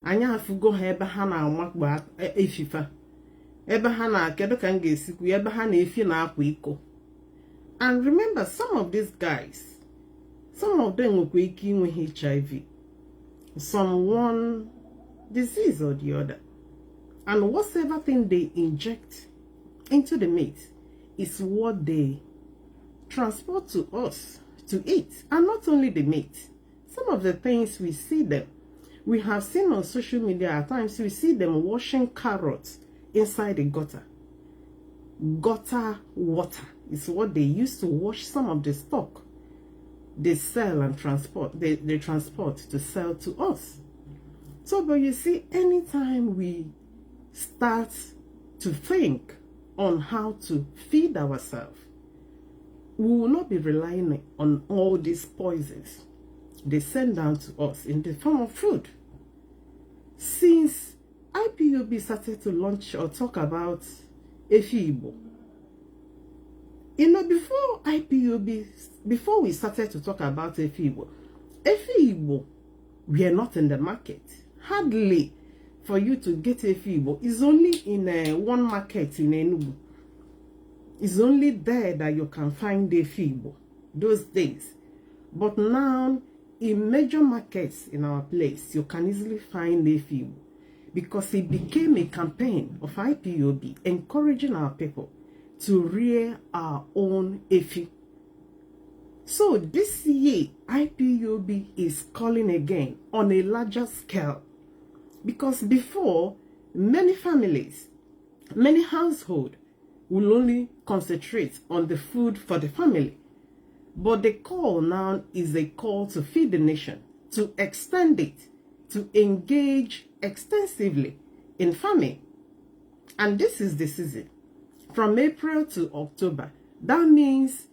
anya afugo ha ebe ha na amakpa efifa ebe ha na kedu ka ngesiku ebe ha na efi na akwa iko. And remember, some of these guys, some of them will be with HIV, some one disease or the other, and whatever thing they inject into the meat is what they transport to us to eat. And not only the meat, some of the things we see them, we have seen on social media at times, we see them washing carrots inside the gutter. Gutter water is what they use to wash some of the stock they sell and transport, they transport to sell to us. So, but you see, anytime we start to think on how to feed ourselves, we will not be relying on all these poisons they send down to us in the form of food. Since IPOB started to launch or talk about Efibo, you know, before IPOB, before we started to talk about Efibo, we are not in the market. Hardly for you to get Efibo is only in one market in Enugu. It's only there that you can find Efibo those days. But now, in major markets in our place, you can easily find Efibo because it became a campaign of IPOB encouraging our people to rear our own Efi. So this year, IPOB is calling again on a larger scale. Because before, many families, many households will only concentrate on the food for the family. But the call now is a call to feed the nation, to extend it, to engage extensively in farming. And this is the season. From April to October. That means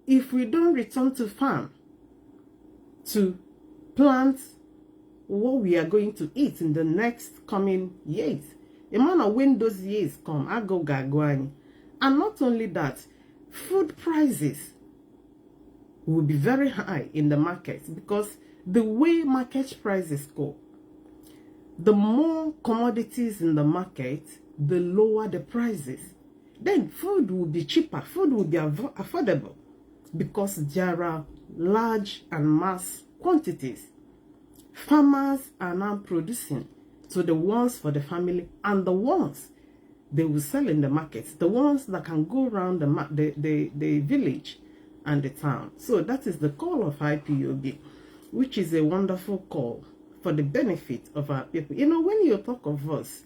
if we don't return to farm to plant what we are going to eat in the next coming years, imagine when those years come, and not only that, food prices will be very high in the market because the way market prices go, the more commodities in the market, the lower the prices. Then food will be cheaper, food will be affordable because there are large and mass quantities. Farmers are now producing to the ones for the family and the ones they will sell in the markets, the ones that can go around the village and the town. So that is the call of IPOB, which is a wonderful call for the benefit of our people. You know, when you talk of us,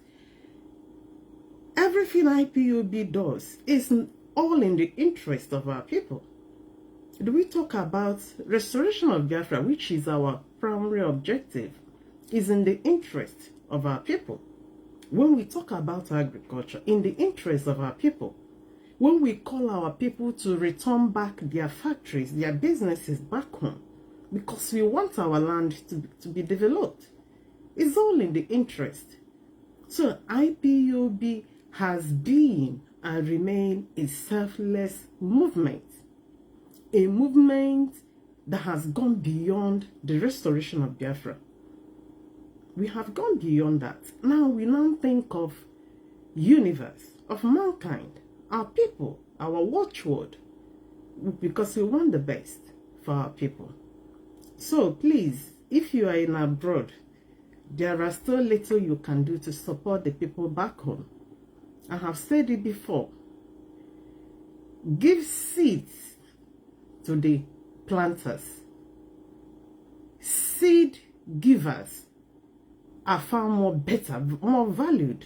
everything IPOB does is all in the interest of our people. Do we talk about restoration of Biafra, which is our primary objective, is in the interest of our people. When we talk about agriculture, in the interest of our people. When we call our people to return back their factories, their businesses back home, because we want our land to be developed, it's all in the interest. So IPOB has been and remain a selfless movement. A movement that has gone beyond the restoration of Biafra. We have gone beyond that. Now we now think of universe, of mankind, our people, our watchword, because we want the best for our people. So please, if you are in abroad, there are still little you can do to support the people back home. I have said it before. Give seeds to the planters. Seed givers are far more better, more valued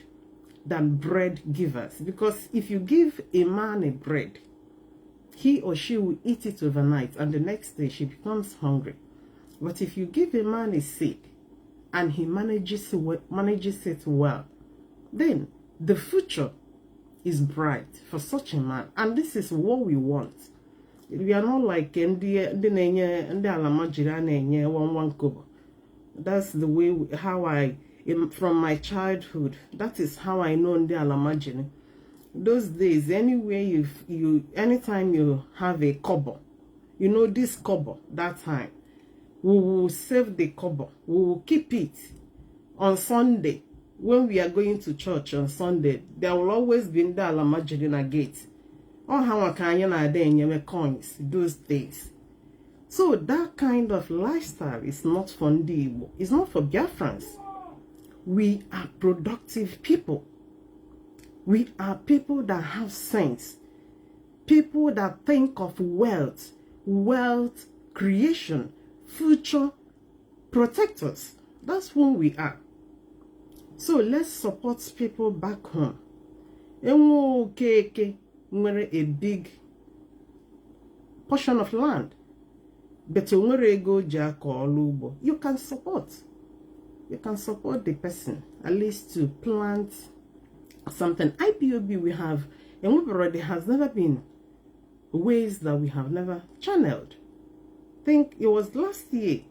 than bread givers. Because if you give a man a bread, he or she will eat it overnight and the next day she becomes hungry. But if you give a man a seed and he manages it well, then the future is bright for such a man. And this is what we want. We are not like that's the way how from my childhood, that is how I know Ndi Alamajini. Those days, anywhere anytime you have a kobo, you know this kobo, that time, we will save the kobo, we will keep it on Sunday, when we are going to church on Sunday, there will always be the Alamajirina gate. On how can you na coins those days. So that kind of lifestyle is not for Nnamdi. It's not for Biafrans. We are productive people. We are people that have sense. People that think of wealth creation, future protectors. That's who we are. So let's support people back home. Nwere a big portion of land, but you can support. You can support the person at least to plant something. IPOB we have, and we've already has never been ways that we have never channeled. I think it was last year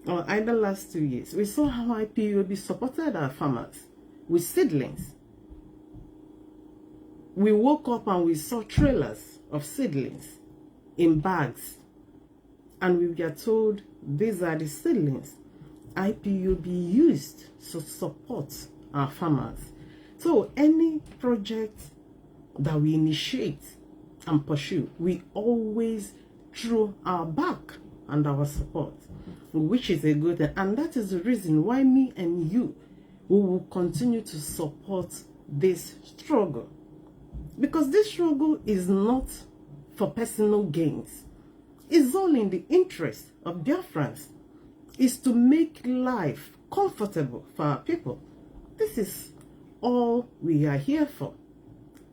or either last 2 years, we saw how IPOB supported our farmers with seedlings. We woke up and we saw trailers of seedlings in bags, and we were told these are the seedlings IPOB used to support our farmers. So any project that we initiate and pursue, we always throw our back and our support, which is a good thing. And that is the reason why me and you will continue to support this struggle. Because this struggle is not for personal gains. It's all in the interest of Biafrans. It's to make life comfortable for our people. This is all we are here for.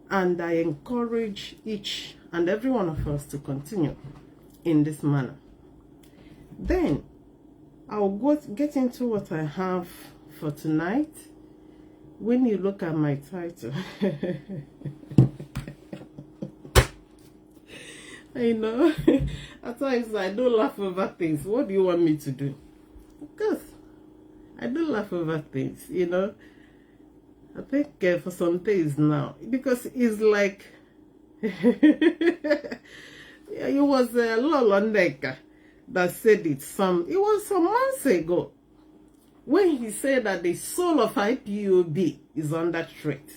And I encourage each and every one of us to continue in this manner. Then I'll get into what I have for tonight. When you look at my title, I know at times I do laugh over things. What do you want me to do? Because I do laugh over things, you know. I think for some days now, because it's like it was Nnamdi that said it was some months ago when he said that the soul of IPOB is under threat.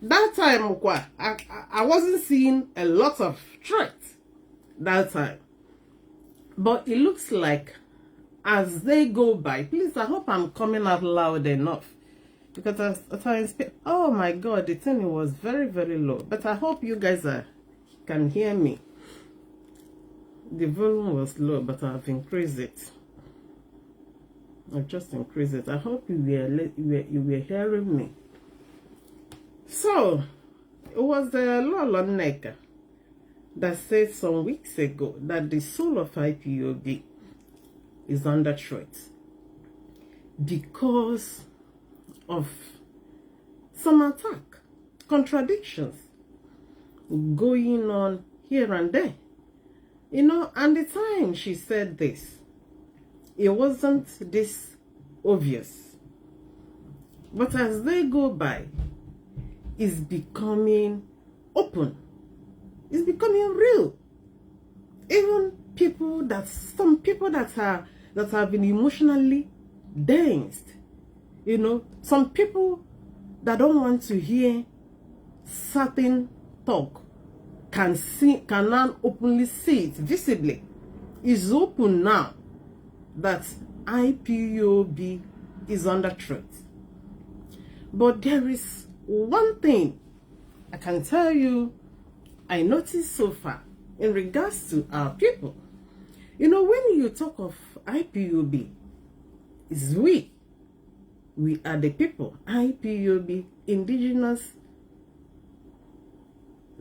That time, I wasn't seeing a lot of threat that time. But it looks like as they go by, please, I hope I'm coming out loud enough. Because at times, oh my God, the thing was very, very low. But I hope you guys can hear me. The volume was low, but I've increased it. I've just increased it. I hope you were hearing me. So, it was the Nnamdi that said some weeks ago that the soul of IPOB is under threat because of some attack, contradictions going on here and there. You know, and the time she said this, it wasn't this obvious. But as they go by, it's becoming open. It's becoming real. Even some people that have been emotionally densed, you know, some people that don't want to hear certain talk can now openly see it visibly. It's open now that IPOB is under threat. But there is one thing I can tell you I noticed so far in regards to our people. You know, when you talk of IPOB, it's we are the people. IPOB, indigenous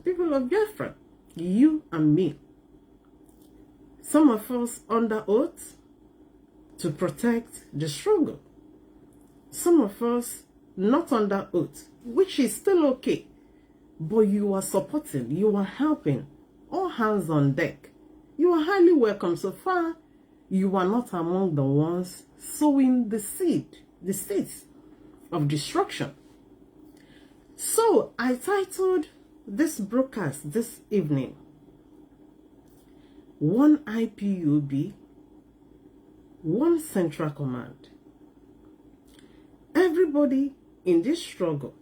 people of Biafra, you and me. Some of us under oath to protect the struggle. Some of us not under oath, which is still okay. But you are supporting, you are helping, all hands on deck. You are highly welcome. So far, you are not among the ones sowing the seeds of destruction. So I titled this broadcast this evening, One IPOB, One Central Command. Everybody in this struggle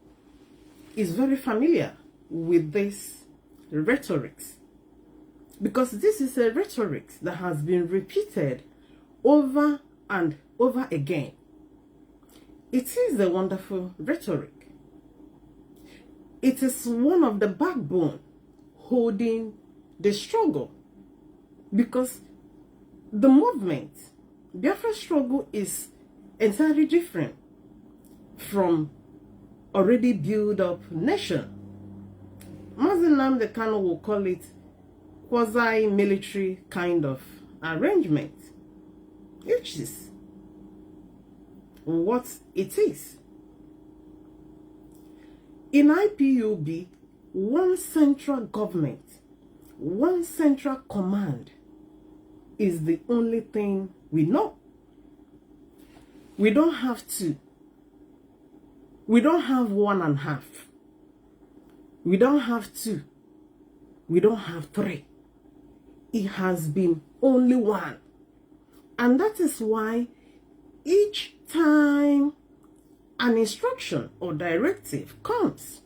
is very familiar with this rhetorics, because this is a rhetoric that has been repeated over and over again. It is a wonderful rhetoric. It is one of the backbone holding the struggle, because the movement, Biafra struggle, is entirely different from already built up nation. Mazi Nnamdi Kanu will call it quasi-military kind of arrangement, which is what it is. In IPOB, one central government, one central command is the only thing we know. We don't have two. We don't have one and a half. We don't have two. We don't have three. It has been only one. And that is why each time an instruction or directive comes,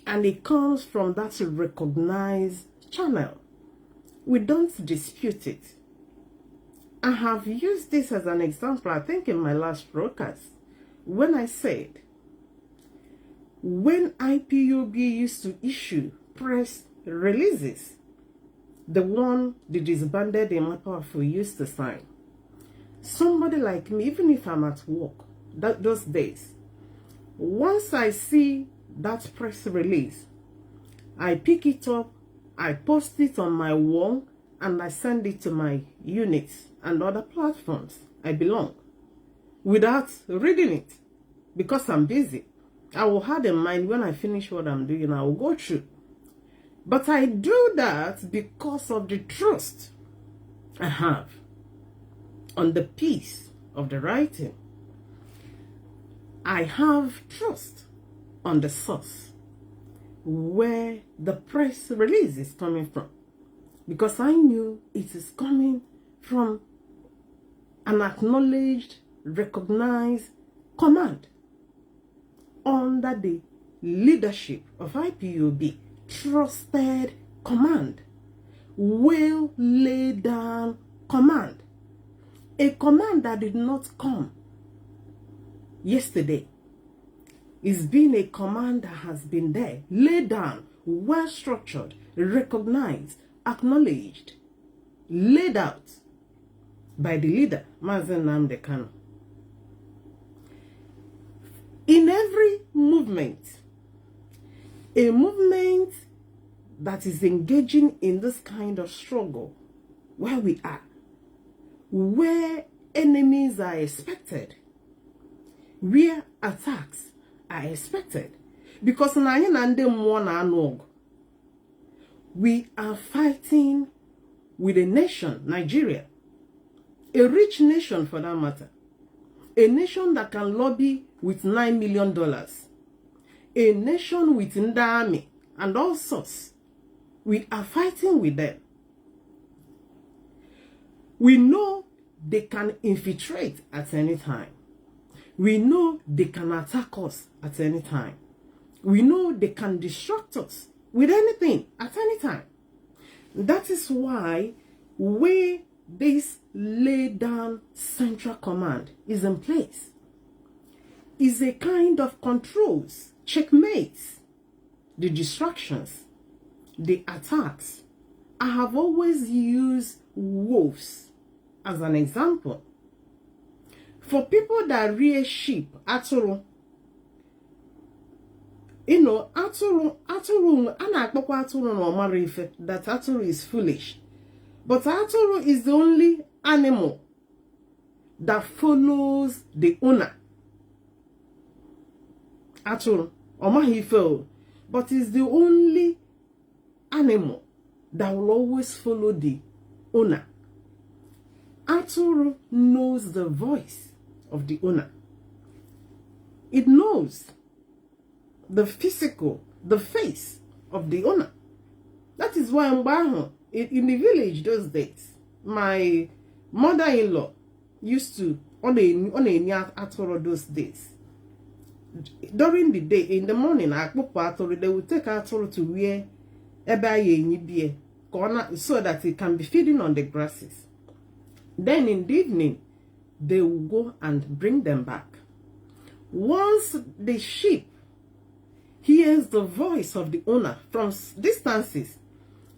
and it comes from that recognized channel, we don't dispute it. I have used this as an example, I think, in my last broadcast, when I said, when IPOB used to issue press releases, the one the disbanded Imapawafo used to sign, somebody like me, even if I'm at work, those days, once I see that press release, I pick it up, I post it on my wall, and I send it to my units and other platforms I belong, without reading it, because I'm busy. I will have in mind when I finish what I'm doing, I will go through. But I do that because of the trust I have on the piece of the writing. I have trust on the source where the press release is coming from, because I knew it is coming from an acknowledged, recognized command under the leadership of IPOB. Trusted command, well laid down command, a command that did not come yesterday. It's been a command that has been there, laid down, well structured, recognized, acknowledged, laid out by the leader, Mazi Nnamdi Kanu. In every movement, a movement that is engaging in this kind of struggle, where we are, where enemies are expected, where attacks are expected, because we are fighting with a nation, Nigeria, a rich nation for that matter, a nation that can lobby with $9 million, a nation with Nnamdi and all sorts. We are fighting with them. We know they can infiltrate at any time. We know they can attack us at any time. We know they can distract us with anything at any time. That is why where this laid down central command is in place, is a kind of controls, checkmates, the distractions, the attacks. I have always used wolves as an example. For people that rear sheep, aturu, you know, aturu, that aturu is foolish. But aturu is the only animal that follows the owner. Aturu, but is the only animal that will always follow the owner. Aturu knows the voice of the owner. It knows the physical, the face of the owner. That is why in the village those days, my mother-in-law used to on a Aturu those days. during the day, in the morning, they will take Atoro to where so that it can be feeding on the grasses. Then in the evening, they will go and bring them back. Once the sheep hears the voice of the owner from distances,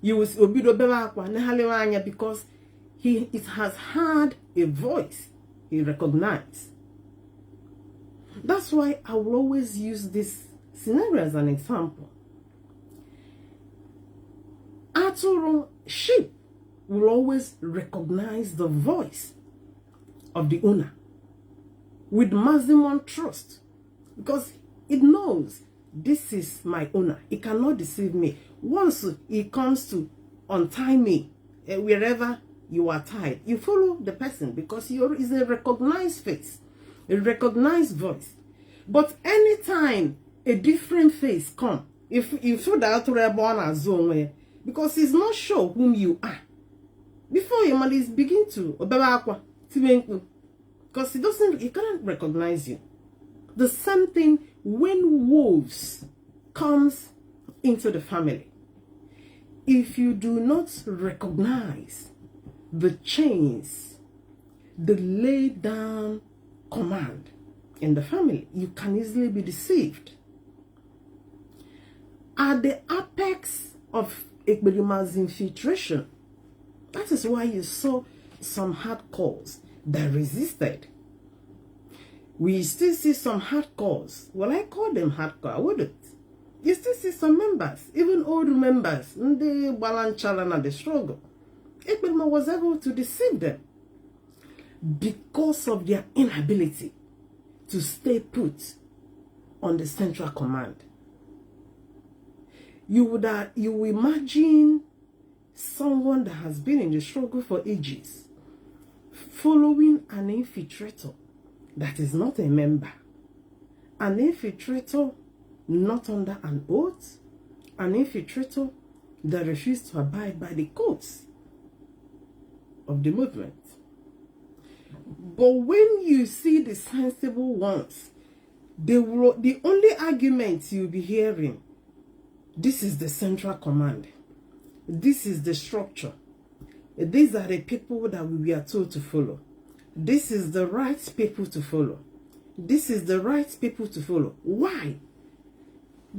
you will be because it has had a voice he recognizes. That's why I will always use this scenario as an example. Atoro sheep will always recognize the voice of the owner with maximum trust because it knows this is my owner. It cannot deceive me. Once it comes to untie me, wherever you are tied, you follow the person because is a recognized face, a recognized voice. But anytime a different face come, if you feel that born as zone, because he's not sure whom you are, before your man is begin to because he cannot recognize you. The same thing when wolves comes into the family. If you do not recognize the chains, the laid down command in the family, you can easily be deceived. At the apex of Ekberima's infiltration, that is why you saw some hardcores that resisted. We still see some hardcores. Well, I call them hardcore, I wouldn't. You still see some members, even old members, Nnamdi, Balanchalan and the struggle. Ekberima was able to deceive them because of their inability to stay put on the central command. You will imagine someone that has been in the struggle for ages following an infiltrator that is not a member, an infiltrator not under an oath, an infiltrator that refused to abide by the codes of the movement. But when you see the sensible ones, the only argument you'll be hearing, this is the central command, this is the structure, these are the people that we are told to follow, this is the right people to follow, this is the right people to follow. Why?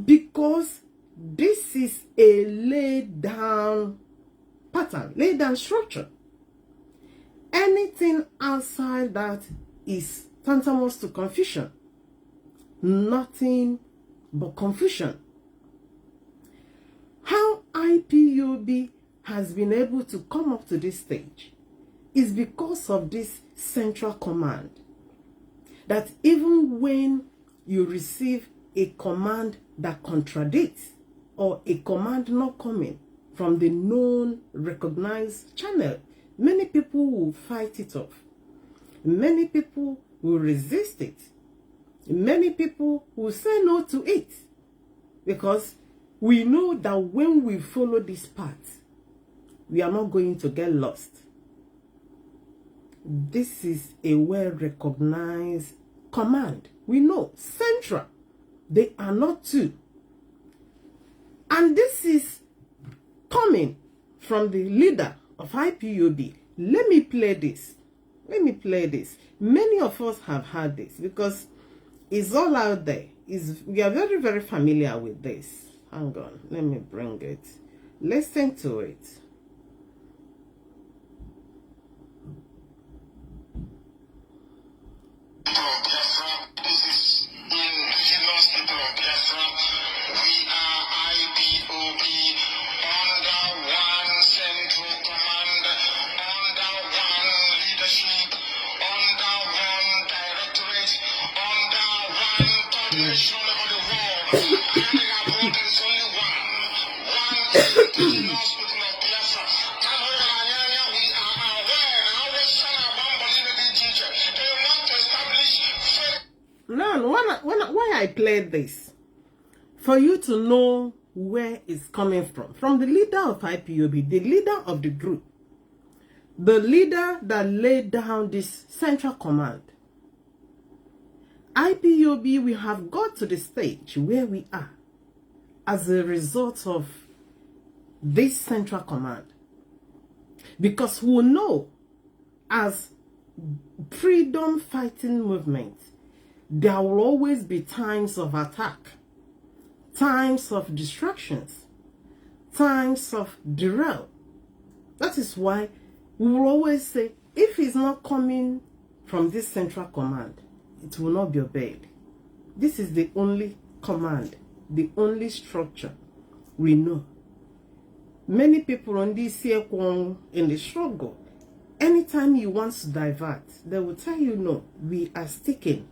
Because this is a laid down pattern, laid down structure. Anything outside that is tantamount to confusion. Nothing but confusion. How IPOB has been able to come up to this stage is because of this central command. That even when you receive a command that contradicts or a command not coming from the known recognized channel, many people will fight it off. Many people will resist it. Many people will say no to it. Because we know that when we follow this path, we are not going to get lost. This is a well-recognized command. We know, central. They are not two. And this is coming from the leader of IPOB. Let me play this. Let me play this. Many of us have heard this because it's all out there. We are very, very familiar with this. Hang on. Let me bring it. Listen to it. Now, why I played this? For you to know where it's coming from the leader of IPOB, the leader of the group, the leader that laid down this central command. IPOB, we have got to the stage where we are as a result of this central command. Because we know as freedom fighting movement, there will always be times of attack, times of distractions, times of derail. That is why we will always say, if it's not coming from this central command, it will not be obeyed. This is the only command, the only structure we know. Many people on this here in the struggle, anytime you want to divert, they will tell you, no, we are sticking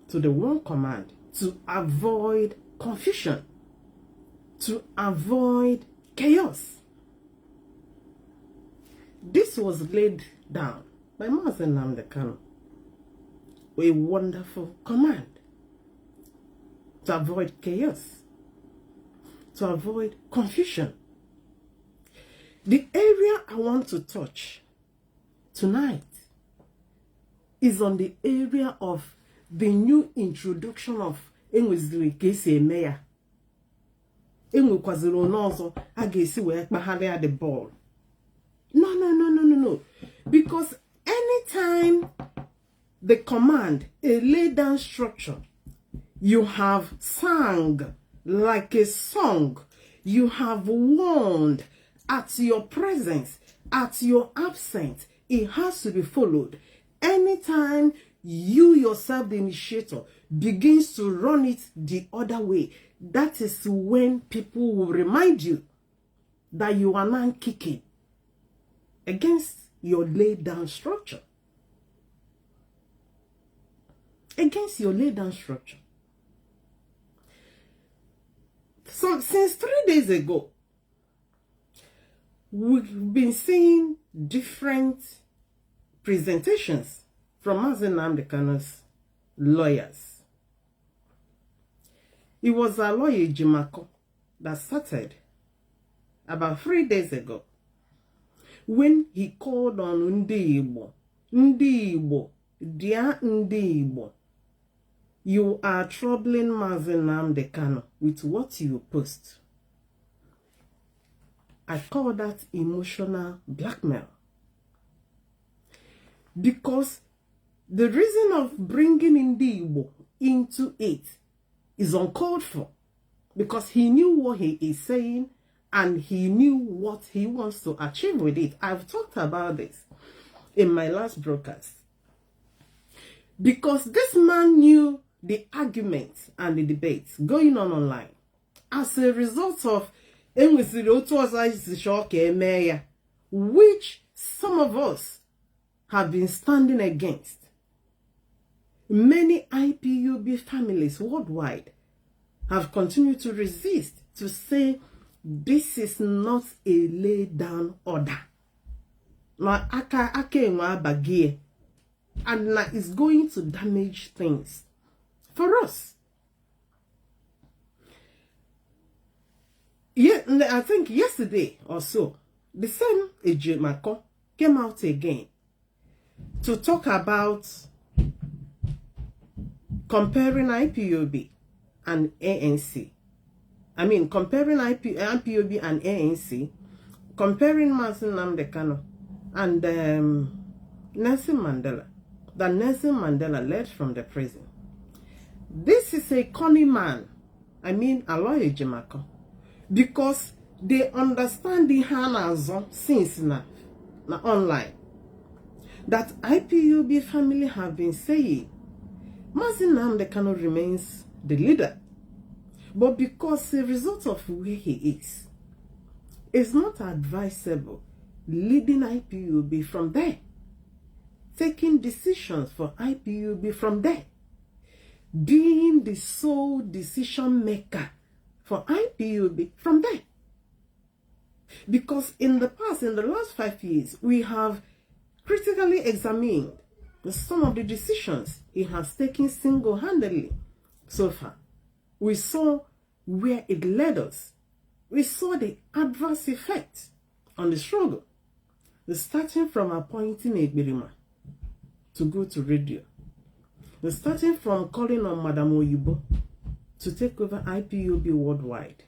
to the one command to avoid confusion, to avoid chaos. This was laid down by Mazi Nnamdi, a wonderful command to avoid chaos, to avoid confusion. The area I want to touch tonight is on the area of the new introduction of enweziri kesi emeya. Enwekwaziri onozo agesi we kpahale the ball. No. Because anytime the command, a laid down structure, you have sang like a song, you have warned at your presence, at your absence, it has to be followed. Anytime you yourself, the initiator, begins to run it the other way, that is when people will remind you that you are not kicking against your laid down structure. Against your laid down structure. So since 3 days ago, we've been seeing different presentations from Mazi Nnamdi's lawyers. It was a lawyer, Jimako, that started about 3 days ago when he called on Ndi Igbo, dear Ndi Igbo, you are troubling Mazi Nnamdi with what you post. I call that emotional blackmail. Because the reason of bringing Ndi Igbo into it is uncalled for. Because he knew what he is saying and he knew what he wants to achieve with it. I've talked about this in my last broadcast. Because this man knew the arguments and the debates going on online as a result of which some of us have been standing against. Many IPOB families worldwide have continued to resist, to say this is not a laid down order. And it's going to damage things for us. Yeah, I think yesterday or so, the same Ejimako came out again to talk about comparing IPOB and ANC. I mean, comparing IPOB and ANC, comparing Mazi Nnamdi and Nelson Mandela, that Nelson Mandela led from the prison. This is a cunning man, I mean, a lawyer Jimako, because they understand the Hanazo since now online. That IPOB family have been saying Mazi Nnamdi remains the leader. But because the result of where he is, it's not advisable leading IPOB from there. Taking decisions for IPOB from there. Being the sole decision maker for IPOB from there. Because in the past, in the last 5 years, we have critically examined some of the decisions he has taken single-handedly so far. We saw where it led us. We saw the adverse effect on the struggle. Starting from appointing a Birima to go to radio. Starting from calling on Madam Oyibo to take over IPOB worldwide.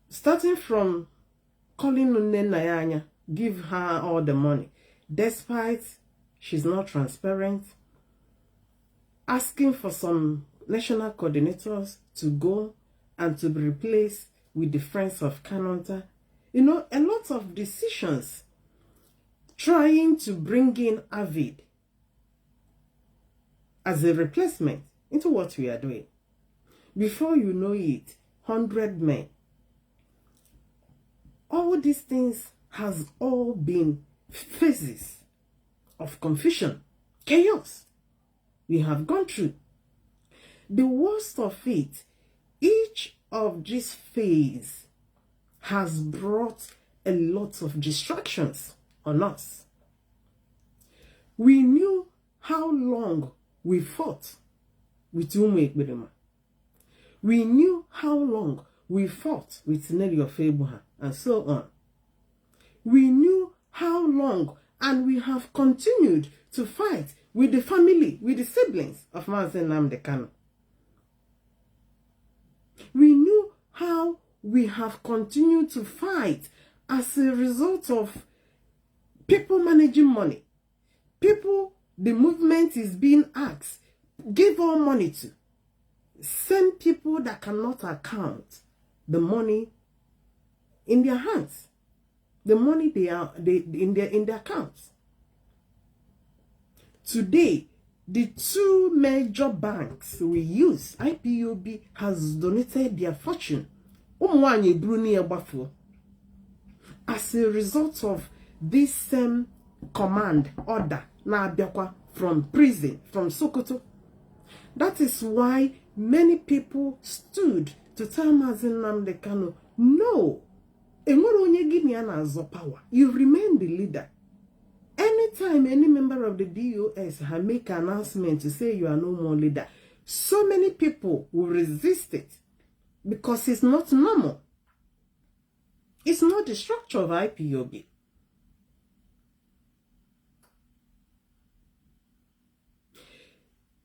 Starting from calling on Nayanya, give her all the money, despite she's not transparent. Asking for some national coordinators to go and to be replaced with the friends of Kanu. You know, a lot of decisions trying to bring in Avid as a replacement into what we are doing. Before you know it, 100 men. All these things has all been phases of confusion, chaos we have gone through. The worst of it, each of these phase has brought a lot of distractions on us. We knew how long we fought with OME. We knew how long we fought with Nelly of Abraham and so on. We knew how long, and we have continued to fight with the family, with the siblings of Mazi Nnamdi Kanu. We knew how we have continued to fight as a result of people managing money. People, the movement is being asked, give all money to. Same people that cannot account the money in their hands. The money in their accounts. Today, the two major banks we use, IPOB, has donated their fortune as a result of this same command order from prison, from Sokoto. That is why many people stood to tell Mazi Nnamdi Kanu, no, power. You remain the leader. Anytime any member of the DOS have make an announcement to say you are no more leader, so many people will resist it because it's not normal. It's not the structure of IPOB.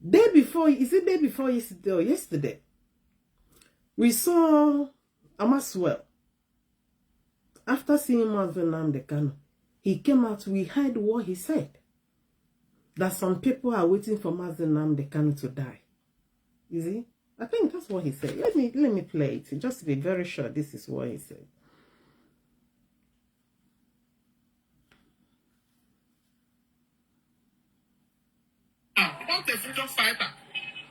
Day before yesterday or yesterday, we saw Amaswell. After seeing Mazi Nnamdi Kanu, he came out, we heard what he said. That some people are waiting for Mazi Nnamdi Kanu to die. You see? I think that's what he said. Let me play it. Just to be very sure, this is what he said. About the freedom fighter,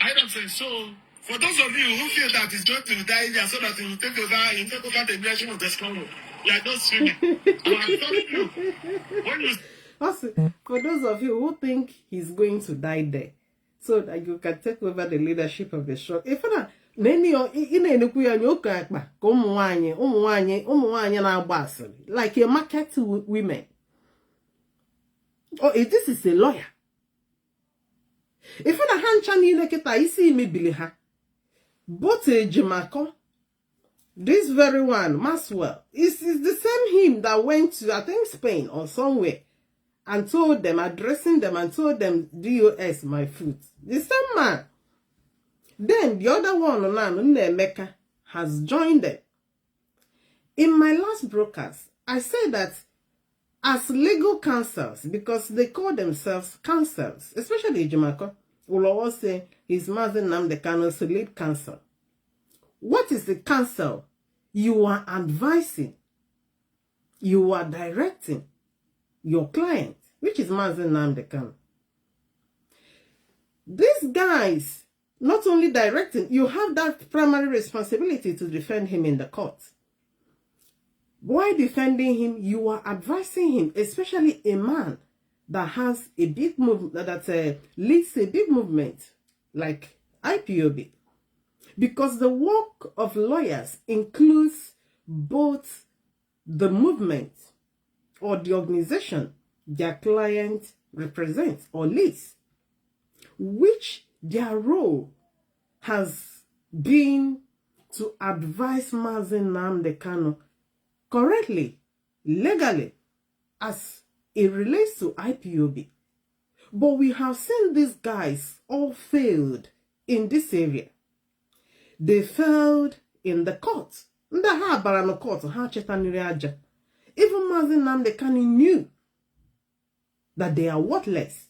I don't say so. For those of you who feel that he's going to die here so that he will take over the nation of the Congo, you are just swimming. I'm telling you, when you... For those of you who think he's going to die there, so that you can take over the leadership of the show, if not, like a market women. Oh, this is a lawyer. If na hancha niile kita isi imebili ha, both Ejimako, this very one, Maswell, is the same him that went to, I think, Spain or somewhere, and told them, addressing them, and told them, DOS, my foot. The same man. Then the other one, Nnamdi, has joined them. In my last broadcast, I said that as legal counsels, because they call themselves counsels, especially Ejimako, will always say he's Mazi Nnamdi Kanu's lead counsel. What is the counsel? You are advising, you are directing your client, which is Mazi Nnamdi Kanu. These guys, not only directing, you have that primary responsibility to defend him in the court. While defending him, you are advising him, especially a man that has a big movement, that leads a big movement like IPOB. Because the work of lawyers includes both the movement or the organization their client represents or leads, which their role has been to advise Mazi Nnamdi Kanu correctly, legally, as it relates to IPOB. But we have seen these guys all failed in this area. They failed in the court. Even Mazi Nnamdi Kanu knew that they are worthless.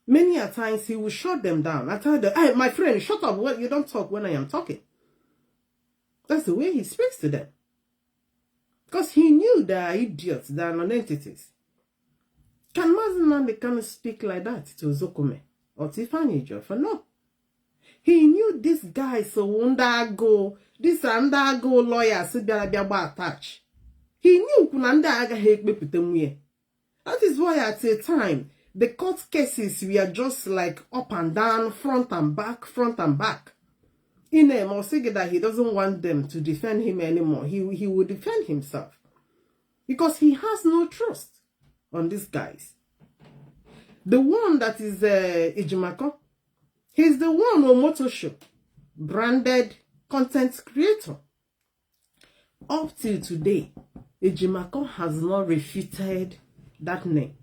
Many a times he will shut them down. I tell them, hey, my friend, shut up. Well, you don't talk when I am talking. That's the way he speaks to them. Because he knew they are idiots, they are non-entities. Can Mazi Nnamdi Kanu speak like that to Zokome or Tiffany Joffa? No. He knew this guy so undergo, this undergo lawyer so attach. He knew that is why at a time the court cases were just like up and down, front and back, front and back. In a Mosige that he doesn't want them to defend him anymore. He will defend himself. Because he has no trust on these guys. The one that is Ejimako, he's the one on Motor Show, branded content creator. Up till today, Ejimako has not refuted that name.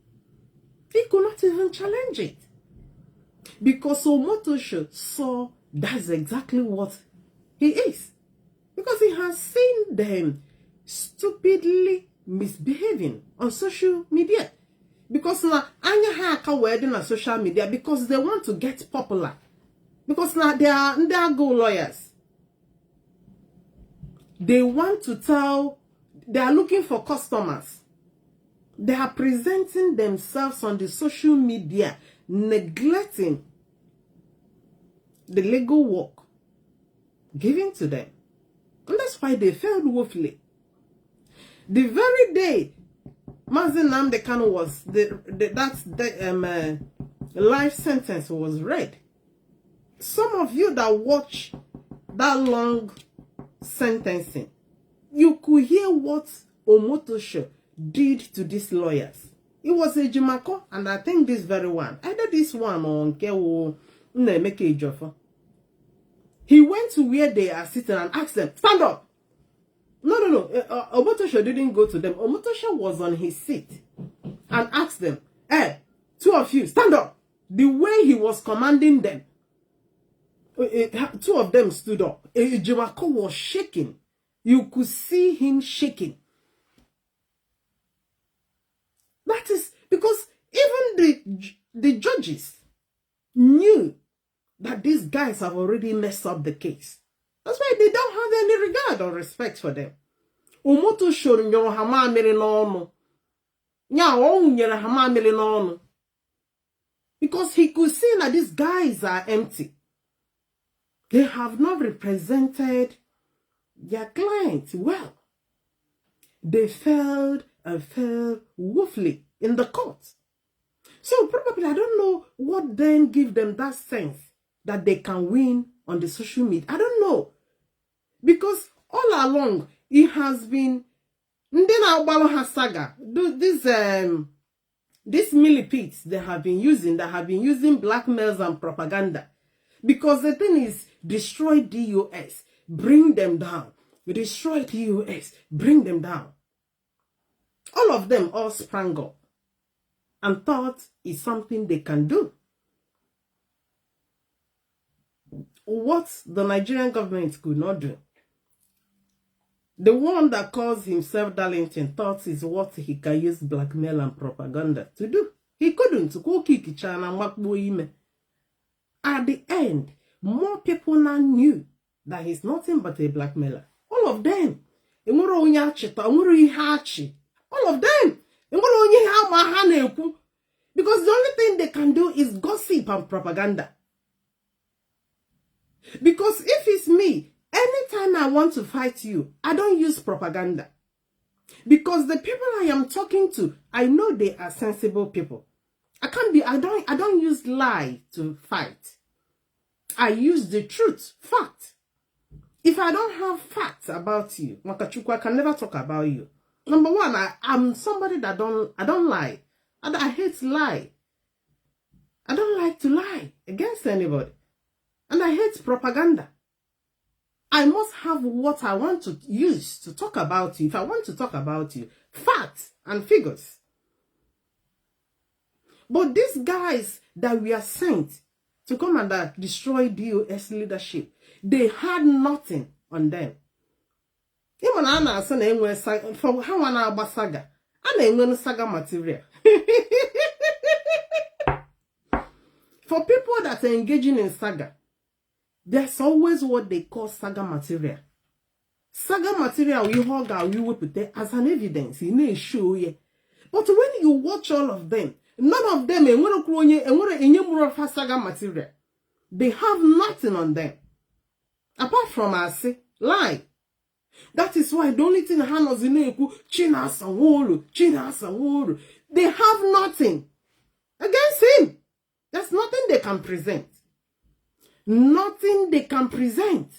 He could not even challenge it. Because Motor Show saw that's exactly what he is. Because he has seen them stupidly misbehaving on social media. Because now anya haka wedding on social media because they want to get popular. Because now they are go lawyers. They want to tell, they are looking for customers. They are presenting themselves on the social media, neglecting the legal work given to them. And that's why they failed woefully. The very day Mazi Nnamdi Kanu was life sentence was read. Some of you that watch that long sentencing, you could hear what Omotosho did to these lawyers. It was a Jimako, and I think this very one, either this one or Nkewo Nnamdi Joffa. He went to where they are sitting and asked them, stand up. No. Omotosho didn't go to them. Omotosho was on his seat and asked them, hey, two of you, stand up. The way he was commanding them, two of them stood up. Jimako was shaking. You could see him shaking. That is because even the judges knew that these guys have already messed up the case. That's why they don't have any regard or respect for them. Umoto showed nyo hama mere no no. Because he could see that these guys are empty. They have not represented their clients well. They failed and failed woefully in the court. So probably I don't know what then give them that sense that they can win on the social media. I don't know. Because all along, it has been saga. These millipedes they have been using blackmails and propaganda. Because the thing is, destroy DOS, bring them down. Destroy DOS, bring them down. All of them all sprang up and thought it's something they can do. What the Nigerian government could not do. The one that calls himself Darlington thought is what he can use blackmail and propaganda to do. He couldn't. At the end, more people now knew that he's nothing but a blackmailer. All of them. All of them. Because the only thing they can do is gossip and propaganda. Because if it's me, anytime I want to fight you, I don't use propaganda. Because the people I am talking to, I know they are sensible people. I don't use lie to fight. I use the truth, fact. If I don't have facts about you, Wakachukwu, I can never talk about you. Number one, I'm somebody that I don't lie. I hate lie. I don't like to lie against anybody. And I hate propaganda. I must have what I want to use to talk about you. If I want to talk about you, facts and figures. But these guys that we are sent to come and destroy DOS leadership, they had nothing on them. Even Anna son enwe for how an saga. Anna enwe saga material. For people that are engaging in saga, there's always what they call saga material. Saga material we will put there as an evidence in a show. But when you watch all of them, none of them saga material. They have nothing on them. Apart from us, lie. That is why the only thing Hanos in China Sanwolu. They have nothing against him. There's nothing they can present. Nothing they can present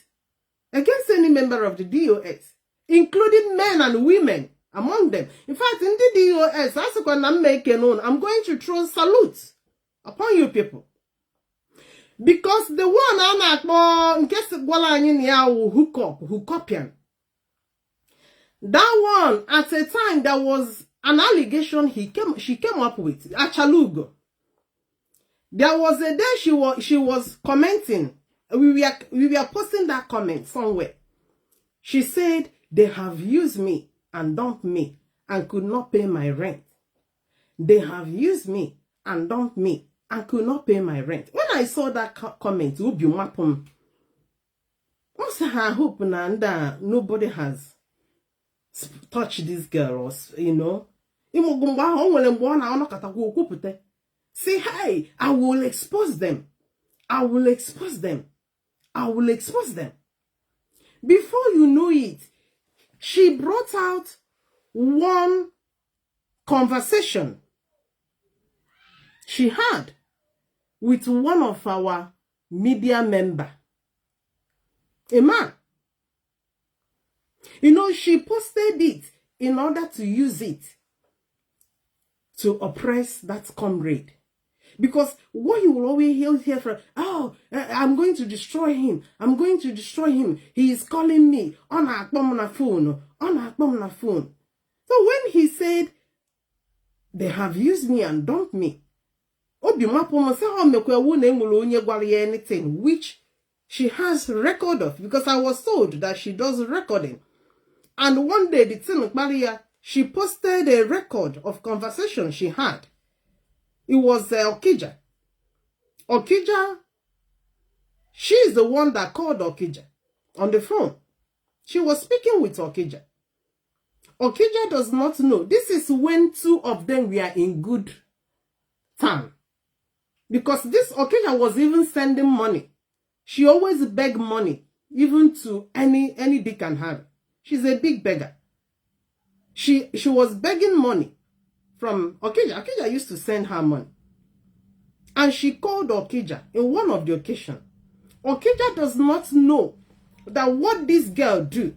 against any member of the DOS, including men and women among them. In fact, in the DOS, I'm going to throw salutes upon you people. Because the one in case hookupian. That one, at a time, there was an allegation she came up with, Achalugo. There was a day she was commenting. We were posting that comment somewhere. She said, they have used me and dumped me and could not pay my rent. They have used me and dumped me and could not pay my rent. When I saw that comment, I hope nobody has touched this girl, you know. Say, hey, I will expose them. I will expose them. I will expose them. Before you know it, she brought out one conversation she had with one of our media member, a man. You know, she posted it in order to use it to oppress that comrade. Because what you will always hear from, oh, I'm going to destroy him. I'm going to destroy him. He is calling me on a phone. So when he said, they have used me and dumped me, anything which she has record of, because I was told that she does recording. And one day, the thing Maria, she posted a record of conversation she had. It was Okija. Okija, she's the one that called Okija on the phone. She was speaking with Okija. Okija does not know. This is when two of them were in good time. Because this Okija was even sending money. She always begged money, even to any Dick and Harry. She's a big beggar. She was begging money from Okija. Okija used to send her money. And she called Okija in one of the occasions. Okija does not know that what this girl do,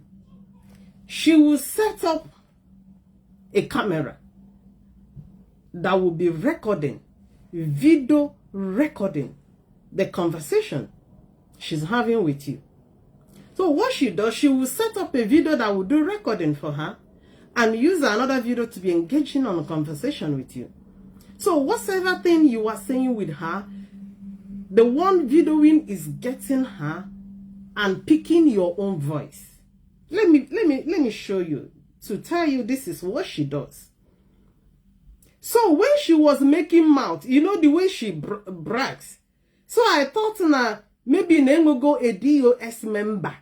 she will set up a camera that will be recording, video recording the conversation she's having with you. So what she does, she will set up a video that will do recording for her and use another video to be engaging on a conversation with you. So whatever thing you are saying with her, the one videoing is getting her and picking your own voice. Let me show you to tell you this is what she does. So when she was making mouth, you know the way she brags. So I thought now maybe go a DOS member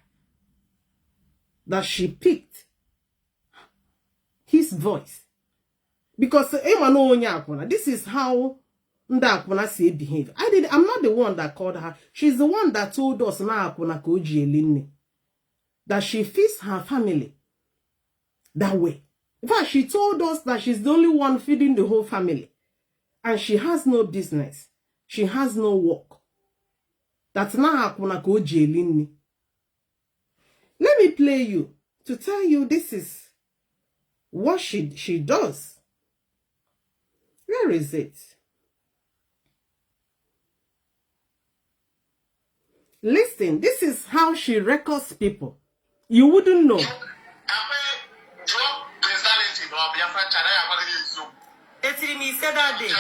that she picked his voice. Because this is how Ndakuna say behave. I'm not the one that called her. She's the one that told us that she feeds her family that way. In fact, she told us that she's the only one feeding the whole family. And she has no business. She has no work. That's not Let me play you to tell you this is what she does. Where is it? Listen, this is how she records people. You wouldn't know. It's me said that day.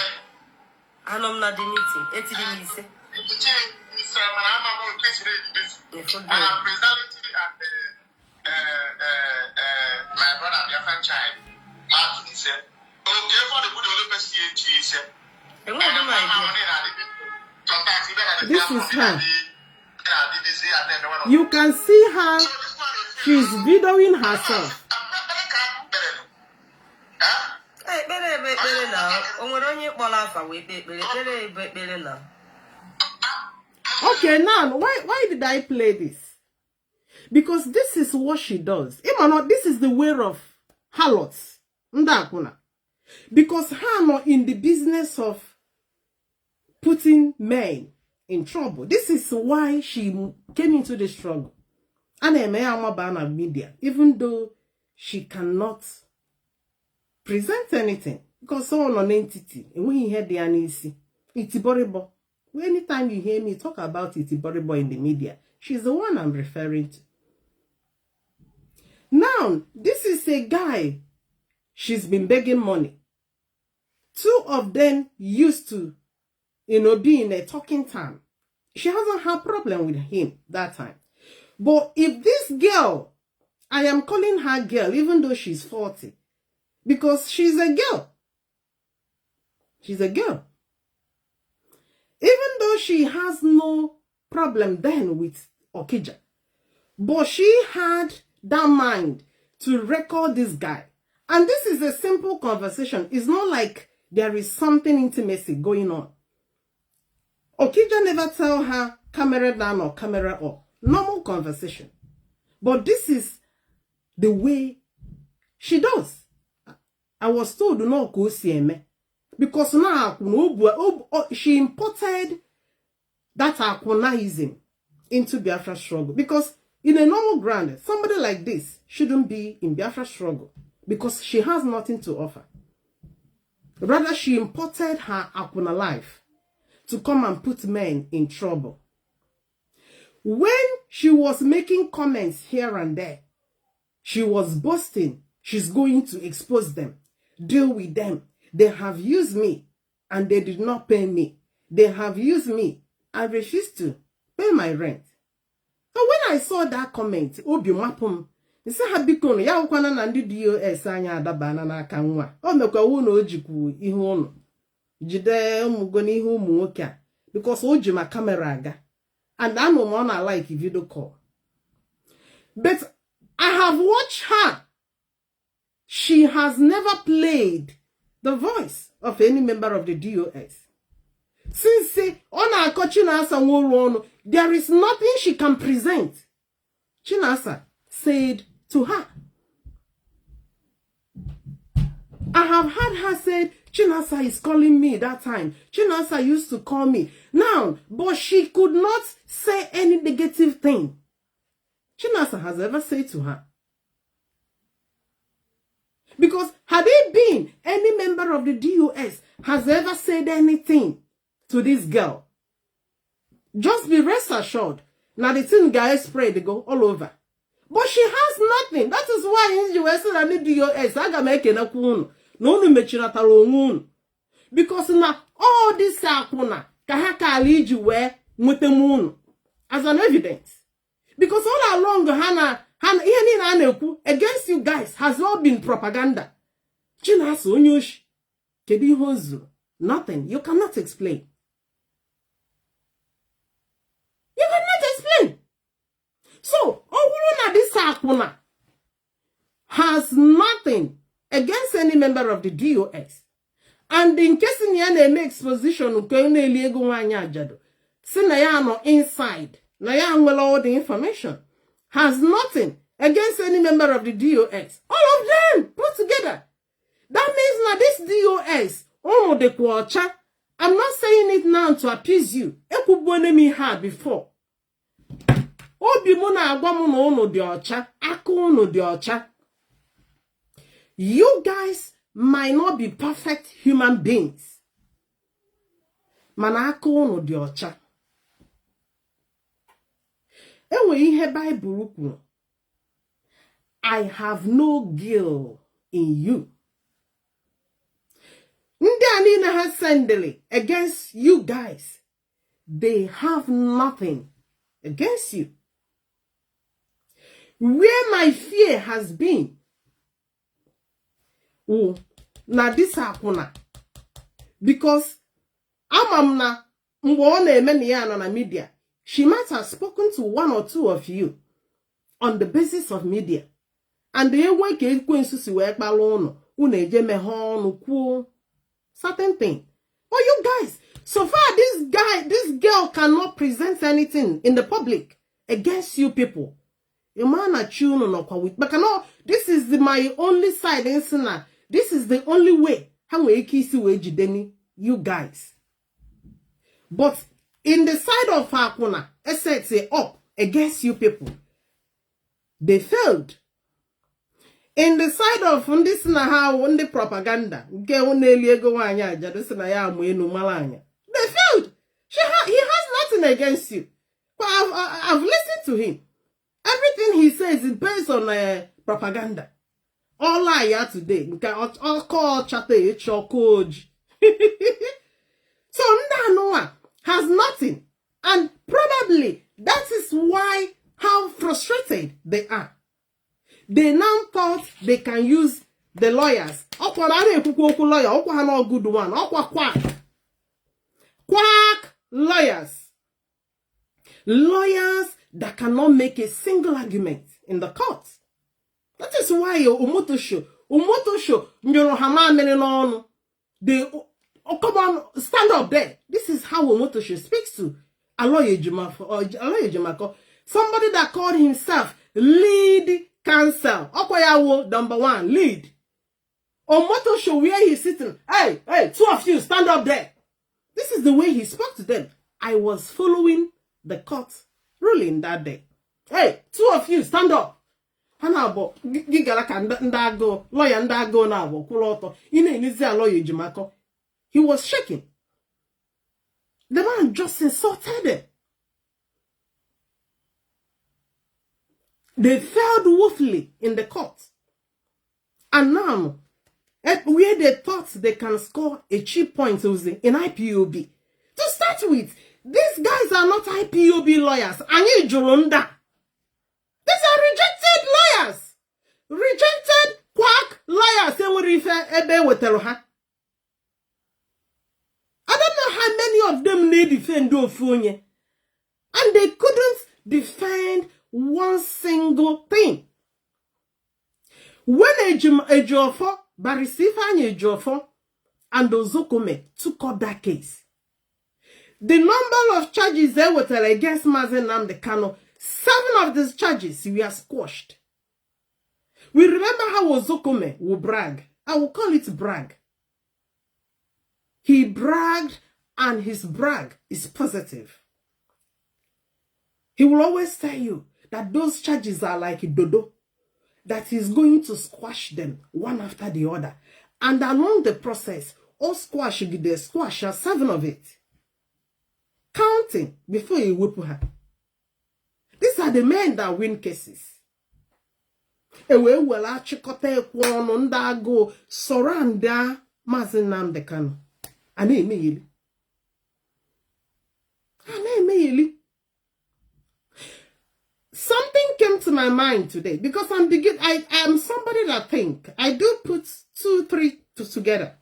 I'm not the meeting. It's the meeting. I'm presenting my brother Biafran child. Mazi said, okay, for the good old person, she said, this is her. You can see her. She's videoing herself. Okay, now why did I play this? Because this is what she does. This is the way of harlots. Because her not in the business of putting men in trouble. This is why she came into the struggle. And media, even though she cannot present anything, because someone on entity, and when you hear the anisi, it's boribo. Anytime you hear me talk about it boribo in the media, she's the one I'm referring to. Now, this is a guy, she's been begging money. Two of them used to, be in a talking time. She hasn't had problem with him that time. But if this girl, I am calling her girl, even though she's 40, because she's a girl. She's a girl. Even though she has no problem then with Okija, but she had that mind to record this guy. And this is a simple conversation. It's not like there is something intimacy going on. Okija never tell her camera down or camera up. Normal conversation. But this is the way she does. I was told no go CME. Because now she imported that Akunaism into Biafra struggle. Because in a normal ground, somebody like this shouldn't be in Biafra struggle. Because she has nothing to offer. Rather, she imported her Akuna life to come and put men in trouble. When she was making comments here and there, she was boasting, she's going to expose them, deal with them. They have used me and they did not pay me. They have used me. I refused to pay my rent. So when I saw that comment, Obi Mapum, it said, Habikono, ya ukwana nandi DOS anya adabana na kanwa. O mekwa uno ojiku ihu ono. Jide umugoni ihu umuokia. Because oji ma camera aga. And I know one I like video call. But I have watched her. She has never played the voice of any member of the DOS. Since say on our Chinasa, there is nothing she can present. Chinasa said to her. I have heard her say, Chinasa is calling me that time. Chinasa used to call me. Now, but she could not say any negative thing. Chinasa has ever said to her. Because had it been any member of the DOS has ever said anything to this girl, just be rest assured. Now the thing guys spray, they go all over. But she has nothing. That is why in US and the DOS, I got making a kun. No, because now all this sakuna kahaka lead you where with the moon as an evidence. Because all along Hannah against you guys has all been propaganda. Nothing. You cannot explain. You cannot explain. So, this sakuna has nothing against any member of the DOS. And in case in any exposition, inside, all the information has nothing against any member of the DOS. All of them put together. That means now this DOS, I'm not saying it now to appease you. Me had before. You guys might not be perfect human beings. Manako no diocha. Ewe ihe Bible kwuru. I have no guilt in you. Ndị ani in a assembly against you guys. They have nothing against you. Where my fear has been, oh, now this happen because amamna na media. She might have spoken to one or two of you on the basis of media, and they work to work balloon certain thing. But you guys, so far this girl cannot present anything in the public against you people. This is my only side in Sina. This is the only way how we you guys. But in the side of Hakuna, say up against you people, they failed. In the side of this na how on the propaganda, they failed. He has nothing against you. But I've listened to him. Everything he says is based on propaganda. All I hear today, all call chatty, code. So Nnamdi has nothing, and probably that is why how frustrated they are. They now thought they can use the lawyers. Lawyer, good one. Quack lawyers. Lawyers that cannot make a single argument in the court. That is why Umoto show, they come on, stand up there. This is how Umoto speaks to a lawyer Jumako. Somebody that called himself lead counsel. Okoyawo number 1, lead. Umoto show where he's sitting. Hey, two of you, stand up there. This is the way he spoke to them. I was following the court ruling that day. Hey, two of you, stand up. Hanabo, Gigalaka Ndago, lawyer Ndago Nabo, Kuloto, Inizia lawyer Jumako. He was shaking. The man just insulted them. They failed woefully in the court. And now, where they thought they can score a cheap point in IPOB. To start with, these guys are not IPOB lawyers. Anyi Jurunda. These are rejected lawyers. Rejected quack lawyers. I don't know how many of them need defend Ofunye. And they couldn't defend one single thing. When Ejiofor, Barisifa Ejiofor, and Ozokome took up that case, the number of charges they were against Mazi Nnamdi Kanu, 7 of these charges were squashed. We remember how Ozokome will brag. I will call it brag. He bragged, and his brag is positive. He will always tell you that those charges are like a dodo, that he's going to squash them one after the other. And along the process, all squash, they squash 7 of it. Counting before you whip her. These are the men that win cases. Ewe wela chikote kwono ndago soranda Mazi Nnamdi Kanu. Ane meyeli. Something came to my mind today because I am somebody that think I do put 2, 3 together.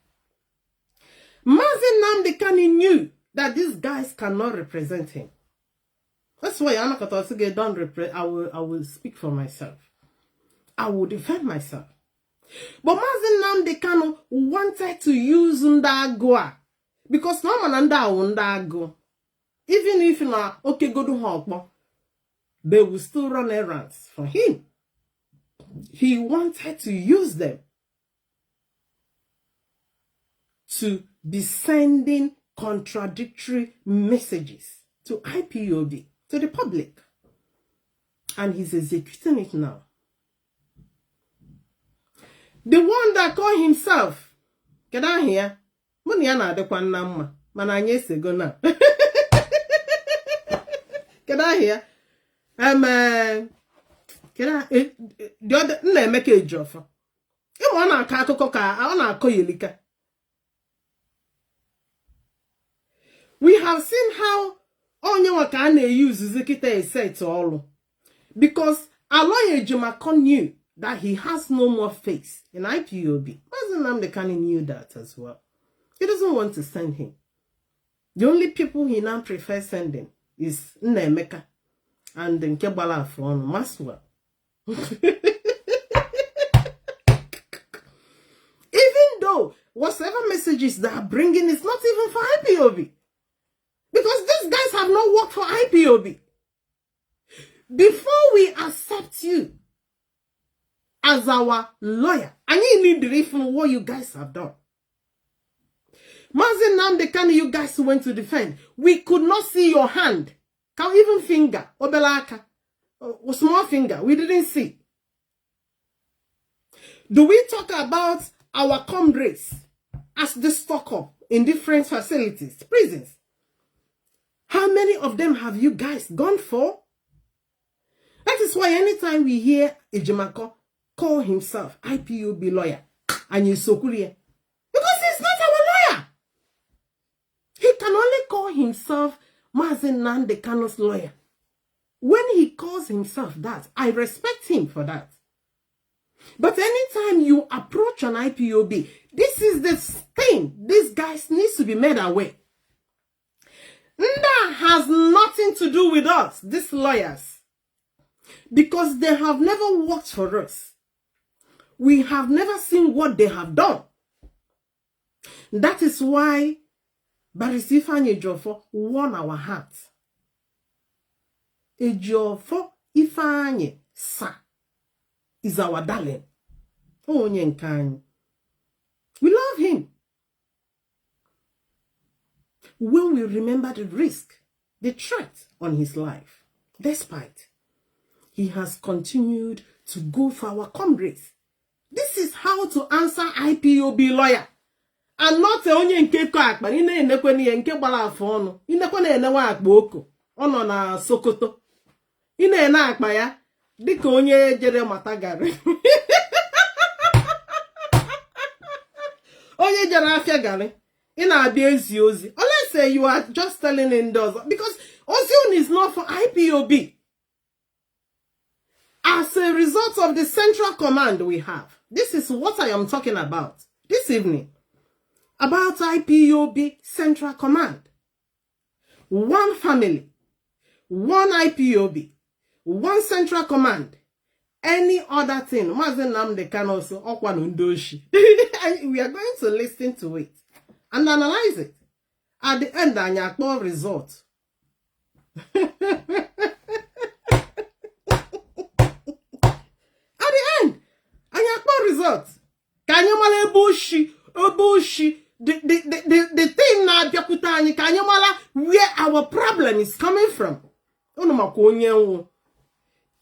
Mazi Nnamdi Kanu knew that these guys cannot represent him. That's why I will speak for myself. I will defend myself. But Mazi Nnamdi Kanu wanted to use Ndagoa because no man Ndago. Even if na okay go to Hokbo, they will still run errands for him. He wanted to use them to be sending contradictory messages to IPOB, to the public. And he's executing it now. The one that called himself, get out here, Muniana de Kwanama, Mananyes go now. Get out here. The other make a job. You want to call Yelika. We have seen how Onyewa can use Zikita set all. Because Aloye Jumako knew that he has no more face in IPOB. Mazi Nnamdi knew that as well. He doesn't want to send him. The only people he now prefers sending is Nnamdi and Nkebala from Maswa. Even though whatever messages they are bringing is not even for IPOB. Because these guys have not worked for IPOB. Before we accept you as our lawyer, and you need to refund what you guys have done. Mazi Nnamdi Kanu, you guys went to defend. We could not see your hand. Can't even finger. Obelaka. Small finger. We didn't see. Do we talk about our comrades as the stock up in different facilities, prisons? How many of them have you guys gone for? That is why anytime we hear Ejimako call himself IPOB lawyer, and you so clear, because he's not our lawyer. He can only call himself Mazi Nnamdi Kanu's lawyer. When he calls himself that, I respect him for that. But anytime you approach an IPOB, this is the thing these guys need to be made aware. That has nothing to do with us, these lawyers. Because they have never worked for us. We have never seen what they have done. That is why Barrister Ifeanyi Ejiofor won our hearts. Ejiofor Ifeanyi Sa is our darling. Oh, Nyenkanyi. We love him. When we remember the risk, the threat on his life, despite, he has continued to go for our comrades. This is how to answer IPOB lawyer. And not only nke ko akpa, ine enekwe ni nke gbara afọ ọnụ. Inekwe na enewa akpa oko. Ono na Sokoto. Ine ene akpa ya dịka onye jere matagari. Onye jere afia gari. Ina abia ezi ozi. Let's say you are just telling indoors because Ozion is not for IPOB. As a result of the central command we have, this is what I am talking about this evening. About IPOB Central Command. One family, one IPOB, one Central Command. Any other thing, Mazi Nnamdi Kanu also Okwa Ndoshi. We are going to listen to it and analyze it. At the end, Anyakpo result. At the end, Anyakpo result. Kanyamale Bushi. The thing now, Biakutani, Kanyamala, where our problem is coming from.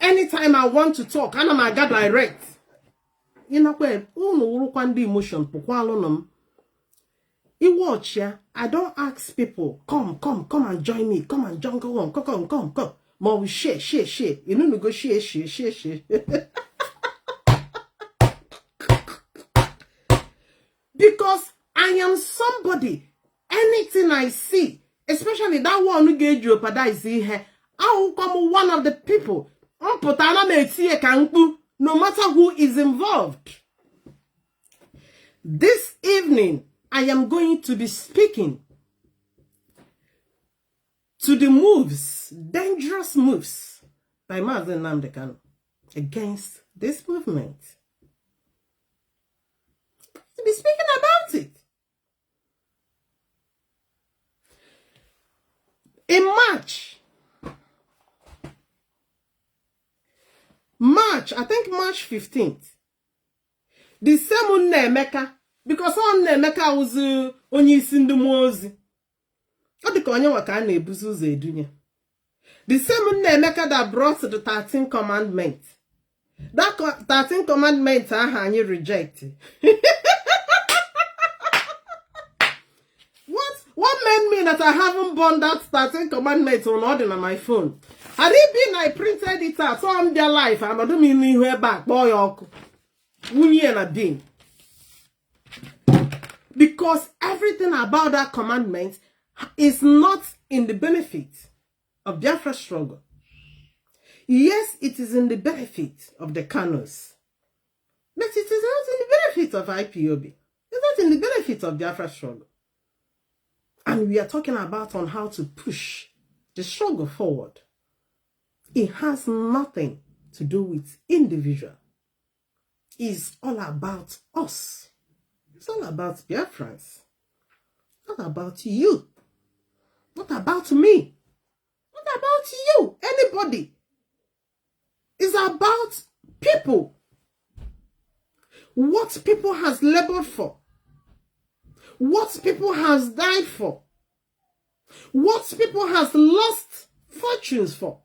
Anytime I want to talk, and I'm got direct. You know where? Emotion. You watch, yeah. I don't ask people, come and join me. Come and join, come. More we share. You know, we go share. Because I am somebody. Anything I see, especially that one who gave you a here, I will come one of the people. No matter who is involved. This evening, I am going to be speaking to the moves, dangerous moves by Mazi Nnamdi Kanu against this movement. To be speaking about it. In March, I think March 15th, the same Nnamdi, because on Nnamdi was only in the Mazi. What the Kanye can ebuzu zedunya. The same Nnamdi that brought the 13th commandment. That 13th commandment I rejected. What made me that I haven't burned that 13th commandment on my phone? Had it been I printed it out, so I'm their life, I'm not doing anywhere back, boy, because everything about that commandment is not in the benefit of Biafra struggle. Yes, it is in the benefit of the Kanus, but it is not in the benefit of IPOB. It's not in the benefit of Biafra struggle. And we are talking about on how to push the struggle forward. It has nothing to do with individual. It's all about us. It's all about Biafrans. Not about you. Not about me. Not about you. Anybody. It's about people. What people has labored for. What people has died for. What people has lost fortunes for.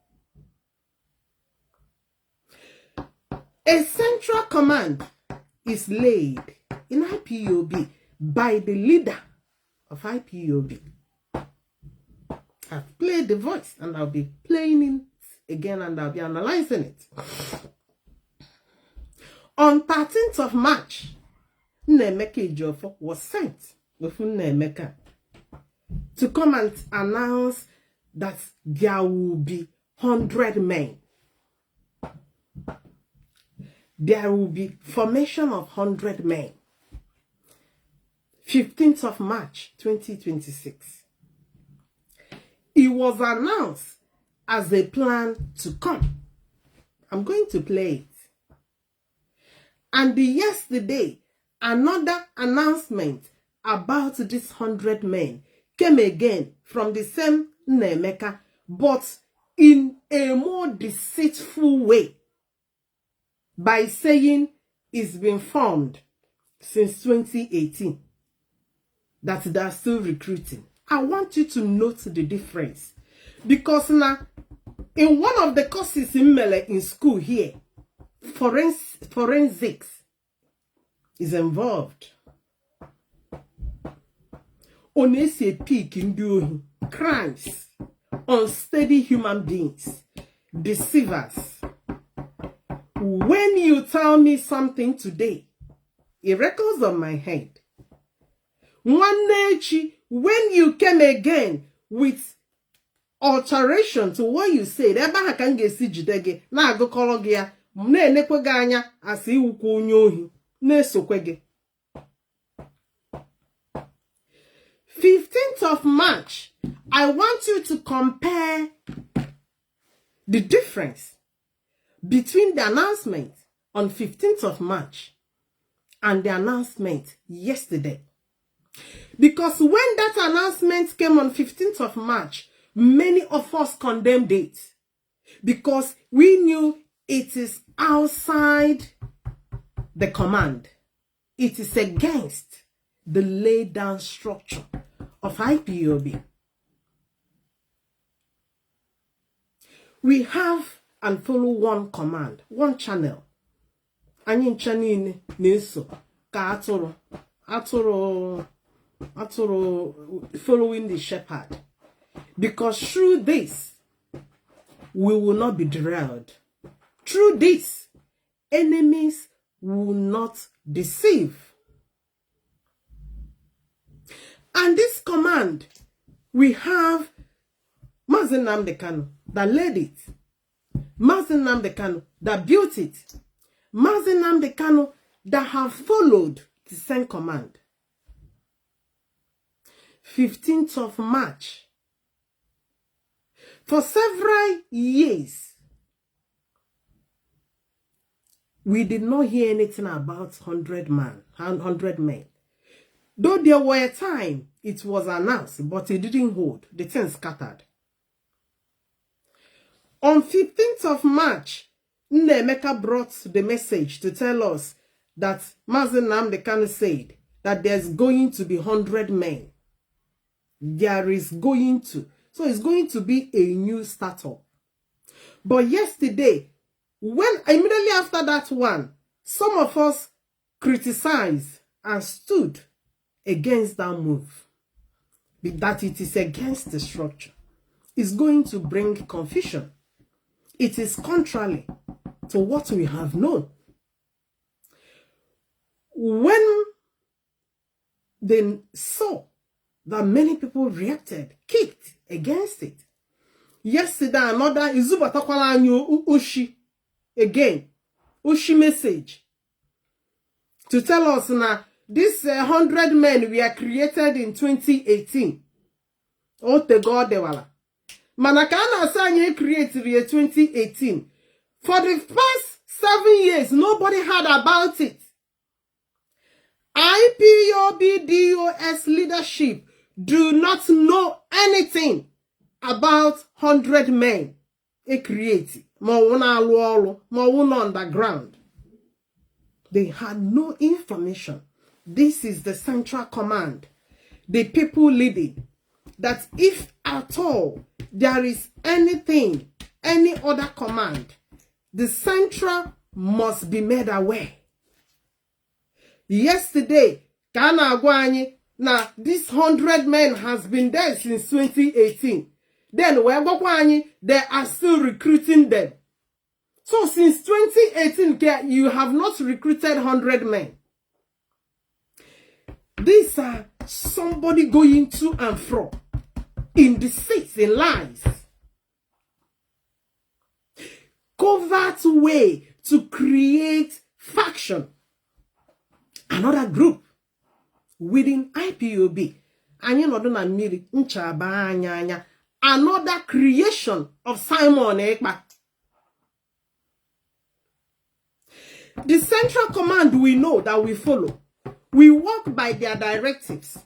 A central command is laid in IPOB by the leader of IPOB. I've played the voice and I'll be playing it again and I'll be analyzing it. On 13th of March, Nnamdi Ejiofor was sent with Nnamdi to come and announce that there will be 100 men. There will be formation of 100 men. 15th of March, 2026. It was announced as a plan to come. I'm going to play it. And yesterday, another announcement about this 100 men came again from the same Nnamdi, but in a more deceitful way, by saying it's been formed since 2018, that they are still recruiting. I want you to note the difference. Because now, in one of the courses in school here, forensics is involved. On a peak in doing crimes, unsteady human beings, deceivers. When you tell me something today, it records on my head. One day, when you came again with alteration to what you said, 15th of March, I want you to compare the difference between the announcement on 15th of March and the announcement yesterday. Because when that announcement came on 15th of March, many of us condemned it. Because we knew it is outside the command. It is against the laid down structure of IPOB. We have and follow one command, one channel. Anyị chanine neso ka atụrụ following the shepherd. Because through this, we will not be derailed. Through this, enemies will not deceive. And this command, we have Mazi Nnamdi Kanu that led it. Mazi Nnamdi Kanu that built it. Mazi Nnamdi Kanu that have followed the same command. 15th of March. For several years, we did not hear anything about 100 men. Though there were a time it was announced, but it didn't hold. The thing scattered. On 15th of March, Nnamdi brought the message to tell us that Mazi Nnamdi Kanu said that there's going to be 100 men. There is going to. So it's going to be a new startup. But yesterday, when immediately after that one, some of us criticized and stood against that move. That it is against the structure. It's going to bring confusion. It is contrary to what we have known. When they saw that many people reacted, kicked against it. Yesterday, another Izubatakwala anyo Ushi again. Ushi message to tell us now this 100 men were created in 2018. Oh, the God de wala. Manakana Sanye created in 2018. For the past 7 years, nobody heard about it. IPOB DOS leadership do not know anything about 100 men. A creative. More underground. They had no information. This is the central command. The people leading. That if at all there is anything, any other command, the central must be made aware. Yesterday, Kana Agwani, now this 100 men has been there since 2018. Then they are still recruiting them. So since 2018, you have not recruited 100 men. These are somebody going to and fro in deceits, in lies. Covert way to create faction. Another group within IPOB. Another creation of Simon Ekpa. The central command we know that we follow. We work by their directives.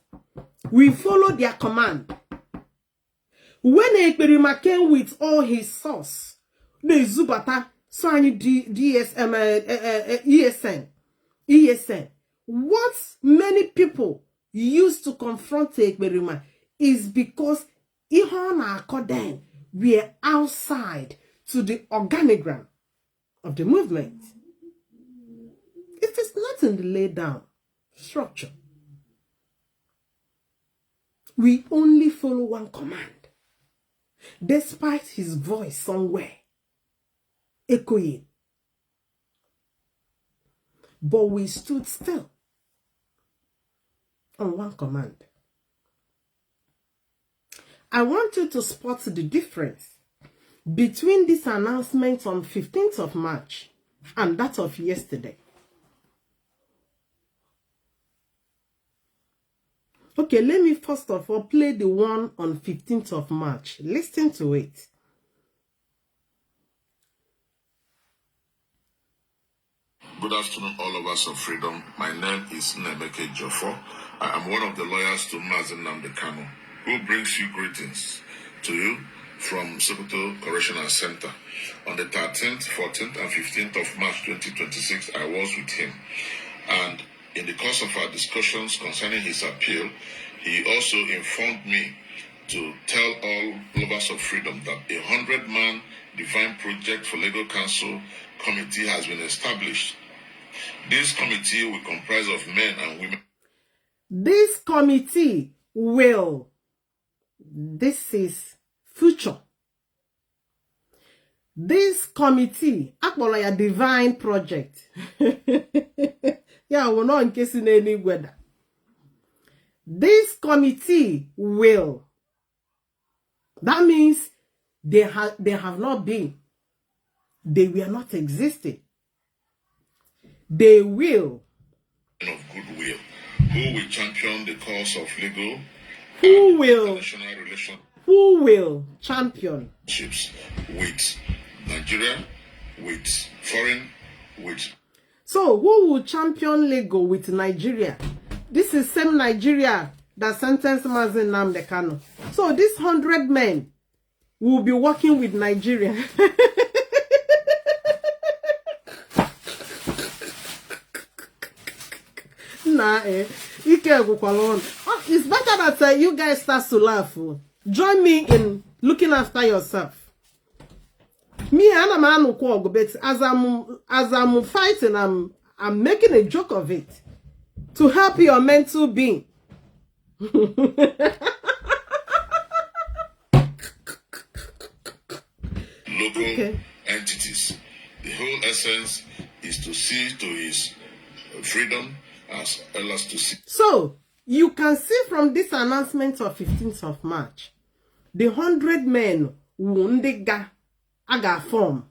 We follow their command. When Ekperima came with all his sauce, the Zubata, Sani ESN, what many people used to confront Ekperima is because Ihona Akoden were outside to the organigram of the movement. It is not in the laid down structure. We only follow one command. Despite his voice somewhere echoing. But we stood still on one command. I want you to spot the difference between this announcement on 15th of March and that of yesterday. Okay, let me first of all play the one on 15th of March. Listen to it. Good afternoon, all of us of freedom. My name is Nnamdi. I am one of the lawyers to Mazi Nnamdi Kanu, who brings you greetings to you from Sokoto Correctional Center. On the 13th, 14th, and 15th of March 2026, I was with him. And in the course of our discussions concerning his appeal, he also informed me to tell all lovers of freedom that a 100-man Divine Project for Legal Counsel committee has been established. This committee will comprise of men and women. This committee will. This is future. This committee, actually a divine project. Yeah, we're not in case in any weather. This committee will. That means they have not been. They were not existing. They will. Of goodwill, who will champion the cause of legal who will international relations. Who will champion with Nigeria, with foreign, with. So who will champion legal with Nigeria? This is same Nigeria that sentenced Mazi Nnamdi Kanu. So this 100 men will be working with Nigeria. Nah, it's better that you guys start to laugh. Join me in looking after yourself. Me and a man who but as I'm fighting, I'm making a joke of it to help your mental being. Local entities. The whole essence is to see to his freedom as well as to see. So You can see from this announcement of 15th of March, the 100 men Wundega Aga form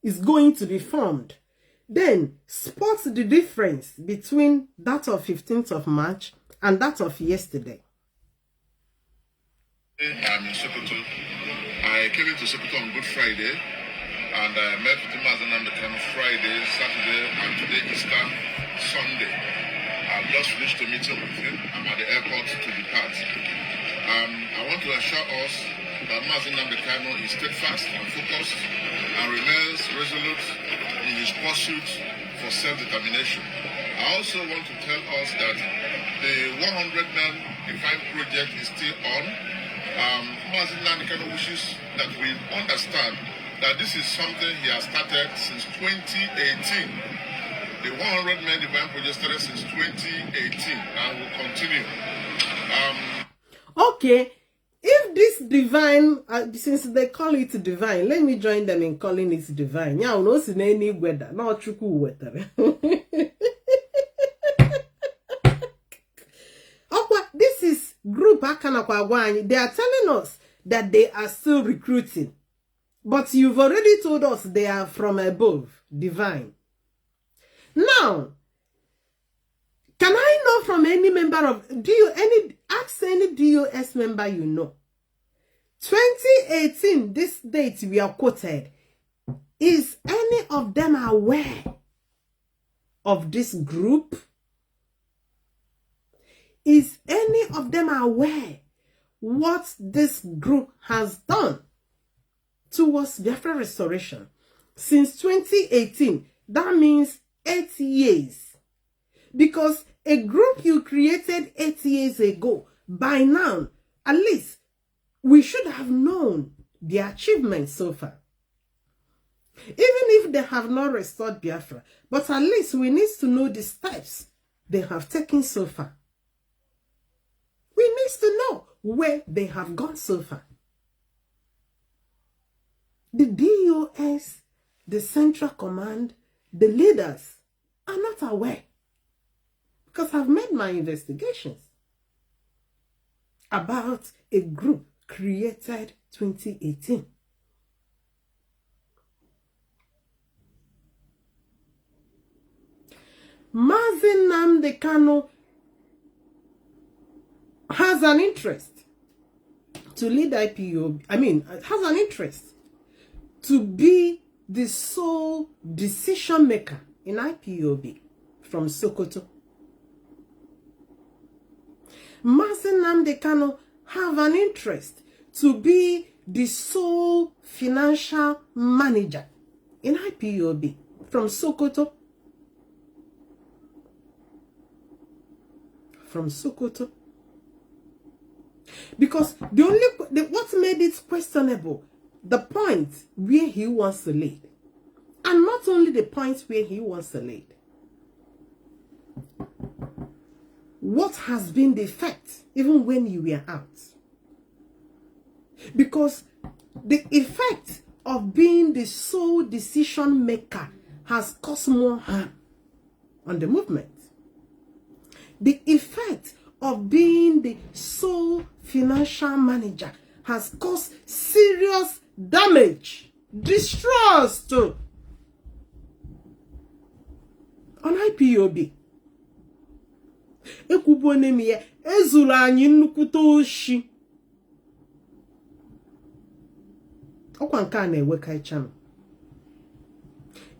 is going to be formed. Then spot the difference between that of 15th of March and that of yesterday. I'm in Sokoto. I came into Sokoto on Good Friday, and I met with Mazi on Friday, Saturday, and today Easter Sunday. I've just finished a meeting with him. I'm at the airport to depart. I want to assure us that Mazi is steadfast and focused and remains resolute in his pursuit for self-determination. I also want to tell us that the 100-man defined project is still on. Mazi wishes that we understand that this is something he has started since 2018. The 100-man divine project started since 2018 and will continue. Okay, if this divine, since they call it divine, let me join them in calling it divine. Yeah, no, it's any weather, not true weather. This is group Akanakwa. They are telling us that they are still recruiting, but you've already told us they are from above, divine. Now, can I know from any member of ask any DOS member you know? 2018, this date we are quoted. Is any of them aware of this group? Is any of them aware what this group has done towards Biafra restoration since 2018? That means 8 years. Because a group you created 8 years ago, by now, at least, we should have known the achievements so far. Even if they have not restored Biafra, but at least we need to know the steps they have taken so far. We need to know where they have gone so far. The DOS, the Central Command, the leaders are not aware. Because I've made my investigations about a group created 2018. Mazi Nnamdi Kanu has an interest to lead IPOB. Has an interest to be the sole decision maker in IPOB from Sokoto. Mazi Nnamdi Kanu have an interest to be the sole financial manager in IPOB from Sokoto. From Sokoto. Because what made it questionable, the point where he wants to lead. And not only the point where he wants to lead. What has been the effect, even when you were out? Because the effect of being the sole decision maker has caused more harm on the movement. The effect of being the sole financial manager has caused serious damage, distrust on IPOB. Ekwubonemiye ezuru anyị nnukwute oshi. Ọkwa nke a na-eweka ịchanụ.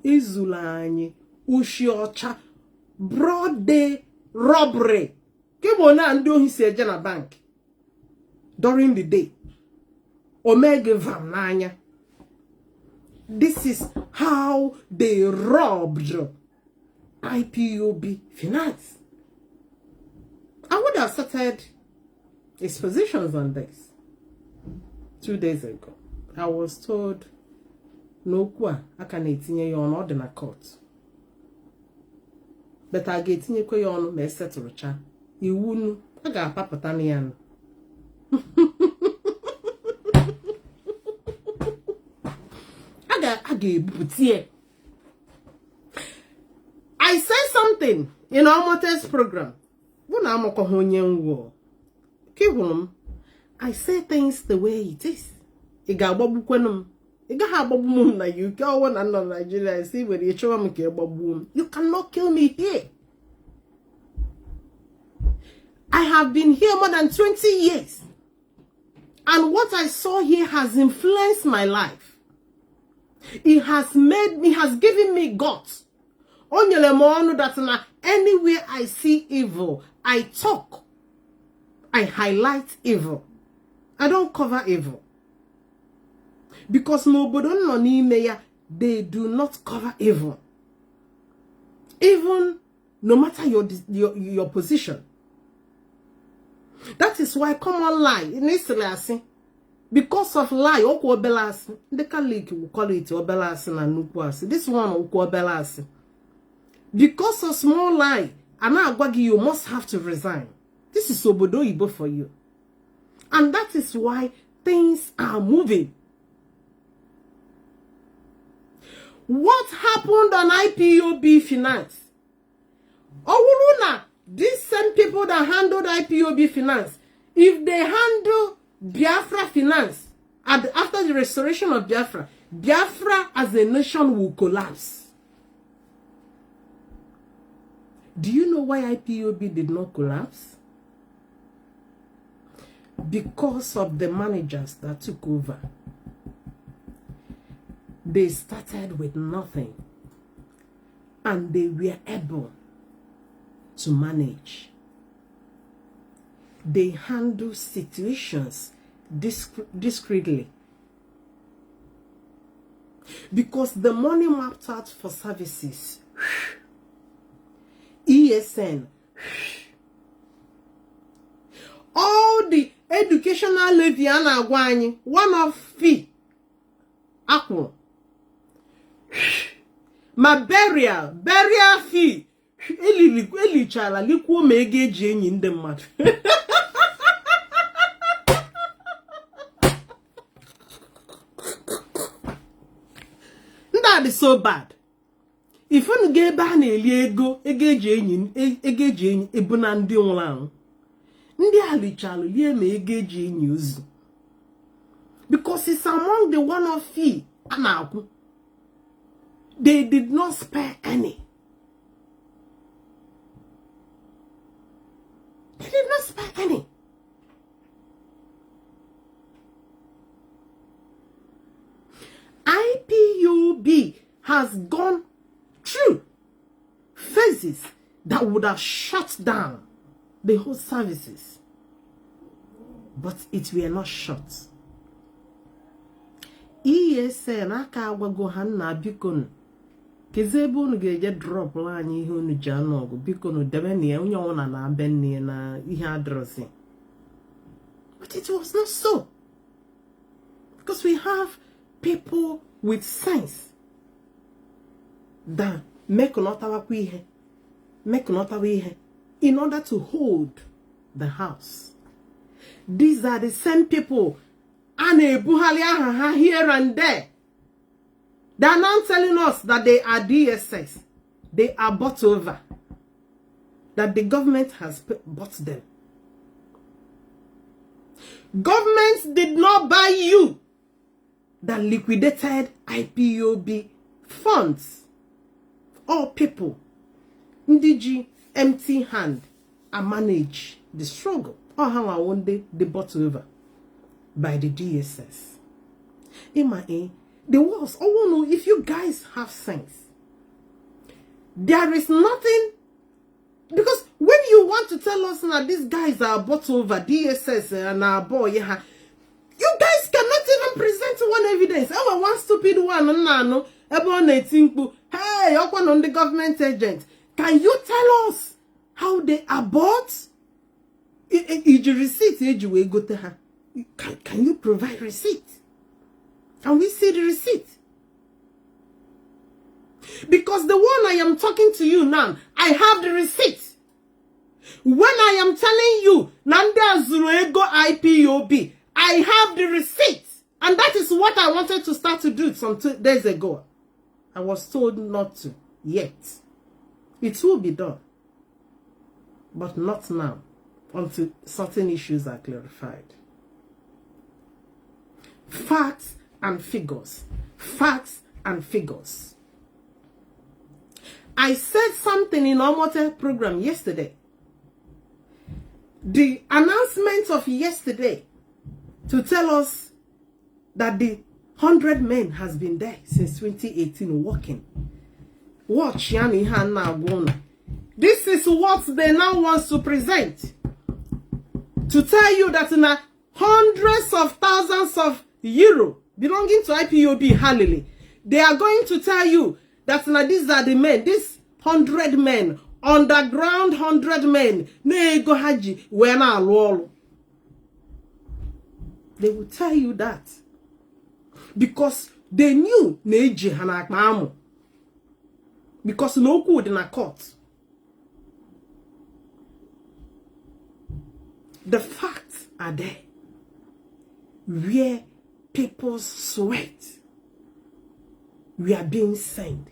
Ezuru anyị oshi ọcha, broad day robbery. Kebo na ndị ohi si eje na bank during the day. Omega vam n'anya. This is how they robbed IPOB finance. I would have started expositions on this 2 days ago. I was told, no kwa, I can etinye ya on ordinary court. But I get etinye kwa ya on me settle cha. Iwunu, I ga papata ni yan. I ga I said something in our Motes program. na amoko honye nwo. Kihunum. I say things the way it is. Iga agbagbukwenu. Iga ha agbagbu na UK or na Nigeria. I see where you show me ke agbagbu. You cannot kill me here. I have been here more than 20 years. And what I saw here has influenced my life. It has given me guts. That anywhere I see evil, I talk. I highlight evil. I don't cover evil. Because they do not cover evil. Even no matter your position. That is why common lie in Israel, because of lie, the Catholic will call it obelas and nukwasi. This one will call obelas. Because of small lie, you must have to resign. This is obodo Igbo for you. And that is why things are moving. What happened on IPOB finance? Owuruna, these same people that handled IPOB finance, if they handle Biafra finance, after the restoration of Biafra, Biafra as a nation will collapse. Do you know why IPOB did not collapse? Because of the managers that took over. They started with nothing. And they were able to manage. They handle situations discreetly. Because the money mapped out for services, ESN, all the educational levy and one-off fee, Apple, my burial fee, Eli chala likwo mege ji enyi ndị mmadụ. That is so bad. If you get ban ego eji enyi ebuna ndị nwụrụ anwụ. Ndị alichalu lie me eji enyi ozu. Because it's among the one-off fee ana-akwụ. They did not spare any. They did not spare any. IPOB has gone through phases that would have shut down the whole services. But it were not shut. ESN aka agwago ha na bikonu. Kezebe unu ga-eje drop anyị ihe unu ji anụ ọgụ bikonu debe na ya onye ọwụna na abe nne na ihe adrozi. But it was not so. Because we have people with sense that make ihe in order to hold the house. These are the same people here and there. They are not telling us that they are DSS. They are bought over. That the government has bought them. Governments did not buy you. That liquidated IPOB funds. All people. Ndiji empty hand and manage the struggle. Or how one day they bought over by the DSS. The walls. Oh no, if you guys have sense, there is nothing. Because when you want to tell us that these guys are bought over, DSS and our boy, you guys cannot even present one evidence. Oh, one stupid one, no, hey, you're on the government agent. Can you tell us how they are bought? Can you provide receipt? And we see the receipt. Because the one I am talking to you now, I have the receipt. When I am telling you, Nanda Zuruego IPOB, I have the receipt. And that is what I wanted to start to do some 2 days ago. I was told not to yet. It will be done. but not now, until certain issues are clarified. Facts and figures. Facts and figures. I said something in Omote program yesterday. The announcement of yesterday to tell us that the 100 men has been there since 2018 working. Watch, Yani Hanna. This is what they now want to present. To tell you that in hundreds of thousands of euro belonging to IPOB Halili, they are going to tell you that these are the men, these 100 men, underground 100 men, they will tell you that. Because they knew Neji Hanakmamu. Because no good in a court. The facts are there. Where people's sweat, we are being sent.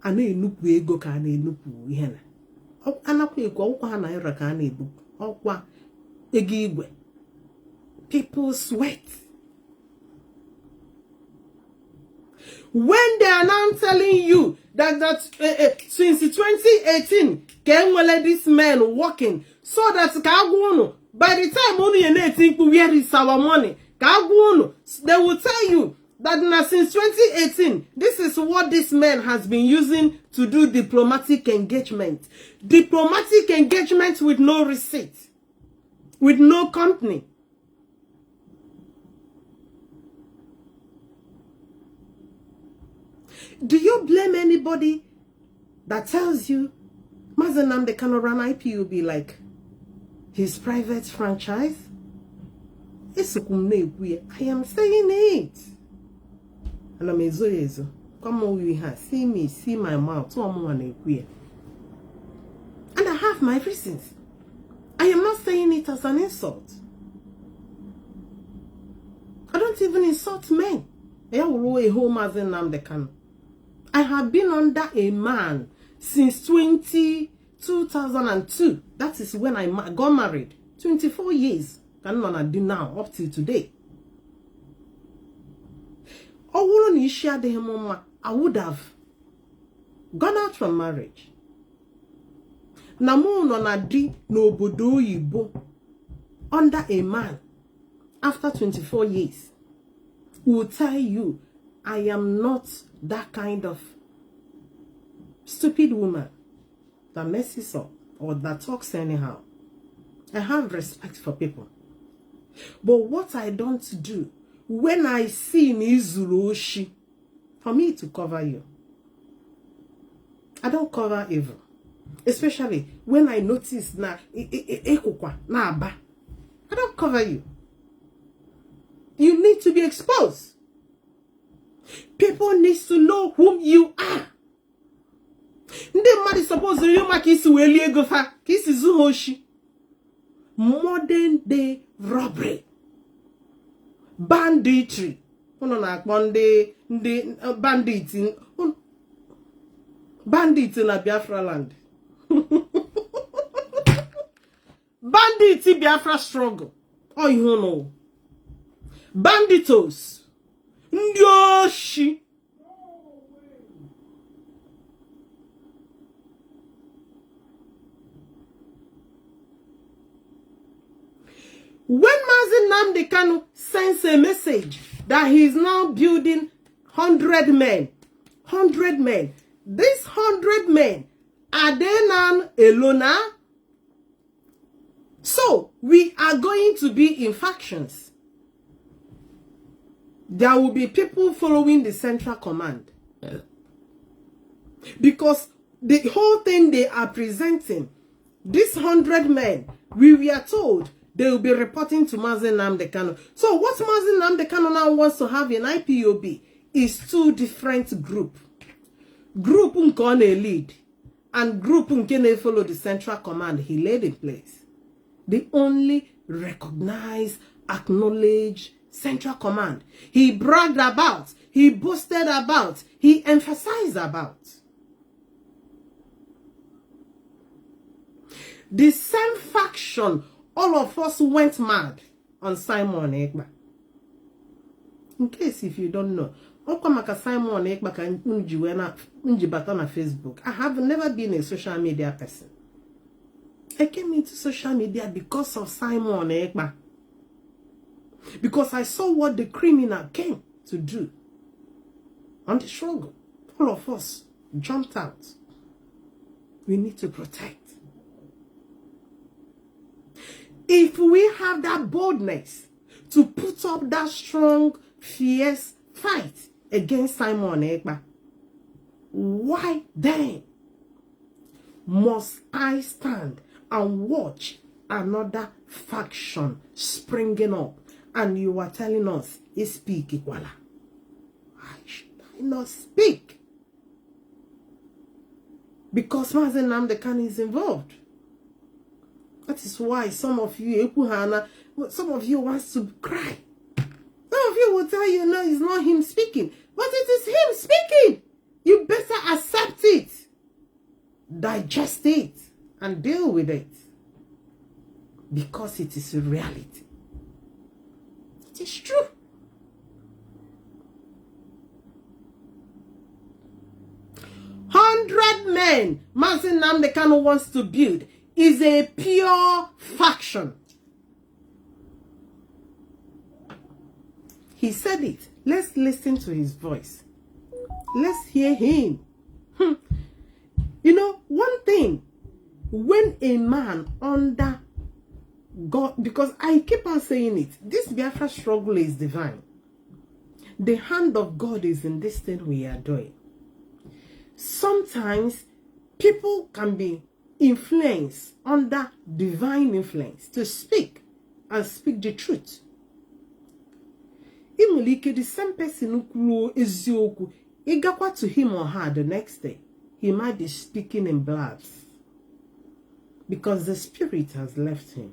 I know you look we go can look we people sweat. When they are now telling you that since 2018, can we let this man working so that by the time only you think where is our money, they will tell you that since 2018, this is what this man has been using to do diplomatic engagement. Diplomatic engagement with no receipt, with no company. Do you blame anybody that tells you Mazi Nnamdi Kanu run IPOB like his private franchise? I am saying it. And I'm a come on, we have see me, see my mouth. And I have my reasons. I am not saying it as an insult. I don't even insult men. I have been under a man since 2002. That is when I got married. 24 years. I do now, up till today. I would have gone out from marriage. Under a man after 24 years will tell you I am not that kind of stupid woman that messes up or that talks anyhow. I have respect for people. But what I don't do, when I see Nizuroshi, for me to cover you, I don't cover evil. Especially when I notice I don't cover you. You need to be exposed. People need to know whom you are. Modern day robbery, banditry, bandits in Biafra land. Bandits in Biafra struggle. Oh, you know. Banditos. Ndioshi. When Mazi Nnamdi Kanu sends a message that he is now building 100 men, these 100 men, are they now alone? So, we are going to be in factions. There will be people following the central command. Because the whole thing they are presenting, these 100 men, we were told they will be reporting to Mazi Nnamdi Kanu. So what Mazi Nnamdi Kanu now wants to have in IPOB is two different groups. Group Nkone lead and group Nkene follow the central command he laid in place. The only recognized, acknowledged central command. He bragged about, he boasted about, he emphasized about. The same faction, all of us went mad on Simon Ekpa. In case if you don't know, Simon Ekpa on Facebook. I have never been a social media person. I came into social media because of Simon Ekpa. Because I saw what the criminal came to do. On the struggle, all of us jumped out. We need to protect. If we have that boldness to put up that strong, fierce fight against Simon Ekpa, why then must I stand and watch another faction springing up and you are telling us it's speak Ikwala? Why should I not speak? Because Mazi Nnamdi Kanu is involved. That is why some of you want to cry. Some of you will tell you, no, it's not him speaking. But it is him speaking. You better accept it. Digest it. And deal with it. Because it is a reality. It is true. Men Mazi Nnamdi Kanu wants to build is a pure faction. He said it. Let's listen to his voice. Let's hear him. You know, one thing, when a man under God, because I keep on saying it, this Biafra struggle is divine. The hand of God is in this thing we are doing. Sometimes people can be influenced under divine influence to speak and speak the truth. The same person who is igakwa to him or her the next day, he might be speaking in blabs because the spirit has left him.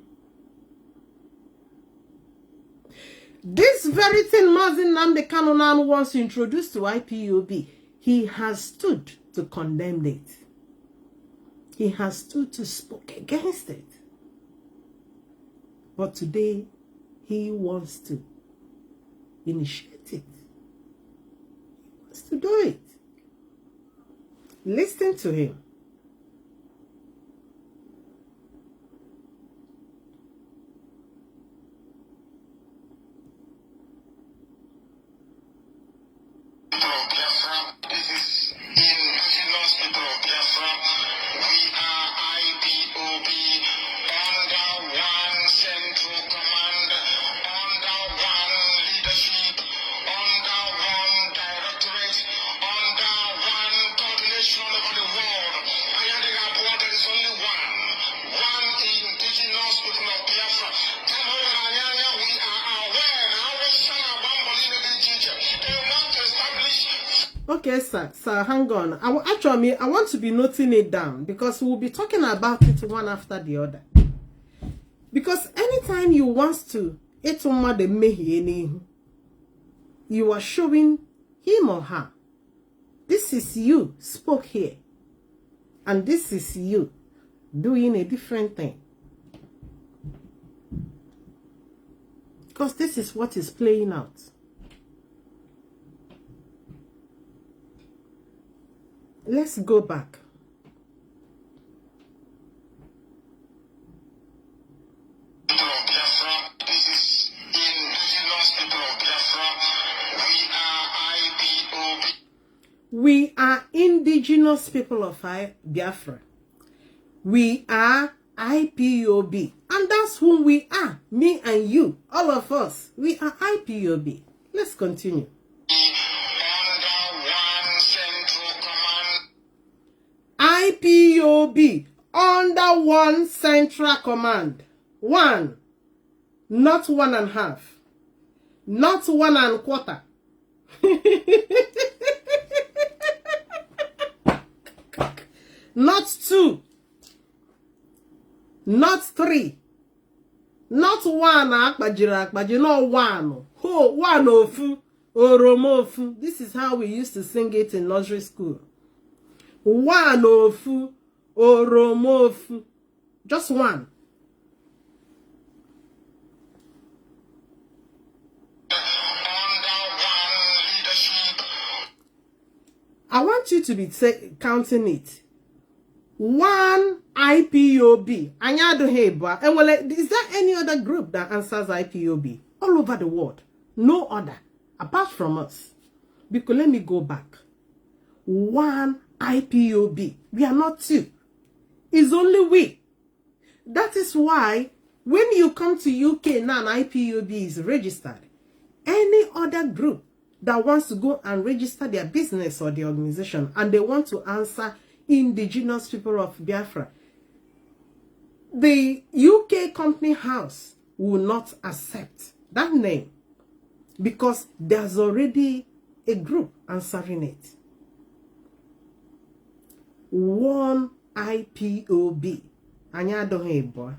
This very thing Mazi Nnamdi Kanu now wants to introduce to IPOB, he has stood to condemn it. He has stood to speak against it. But today, he wants to initiate it. He wants to do it. Listen to him. Okay, sir, hang on. I want to be noting it down because we'll be talking about it one after the other. Because anytime you want to, you are showing him or her. This is you spoke here. And this is you doing a different thing. Because this is what is playing out. Let's go back. We are indigenous people of Biafra. We are IPOB. And that's who we are. Me and you. All of us. We are IPOB. Let's continue. IPOB under one central command. One, not 1.5, not 1.25. Not 2, not 3, not 1 akpajira, no 1. Ho, 1 ofu, oromofu. This is how we used to sing it in nursery school. 1 ofu, oromofu. Just one. I want you to be counting it. One IPOB. And well, is there any other group that answers IPOB all over the world? No other, apart from us. Because let me go back. One IPOB. We are not two. It's only we. That is why when you come to UK now, an IPOB is registered. Any other group that wants to go and register their business or the organization and they want to answer indigenous people of Biafra, the UK Company House will not accept that name because there's already a group answering it. One IPOB. Anya dohe boy.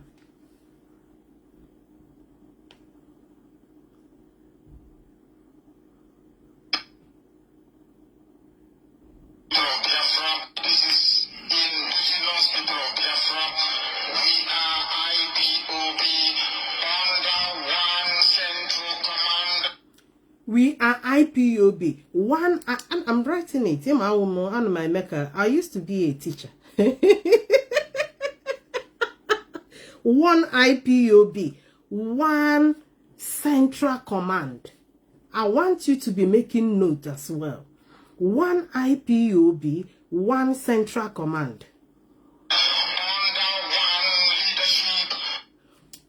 This is indigenous people of Biafra. We are IPOB under one central command. We are IPOB. One, I'm writing it. My maker. I used to be a teacher. One IPOB, one central command. I want you to be making note as well. One IPOB, one central command.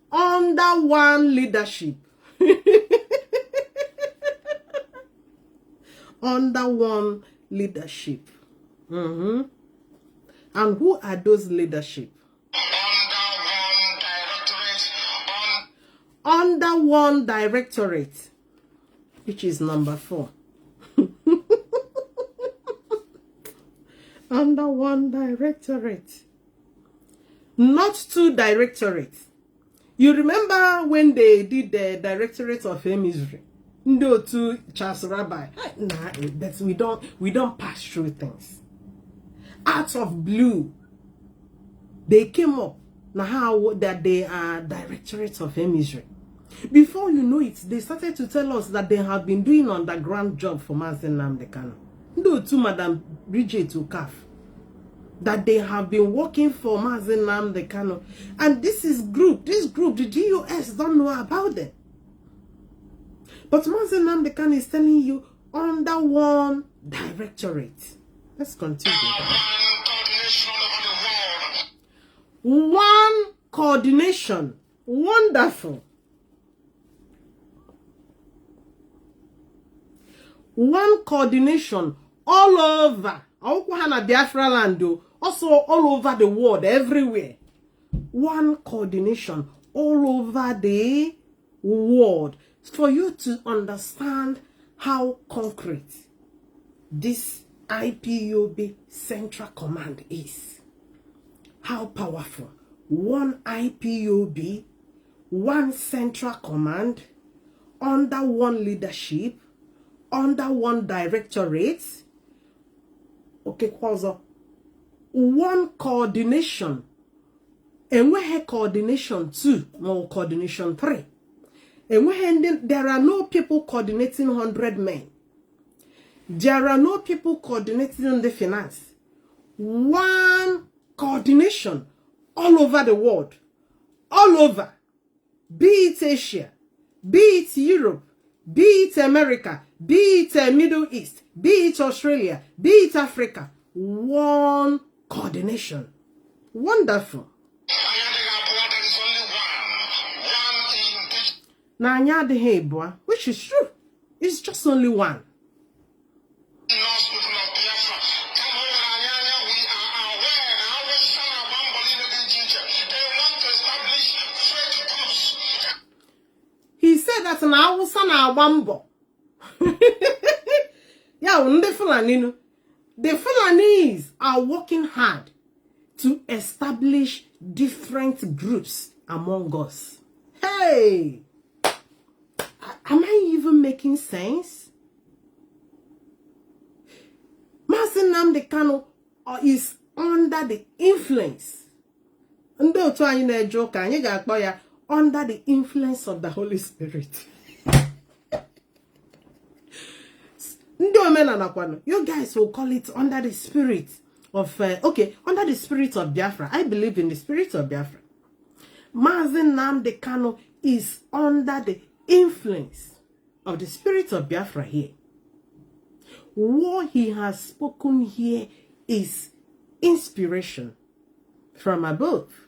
Under one leadership. Under one leadership. And who are those leadership? Under one directorate, which is number 4. Under one directorate. Not 2 directorates. You remember when they did the Directorate of Emissary? No, to Charles Rabbi. Nah, that's we don't pass through things. Out of blue, they came up now how that they are Directorate of Emissary. Before you know it, they started to tell us that they have been doing underground job for Mazi Nnamdi Kanu. No, to Madam Bridget Ukaf. That they have been working for Mazi Nnamdi Kanu. And this group, the GUS don't know about them. But Mazi Nnamdi Kanu is telling you under one directorate. Let's continue. One coordination. Wonderful. One coordination all over. Biafra land, also all over the world, everywhere. One coordination all over the world. For you to understand how concrete this IPOB Central Command is. How powerful. One IPOB, one Central Command, under one leadership, under one directorate. Okay, one coordination. And we have coordination 2, or coordination 3. And when there are no people coordinating 100 men. There are no people coordinating the finance. One coordination all over the world. All over. Be it Asia, be it Europe, be it America, be it Middle East, be it Australia, be it Africa. One coordination. Wonderful. Now, which is true. It's just only one. He said that now will son a wambo. Yeah, the Fulanis are working hard to establish different groups among us. Hey! Am I even making sense? Mazi Nnamdi Kanu is under the influence. Ndị otu anyị na-eje ụka anyị ga-akpọ ya under the influence of the Holy Spirit. Ndị omenala kwano, you guys will call it under the spirit of under the spirit of Biafra. I believe in the spirit of Biafra. Mazi Nnamdi Kanu is under the influence of the spirit of Biafra here. What he has spoken here is inspiration from above.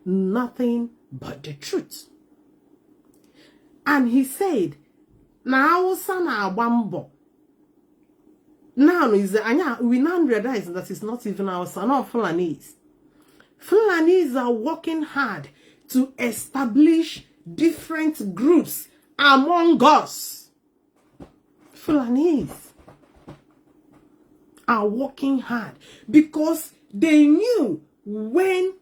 Nothing but the truth. And he said, now we now realize that it's not even our son or Fulanese. Fulanese are working hard to establish different groups among us. Fulanese are working hard because they knew when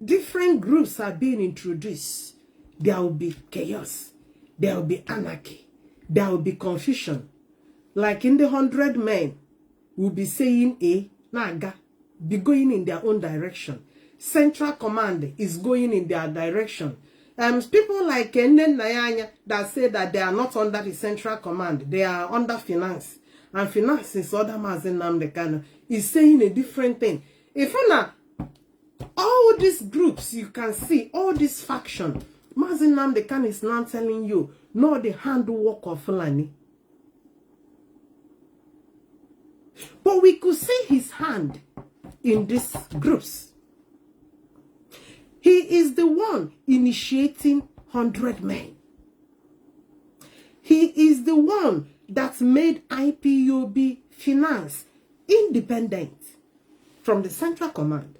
different groups are being introduced, there will be chaos, there will be anarchy, there will be confusion. Like in the 100 men will be saying A, Naga, be going in their own direction. Central Command is going in their direction. People like Nnamdi that say that they are not under the Central Command, they are under finance. And finance is other Mazi Nnamdi Kanu is saying a different thing. If all these groups you can see, all this faction, Mazi Nnamdi Kanu is now telling you, no, the handwork of Fulani. But we could see his hand in these groups. He is the one initiating 100 men. He is the one that made IPOB finance independent from the Central Command.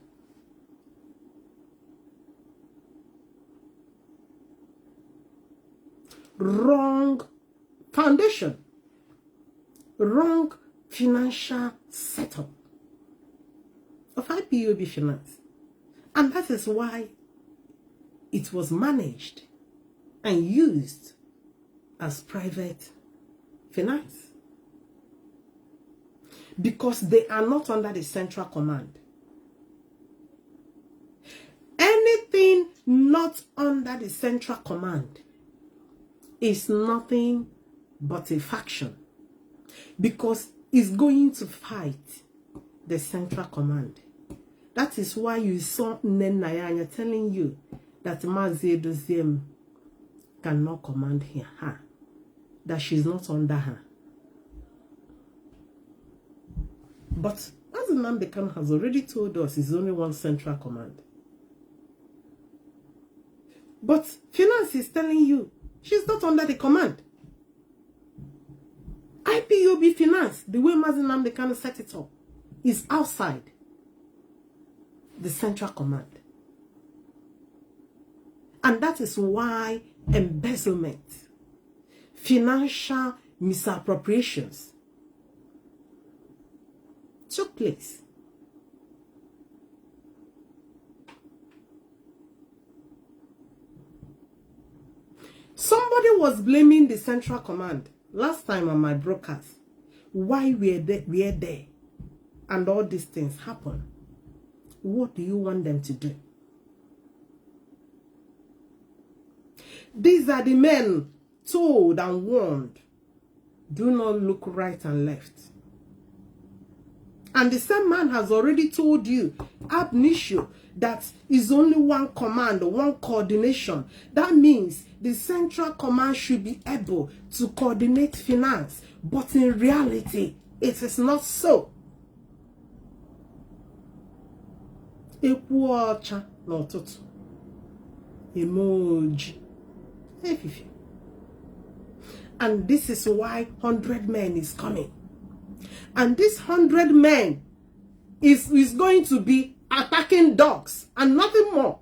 Wrong foundation. Wrong financial setup of IPOB finance. And that is why it was managed and used as private finance. Because they are not under the Central Command. Anything not under the Central Command is nothing but a faction. Because it's going to fight the Central Command. That is why you saw Nnamdi telling you that Mazi Edoziem cannot command her. That she's not under her. But Mazi Nnamdi Kanu has already told us it's only one Central Command. But finance is telling you she's not under the command. IPOB finance, the way Mazi Nnamdi Kanu set it up, is outside the Central Command. And that is why embezzlement, financial misappropriations took place. Somebody was blaming the Central Command last time on my broadcast. Why we're there and all these things happen. What do you want them to do? These are the men told and warned, do not look right and left. And the same man has already told you, ab initio, that is only one command, one coordination. That means the Central Command should be able to coordinate finance. But in reality, it is not so. Emoji. And this is why 100 men is coming. And this 100 men is going to be attacking dogs and nothing more.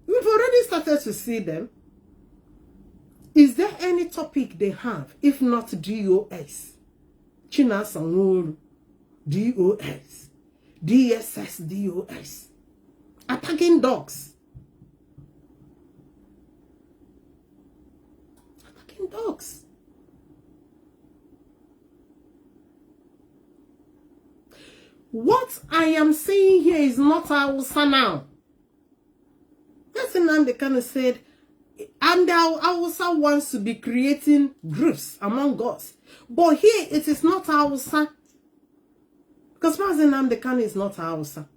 We've already started to see them. Is there any topic they have, if not DOS? Chinasanwuru, DOS, DSS, DOS. Attacking dogs. Attacking dogs. What I am saying here is not Hausa now. Mazi Nnamdi Kanu said, and Hausa wants to be creating groups among us. But here it is not Hausa. Because Mazi Nnamdi Kanu is not Hausa.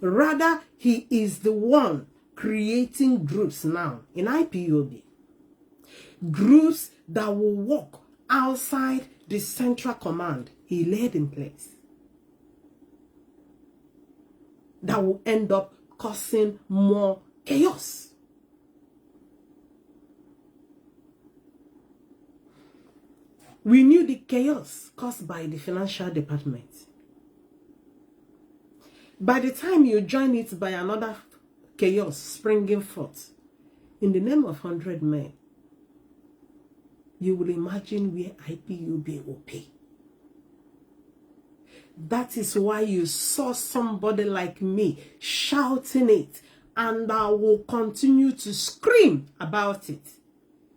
Rather, he is the one creating groups now in IPOB. Groups that will work outside the central command he laid in place. That will end up causing more chaos. We knew the chaos caused by the financial department. By the time you join it by another chaos springing forth, in the name of 100 men, you will imagine where IPOB will be. That is why you saw somebody like me shouting it, and I will continue to scream about it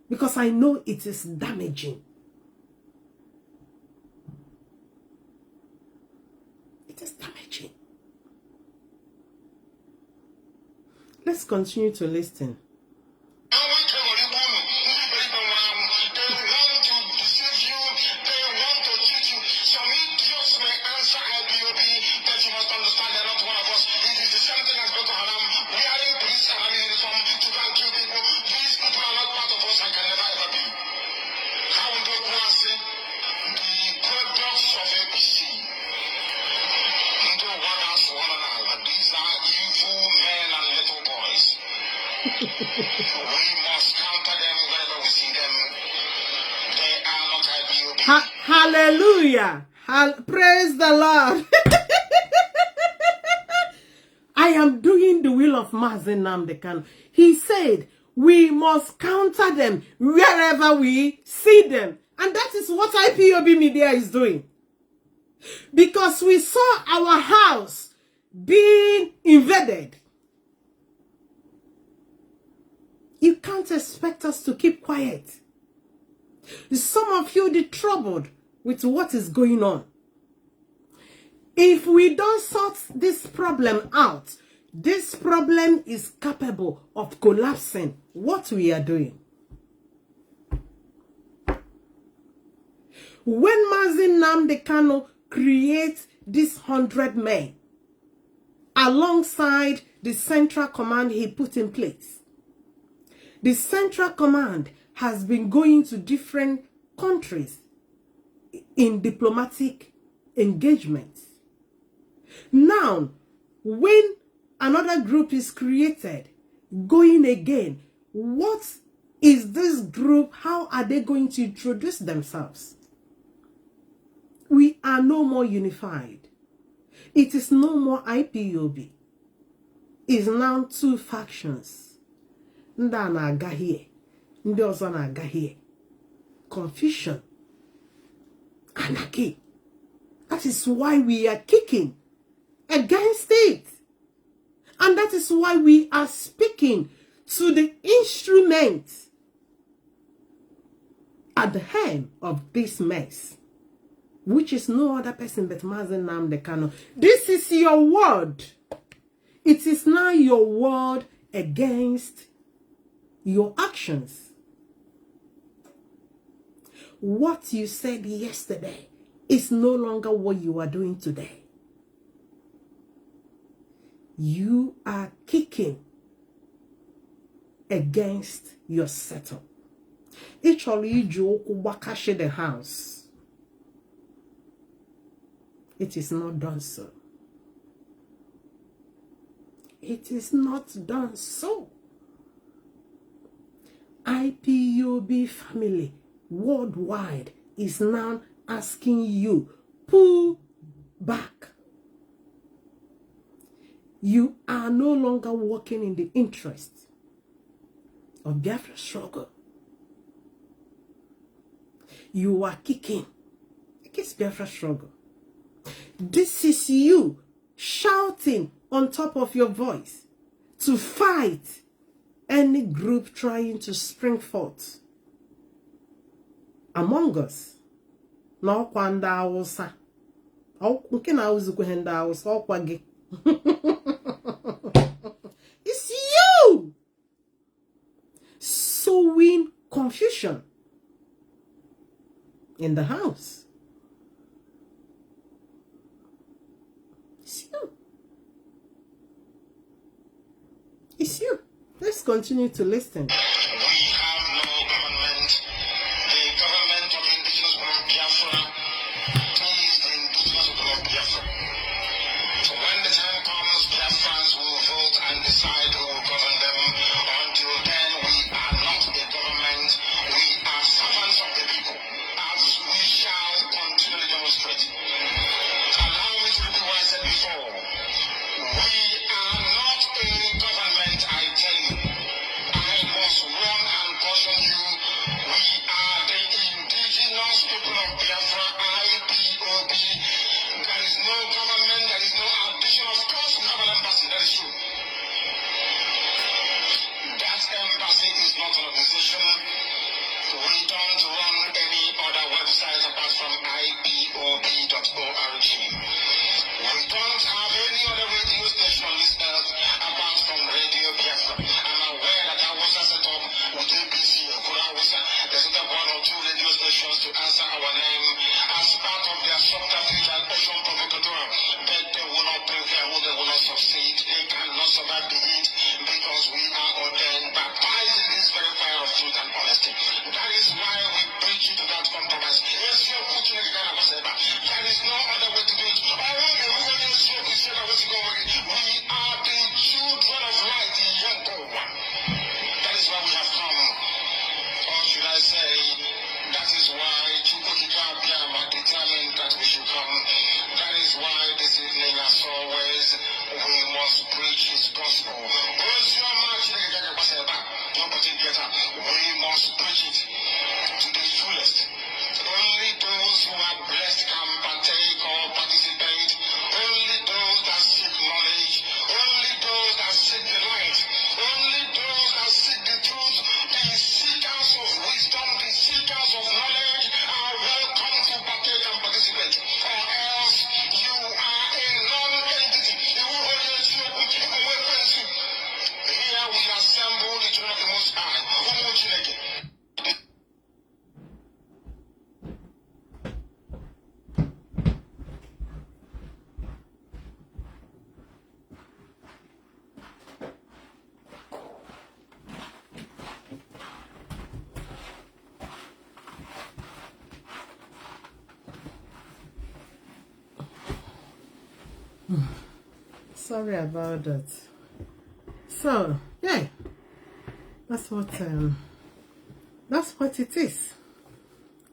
because I know it is damaging. It is damaging. Let's continue to listen. We must counter them wherever we see them. They are not IPOB. Hallelujah. Praise the Lord. I am doing the will of Mazi Nnamdi Kanu. He said, we must counter them wherever we see them. And that is what IPOB media is doing. Because we saw our house being invaded. You can't expect us to keep quiet. Some of you are troubled with what is going on. If we don't sort this problem out, this problem is capable of collapsing what we are doing. When Mazi Nnamdi Kanu creates this 100 men alongside the central command he put in place, the central command has been going to different countries in diplomatic engagements. Now, when another group is created, going again, what is this group? How are they going to introduce themselves? We are no more unified. It is no more IPOB. It's now two factions. Nda na-aga here, ndị ọzọ na-aga here. Confusion. Anarchy. That is why we are kicking against it. And that is why we are speaking to the instrument at the helm of this mess, which is no other person but Mazi Nnamdi Kanu. This is your word. It is now your word against your actions. What you said yesterday is no longer what you are doing today. You are kicking against your setup. Each of you wakashi the house. It is not done so. It is not done so. IPOB family worldwide is now asking you, pull back. You are no longer working in the interest of Biafra struggle. You are kicking against Biafra struggle. This is you shouting on top of your voice to fight any group trying to spring forth among us. No kwanda Hausa. Nke na uzukwe henda Hausa okwa gi. It's you. opposition in the house. It's you. It's you. Let's continue to listen. We have no government. The government of indigenous people of Biafra is the indigenous people of Biafra. So when the time comes, Biafrans will vote and decide who will govern them. Until then, we are not a government. We are servants of the people, as we shall continually demonstrate. Allow me to repeat what I said before. We are not a government, I tell you. I must warn and caution you. We are the indigenous people of Biafra, IPOB. There is no government, there is no addition. Of course, we have an embassy, that is true. That embassy is not an organization. We don't run any other website apart from ipob.org. We don't have any other radio station on this earth apart from Radio Biafra. I'm aware that I was set up with ABC or Kurawusa. They set up 1 or 2 radio stations to answer our name as part of their subterfuge and ocean provocateur. But they will not prevail, they will not succeed. They cannot survive the heat because we are ordained, baptized in this very fire of truth and honesty. That is why we preach it without compromise. Yes, you're putting it down. There is no other way to do it. We are the children of light in Yanko. That is why we have come. Or should I say, that is why Chukukika Biama determined that we should come. That is why this evening, as always, we must preach his gospel. We must preach it to the fullest. Only those who are blessed can partake or participate. Only those that seek knowledge. Only those that seek the light. Only those that seek the truth. The seekers of wisdom, the seekers of knowledge are welcome to partake and participate. Or else you are a non-entity. Here we assemble the children of the Most High. Sorry about that. So yeah, that's what it is.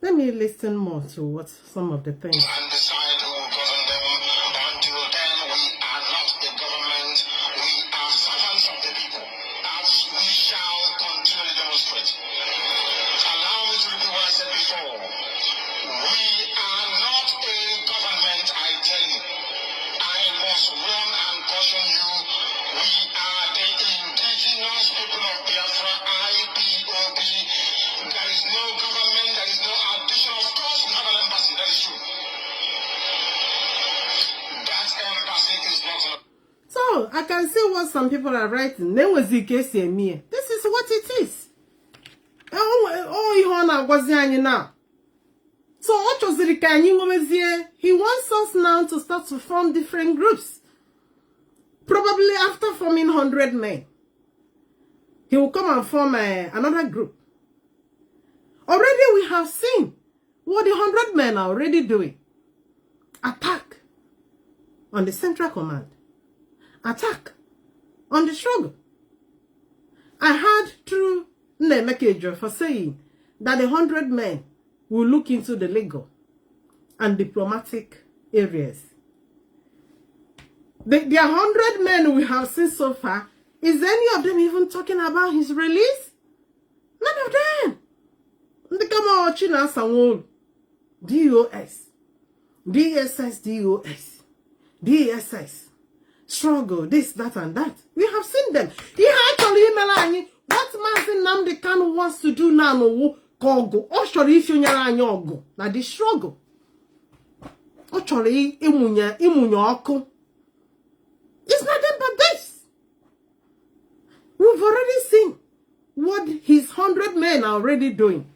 Let me listen more to what some of the things. And decide who will govern them. Until then, we are not a government. We are servants of the people, as we shall continually demonstrate. Allow me to repeat what I said before. We are not a government, I tell you. I must warn and caution you. We are the indigenous people of Biafra, IPOB. There is no government, there is no addition. Of course, we have an embassy, that is true. That embassy is not an. So I can see what some people are writing. This is what it is. Oh, you wanna now. So he wants us now to start to form different groups. Probably after forming 100 men, he will come and form another group. Already we have seen what the 100 men are already doing. Attack on the central command. Attack on the struggle. I heard through Nnamdi for saying that the 100 men will look into the legal and diplomatic areas. The 100 men we have seen so far, is any of them even talking about his release? None of them. They come out watching us and DOS, DSS, DOS, DSS, struggle, this, that, and that. We have seen them. He actually what Mazi Nnamdi Kanu wants to do now, no Kogo. Or should if you go now the struggle. Or should imunya oko. It's nothing but this. We've already seen what his 100 men are already doing.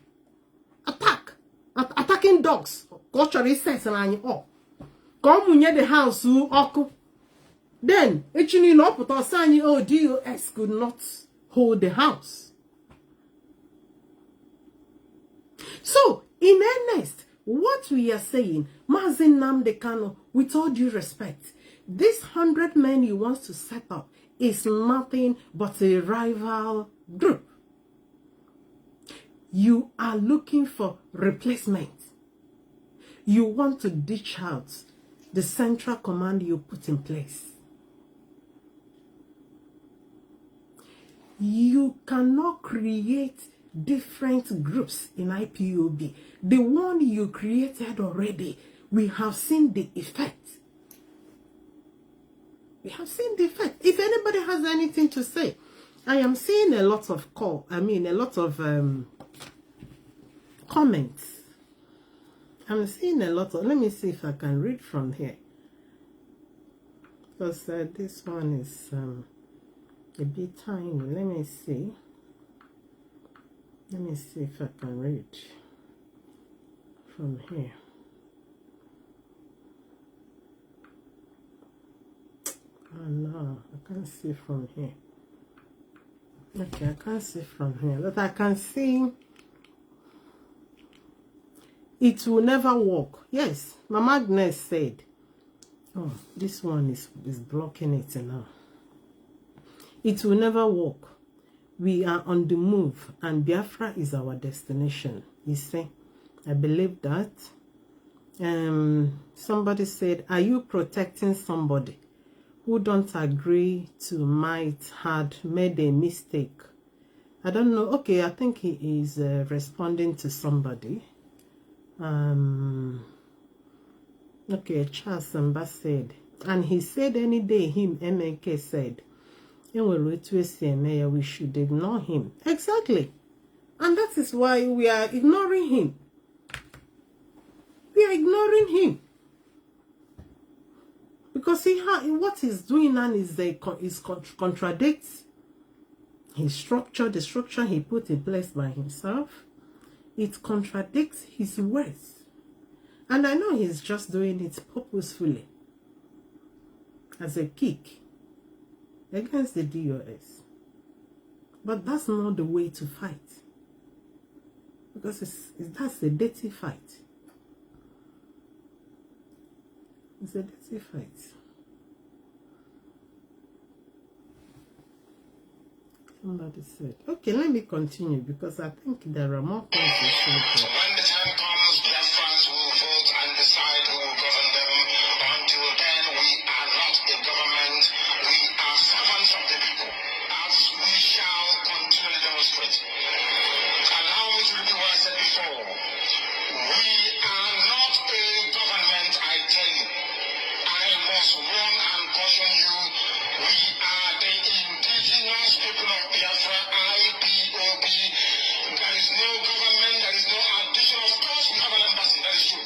attacking dogs. Culturally says and come near the house who then actually no put us saying DOS could not hold the house. So in earnest, what we are saying, Mazi Nnamdi Kanu, with all due respect, this 100 men you want to set up is nothing but a rival group. You are looking for replacement. You want to ditch out the central command you put in place. You cannot create different groups in IPOB. The one you created already, we have seen the effect. We have seen the effect. If anybody has anything to say, I am seeing a lot of a lot of comments. I'm seeing a lot of, let me see if I can read from here. Because this one is a bit tiny. Let me see. Let me see if I can read from here. Oh no, I can't see from here. Okay, I can't see from here. But I can see it will never work. Yes, Mama Agnes said. Oh, this one is blocking it now. It will never work. We are on the move and Biafra is our destination. You see, I believe that. Somebody said, are you protecting somebody who don't agree to might had made a mistake? I don't know. Okay, I think he is responding to somebody. Okay, Charles Samba said, and he said any day him MNK said, we should ignore him. Exactly. And that is why we are ignoring him. We are ignoring him. Because what he's doing now is contradicts his structure, the structure he put in place by himself. It contradicts his words. And I know he's just doing it purposefully. As a kick against the DOS. But that's not the way to fight. Because that's a dirty fight. It's a dirty fight. Somebody said, okay, let me continue because I think there are more things to say. When the time comes, Biafrans will vote and decide who will govern them. Until then, we are not a government. We are servants of the people, as we shall continually demonstrate. Allow me to repeat what I said before. We are not a government, I tell you. I must warn and caution you. We are the indigenous people of Biafra, IPOB. There is no government, there is no addition. Of course, we have an embassy, that is true.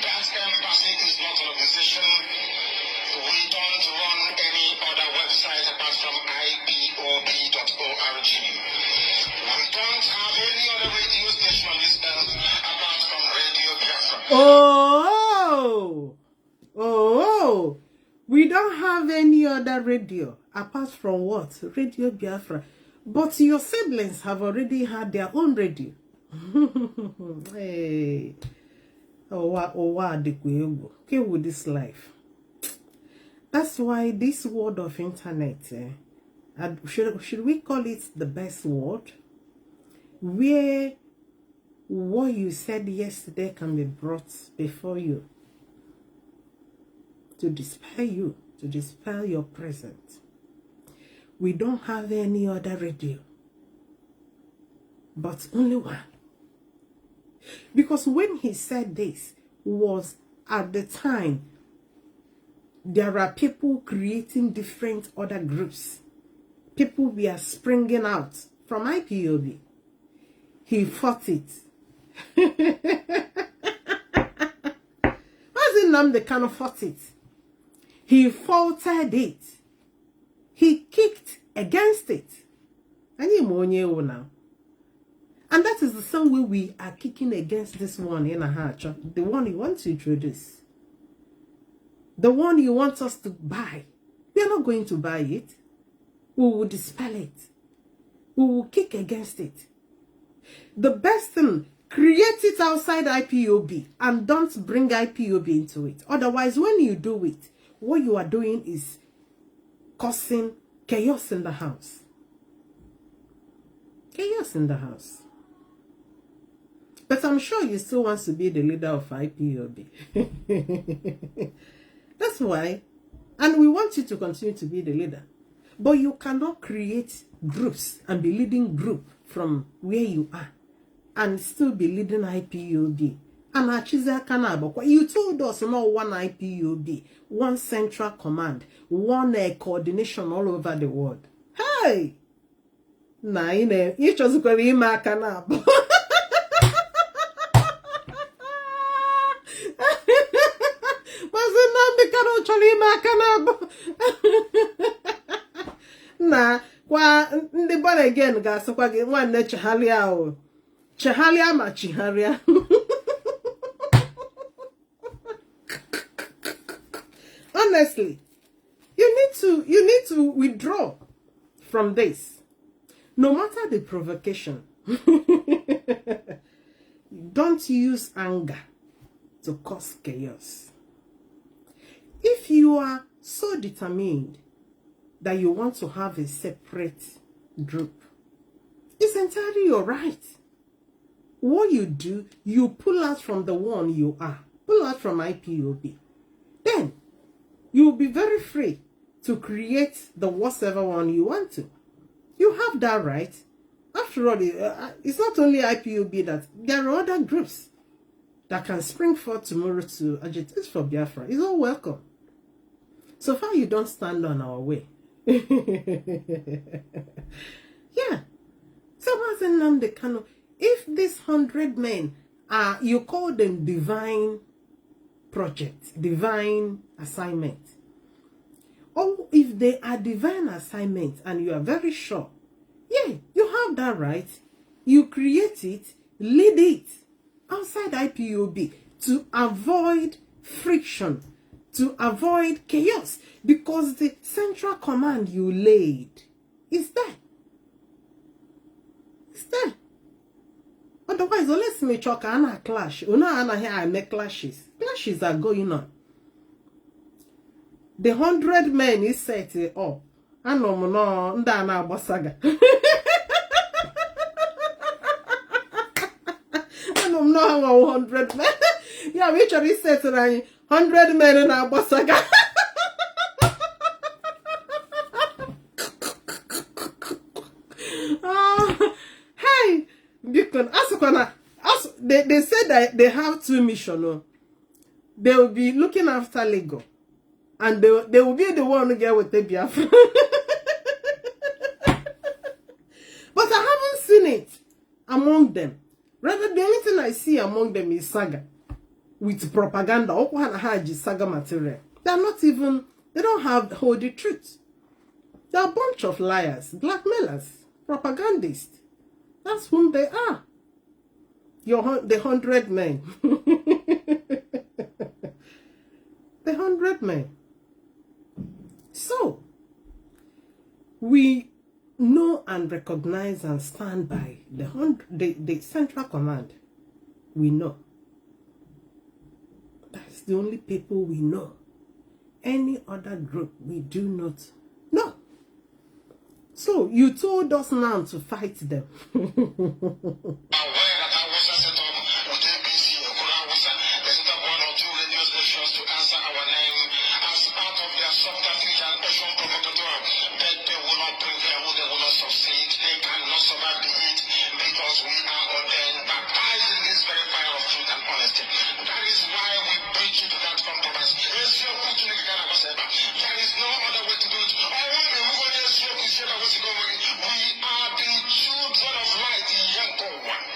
That embassy is not an organization. We don't run any other website apart from ipob.org. We don't have any other radio station on this earth apart from Radio Biafra. Oh, we don't have any other radio apart from what? Radio Biafra. But your siblings have already had their own radio. Hey. Okay with this life. That's why this world of internet, should we call it the best world? Where what you said yesterday can be brought before you to dispel your present. We don't have any other radio, but only one. Because when he said this was at the time, there are people creating different other groups. People were springing out from IPOB. He fought it. Mazi Nnamdi Kanu fought it. He faltered it. He kicked against it. And you now. And that is the same way we are kicking against this one in a hatch, the one you want to introduce. The one you want us to buy. We are not going to buy it. We will dispel it. We will kick against it. The best thing, create it outside IPOB and don't bring IPOB into it. Otherwise, when you do it, what you are doing is causing chaos in the house. Chaos in the house. But I'm sure you still want to be the leader of IPOB. That's why. And we want you to continue to be the leader. But you cannot create groups and be leading group from where you are and still be leading IPOB. And you told us not one IPOB, one central command, one coordination all over the world. Hey! Nah, you just got to make Kanu. Nnamdi Kanu chọrọ ime aka n'abụ. Na kwa ndị born again ga-asịkwa gị nwanne chegharịa o. Chegharịa ma chigharịa. Honestly, you need to withdraw from this. No matter the provocation. Don't use anger to cause chaos. If you are so determined that you want to have a separate group, it's entirely your right. What you do, you pull out from the one you are. Pull out from IPOB. Then, you'll be very free to create the whatever one you want to. You have that right. After all, it's not only IPOB that there are other groups that can spring forth tomorrow to agitate for Biafra. It's all welcome. So far, you don't stand on our way. Yeah. So, Mazi Nnamdi Kanu, if these 100 men are, you call them divine project, divine assignment, or if they are divine assignment and you are very sure, yeah, you have that right. You create it, lead it outside IPOB to avoid friction, to avoid chaos, because the central command you laid is there. It's there. Otherwise, let's make sure a clash. You know, I make clashes. Clashes are going on. The 100 men is set up. I know no ndana bosaga. I know no 100 men. Yeah, we actually set 100 men in our bosaga. Hey, because they said that they have two missions. They will be looking after Lagos, and they will be the one to get with the Biafra. But I haven't seen it among them. Rather, the only thing I see among them is saga with propaganda. Saga material. They are not even. They don't hold the truth. They are a bunch of liars, blackmailers, propagandists. That's whom they are. The 100 men. The 100 men. So, we know and recognize and stand by the central command. We know. That's the only people we know. Any other group we do not know. So, you told us now to fight them. We are the children of light, young one.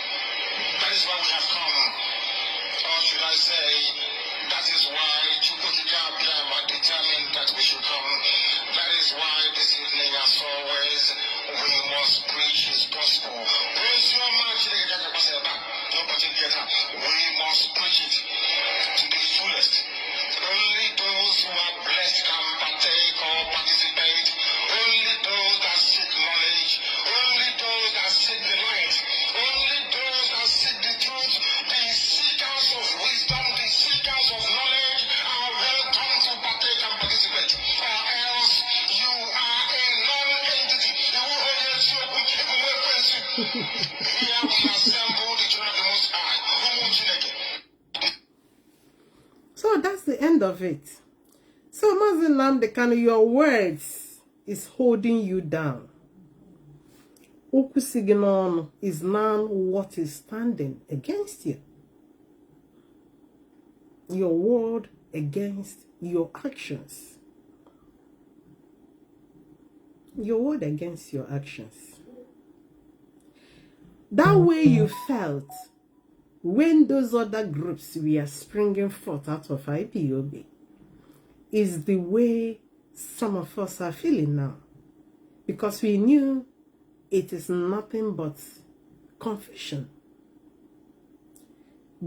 So that's the end of it. So Mazi Nnamdi Kanu, your words is holding you down. Okusiginon is now what is standing against you. Your word against your actions. Your word against your actions. That way you felt when those other groups were springing forth out of IPOB is the way some of us are feeling now. Because we knew it is nothing but confusion.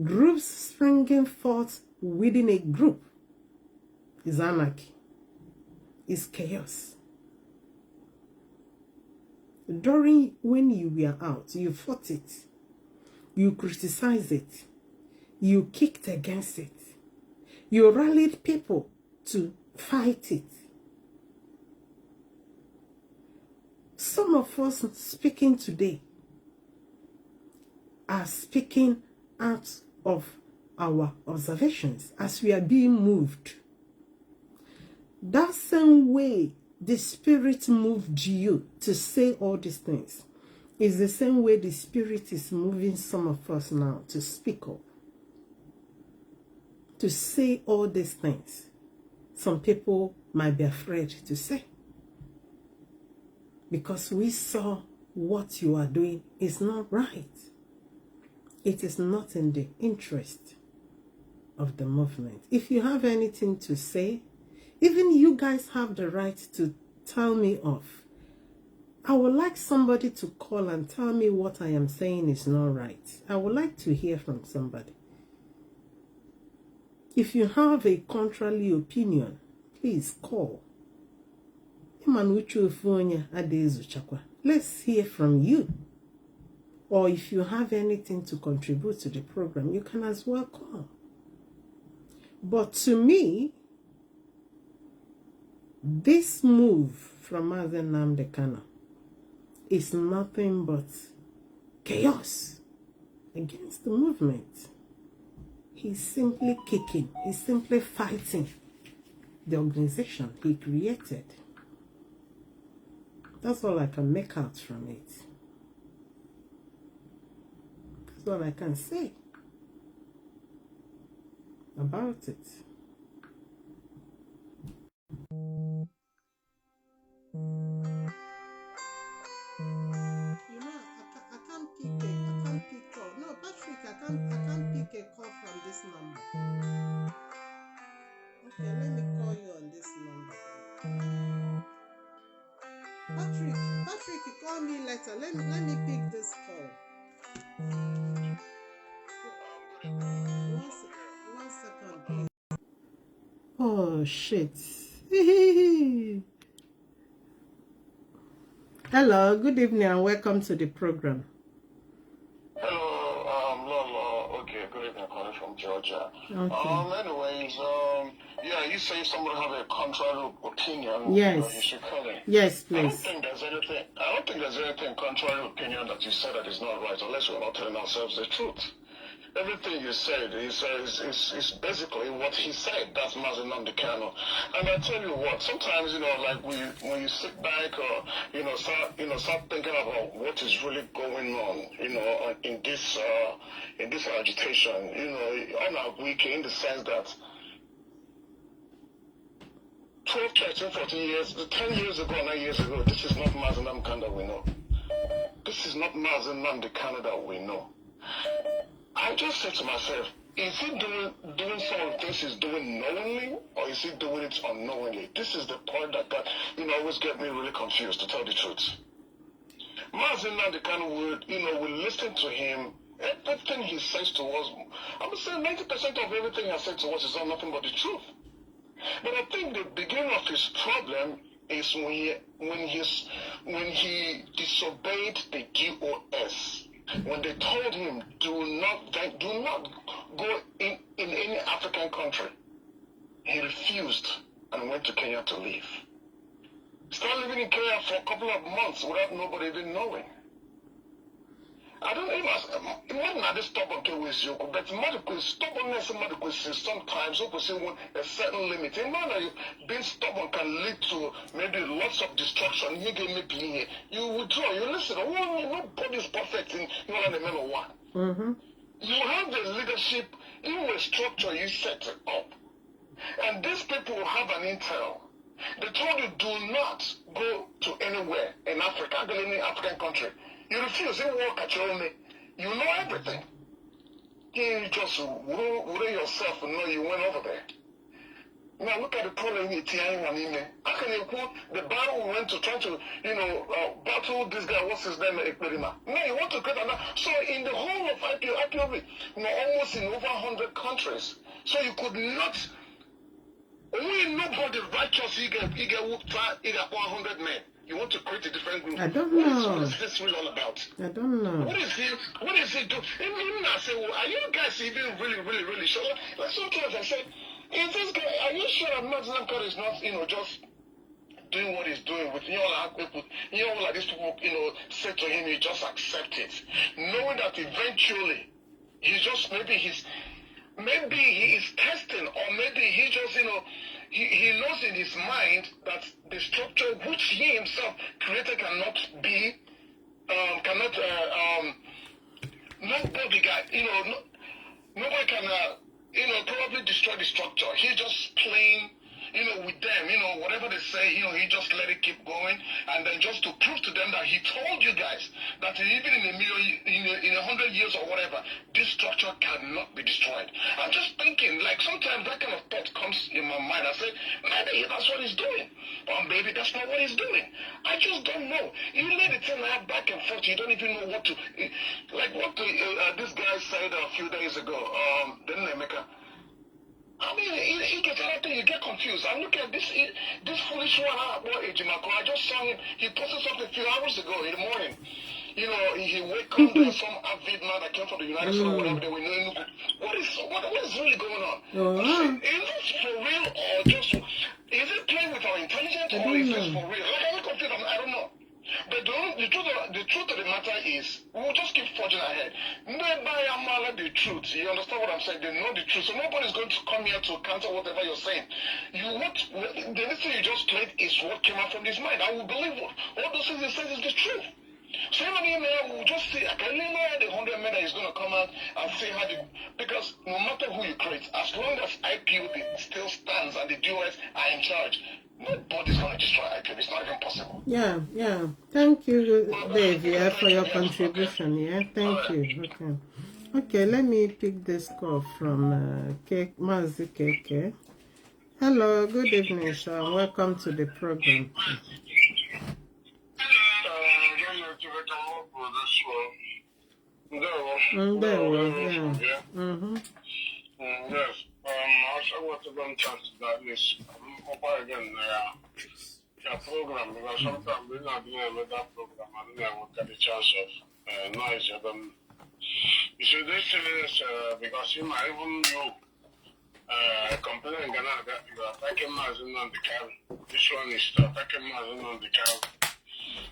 Groups springing forth within a group is anarchy, is chaos. During when you were out, you fought it, you criticized it, you kicked against it, you rallied people to fight it. Some of us speaking today are speaking out of our observations as we are being moved. That same way the Spirit moved you to say all these things is the same way the Spirit is moving some of us now to speak up, to say all these things. Some people might be afraid to say, because we saw what you are doing is not right. It is not in the interest of the movement. If you have anything to say, even you guys have the right to tell me off. I would like somebody to call and tell me what I am saying is not right. I would like to hear from somebody. If you have a contrary opinion, please call. Let's hear from you. Or if you have anything to contribute to the program, you can as well call. But to me, this move from Mazi Nnamdi Kanu is nothing but chaos against the movement. He's simply kicking, he's simply fighting the organization he created. That's all I can make out from it. That's all I can say about it. You know, I can't pick a call. No, Patrick, I can't pick a call from this number. Okay, let me call you on this number. Patrick, you call me later. Let me pick this call. One second, please. Oh shit. Hello, good evening and welcome to the program. Hello, Lolo. Okay, good evening, calling from Georgia. Okay. Anyways, yeah, you say someone have a contrary opinion. Yes. You should call it. Yes, please. I don't think there's anything contrary opinion that you said that is not right, unless we're not telling ourselves the truth. Everything you said is basically what he said. That's Mazi Nnamdi Kanu. And I tell you what, sometimes, like when you sit back or, start thinking about what is really going on, in this agitation, on our wiki, in the sense that 12, 13, 14 years, 10 years ago, 9 years ago, this is not Mazi Nnamdi Kanu that we know. This is not Mazi Nnamdi Kanu that we know. I just said to myself, is he doing some of the things he's doing knowingly, or is he doing it unknowingly? This is the part that always get me really confused, to tell the truth. Mazi Nnamdi Kanu we listen to him. Everything he says to us, I would say 90% of everything he said to us is nothing but the truth. But I think the beginning of his problem is when he disobeyed the DOS. When they told him, do not go in any African country, he refused and went to Kenya to live. Started living in Kenya for a couple of months without nobody even knowing. I don't know, imagine that this stubborn with you, but stubbornness sometimes a certain limit. Imagine being stubborn can lead to maybe lots of destruction. You withdraw, you listen. Nobody's perfect in the men of one. You have the leadership in a structure, you set it up. And these people have an intel. They told you do not go to anywhere in Africa, any African country. You refuse, you walk at your own. You know everything. You just worry yourself and know you went over there. Now look at the problem in Tianyi. How can you quote the battle we went to try to, battle this guy, what's his name, Ekperima? No, you want to create another. So in the whole of IPOB, almost in over 100 countries. So you could not, only nobody righteous, you get 100 men. You want to create a different group. I don't know. What is this really all about? I don't know. What is he doing? Even I say, well, are you guys even really sure? Like sometimes I say, is this guy, are you sure Nnamdi is not, just doing what he's doing with like these people, said to him, you just accept it. Knowing that eventually he's just maybe he is testing, or maybe he just, he knows in his mind that the structure which he himself created cannot be, nobody nobody can, probably destroy the structure. He's just playing, with them, whatever they say, he just let it keep going, and then just to prove to them that he told you guys that even in a million, in 100 years or whatever, this structure cannot be destroyed. I'm just thinking, like sometimes that kind of thought comes in my mind. I say, maybe that's what he's doing, or maybe that's not what he's doing. I just don't know. You let it turn out back and forth. You don't even know what to, like what this guy said a few days ago. Then MNK. I mean, he gets anything, you get confused. I look at this foolish one, I just saw him, he posted something a few hours ago in the morning. He welcomed some avid man that came from the United States or whatever they were knowing. What is really going on? Is this for real or just, is it playing with our intelligence or is this for real? I'm confused, I don't know. But the truth of the matter is, we'll just keep forging ahead. Nobody amala the truth. You understand what I'm saying? They know the truth. So nobody's going to come here to counter whatever you're saying. The next thing you just played is what came out from his mind. I will believe all those things he says is the truth. So many men will just say, I can never the 100 men that is going to come out and say how because no matter who you create, as long as IPOB still stands and the DOS are in charge, nobody's going to destroy IPOB. It's not even possible. Yeah. Thank you, Dave, for your contribution. Yeah, thank you. Okay, let me pick this call from Mazi KK. Hello, good evening, sir. Welcome to the program. There was, yeah. Yes. Also, what I'm trying to do is, again, program, because sometimes we're not doing that program, and then we get the chance of noise. You see, this is because you might even complain that you are attacking Mazi on the car. This one is attacking Mazi on the car.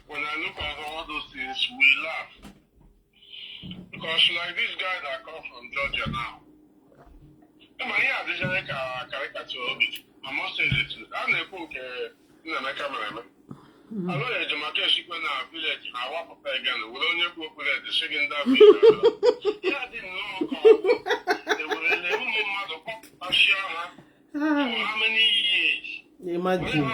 When I look at all those things, we laugh. Because like this guy that come from Georgia now, caricature of it. I must say this. I'm a book in a camera. I know a Jamaican chicken village in our papa again. We only go for the second day. Yeah, I didn't know. They were in the room of Ashana for how many years? Imagine.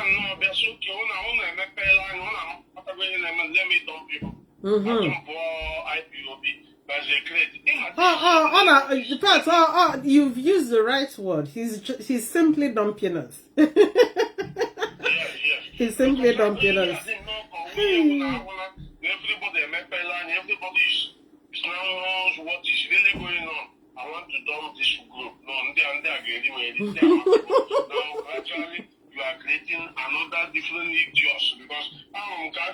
You've used the right word. He's simply dumping us. He's simply dumping us. Everybody knows what is really going on. I want to dump this group. No, now gradually you are creating another different idiots because I'm going to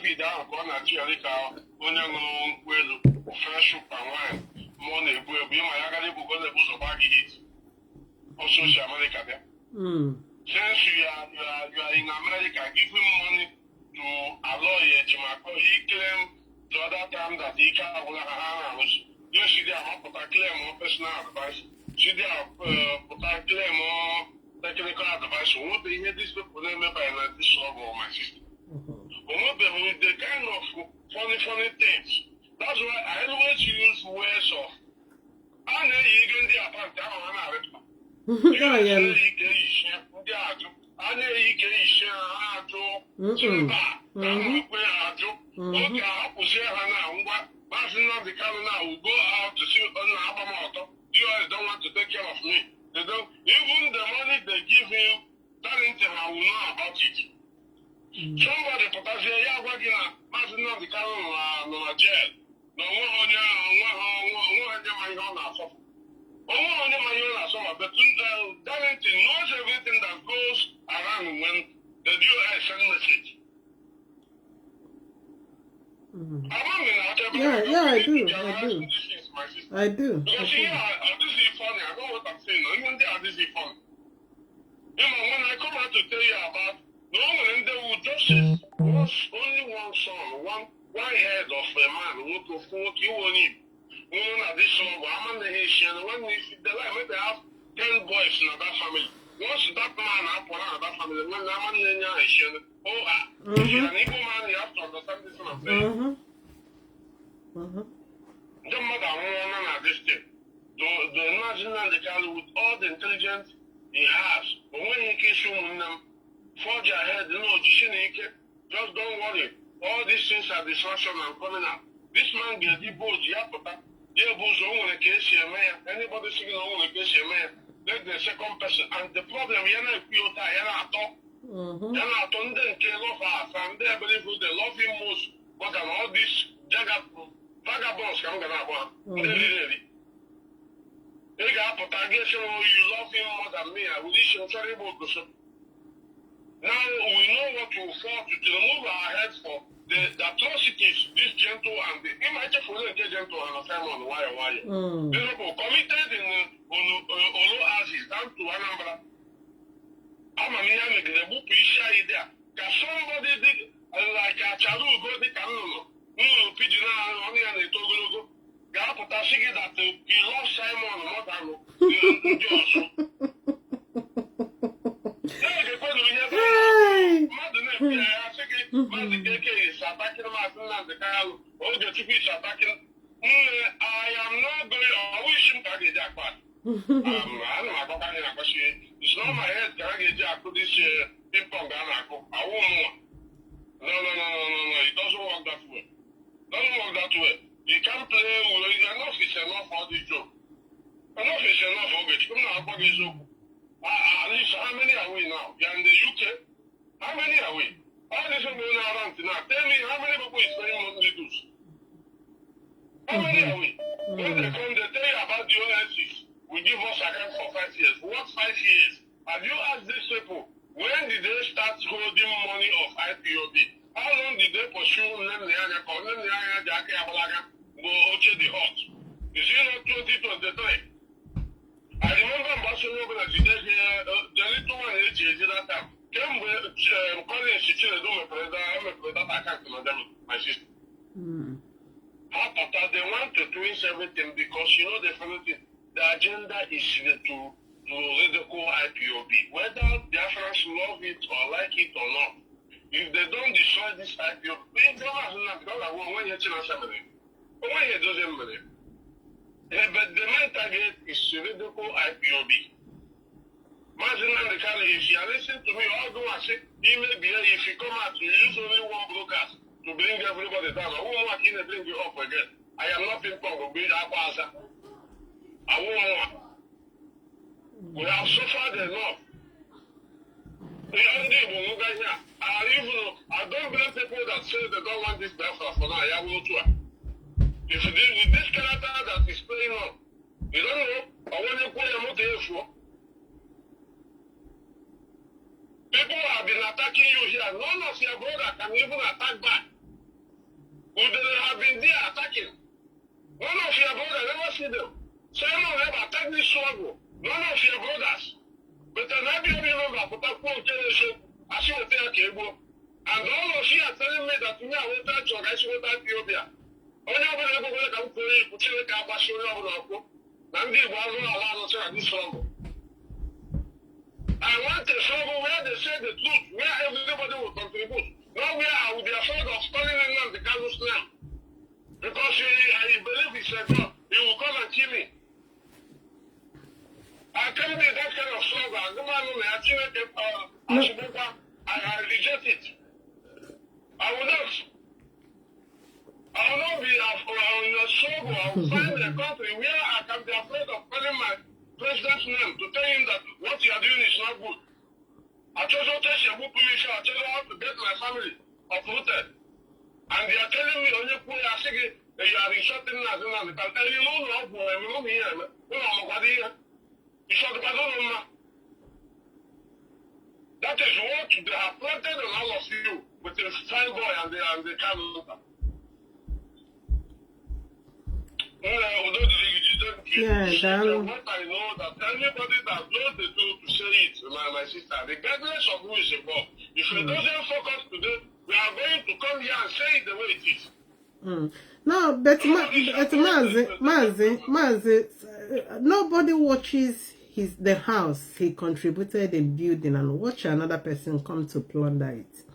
fresh up and wine. Money will be my agony because the books of baggy also America there. Since you are in America, give him money to allow Jamaica. He claimed the other time that he can't have you see there put a claim or personal advice. See there put a claim or technical advice. What they hear these people remember and this struggle, my sister. With the kind of funny things. That's why I always use words of I know you can do a part of Nnamdi Kanu now will go out to see Nnamdi. You guys don't want to take care of me. They don't. Even the money they give him, that intel I will know about it. Somebody put us here, yeah, working at Mazi Nnamdi Kanu no jail. No one on your money on our sofa. But that intel knows everything that goes around when the DOI send message. Yeah, I do. I do. Because this is funny. I know what I'm saying. Even this is funny. You know, when I come out to tell you about normally they will justice was only one son, one head of a man who to fork you on him. One of this song, I'm on the Haitian, when we see the life, they have 10 boys in that family. Once that man up on that family, when I'm on the Haitian, if you're an Igbo man, you have to understand this one I'm saying. The mother woman at this thing. The national the with all the intelligence he has. But when he gets them, forge ahead, just don't worry. All these things are distraction and coming out. This man gets the bones, anybody singing on the case, let the second person. And the problem, you're not love us, and they believe they love him most, more than all these vagabonds come really. They got protection, you love him more than me. I will issue terrible person. Now we know what to afford to remove our heads for the atrocities this gentle and the imagine for the gentle and a family on wire. These people committed in Olo Asis down to Anambra. I'm a man the book is there. Can somebody did like a child go the Kanu? Pigeon on the Togo. Gapota Sigi that he lost Simon more than Joshua. I am not going. I wish him to get jackpot. It's not my head. Can I get jackpot this ping pong? I won't. No. It doesn't work that way. You can't play with enough is enough for this job. Enough is enough for it. Come now, for this job. At least how many are we now? You're in the UK. How many are we? All this is going around now. Tell me how many people is paying monthly dues? How many are we? When they come, they tell you about the ONCs. We give us account for 5 years. What 5 years? Have you asked these people, when did they start holding money of IPOB? How long did they pursue Nnamdi go Oche the Hot? Is it not 2023? I remember Ambassador when I did the little one age that time. Came with calling Chichile do my sister. How about they want to twist everything because you know the funny thing, the agenda is to ridicule IPOB. Whether Biafrans love it or like it or not, if they don't destroy this IPOB, they don't have enough. When you're when you do them, but the main target is to ridicule IPOB. Mazi Nnamdi Kanu, if you listen to me, all go and say, if you come out, you use only one broadcast to bring everybody down. I won't want to bring you up again. I am not in Congo, be that answer. I won't want. We have suffered enough. I don't blame people that say they don't want this Biafra for now. I will try. If with this character that is playing on, you don't know, I want to put them out there for. People have been attacking you here. None of your brothers can even attack back. They have been there attacking. None of your brothers never see them. Simon never attacked this struggle. None of your brothers. But an IPOB member put up one generation. I should tell Cable. And all of you are telling me that me I will touch or I should IPOB. Only over the way that we put in the car, show you over Nnamdi was not allowed to have this struggle. I want a struggle where they say the truth, where everybody will contribute. Not where I will be afraid of calling Nnamdi Kanu's name. Because I believe he said, no, he will come and kill me. I can't be that kind of struggle. I reject it. I will not be in a struggle. I will find a country where I can be afraid of calling my president's name to tell him that what you are doing is not good. I just want to tell you how to get my family uprooted. And they are telling me, you are insulting us. That is what they have planted on all of you with the fine boy and the Kanu. Yeah, what I know that anybody that knows the truth to say it, my sister, regardless of who is involved, if it doesn't focus today, we are going to come here and say it the way it is. No, but Mazi, nobody watches the house he contributed in building and watch another person come to plunder it.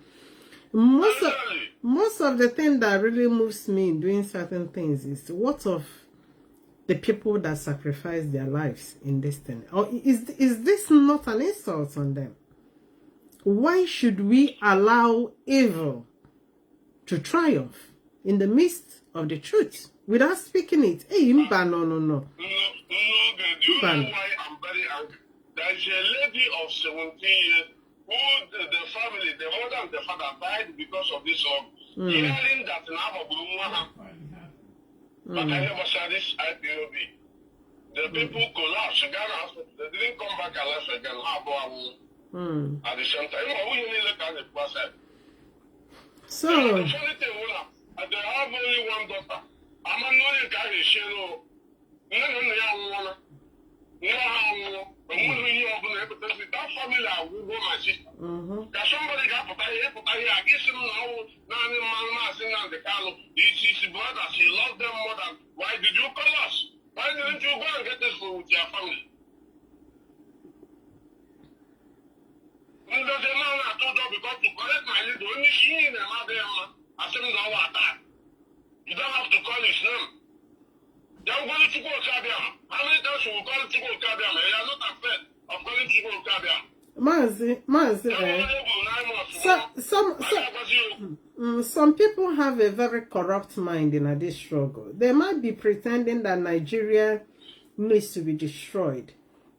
Most of the thing that really moves me in doing certain things is what of the people that sacrifice their lives in this thing? Or is this not an insult on them? Why should we allow evil to triumph in the midst of the truth without speaking it? Hey, no. Do you know why I'm very angry? There is a lady of 17 years who the family, the mother and the father died because of this hearing that but I never saw this IPOB. The people collapsed. They didn't come back alive again. At the same time, we only look at the process. So, the funny thing, they have only one daughter. I'm not carry shelo. That family will go my sister. Somebody got put here, I guess him now, the Kanu. His brothers, he loved them more than. Why did you call us? Why didn't you go and get this food with your family? Because the man I told you because to correct my lead, only she and her mother, I said, no, what that. You don't have to call his name. They're going to go Kabia. How many times will call to go Kabia? You are not afraid of calling to go Kabia. Some people have a very corrupt mind in this struggle. They might be pretending that Nigeria needs to be destroyed.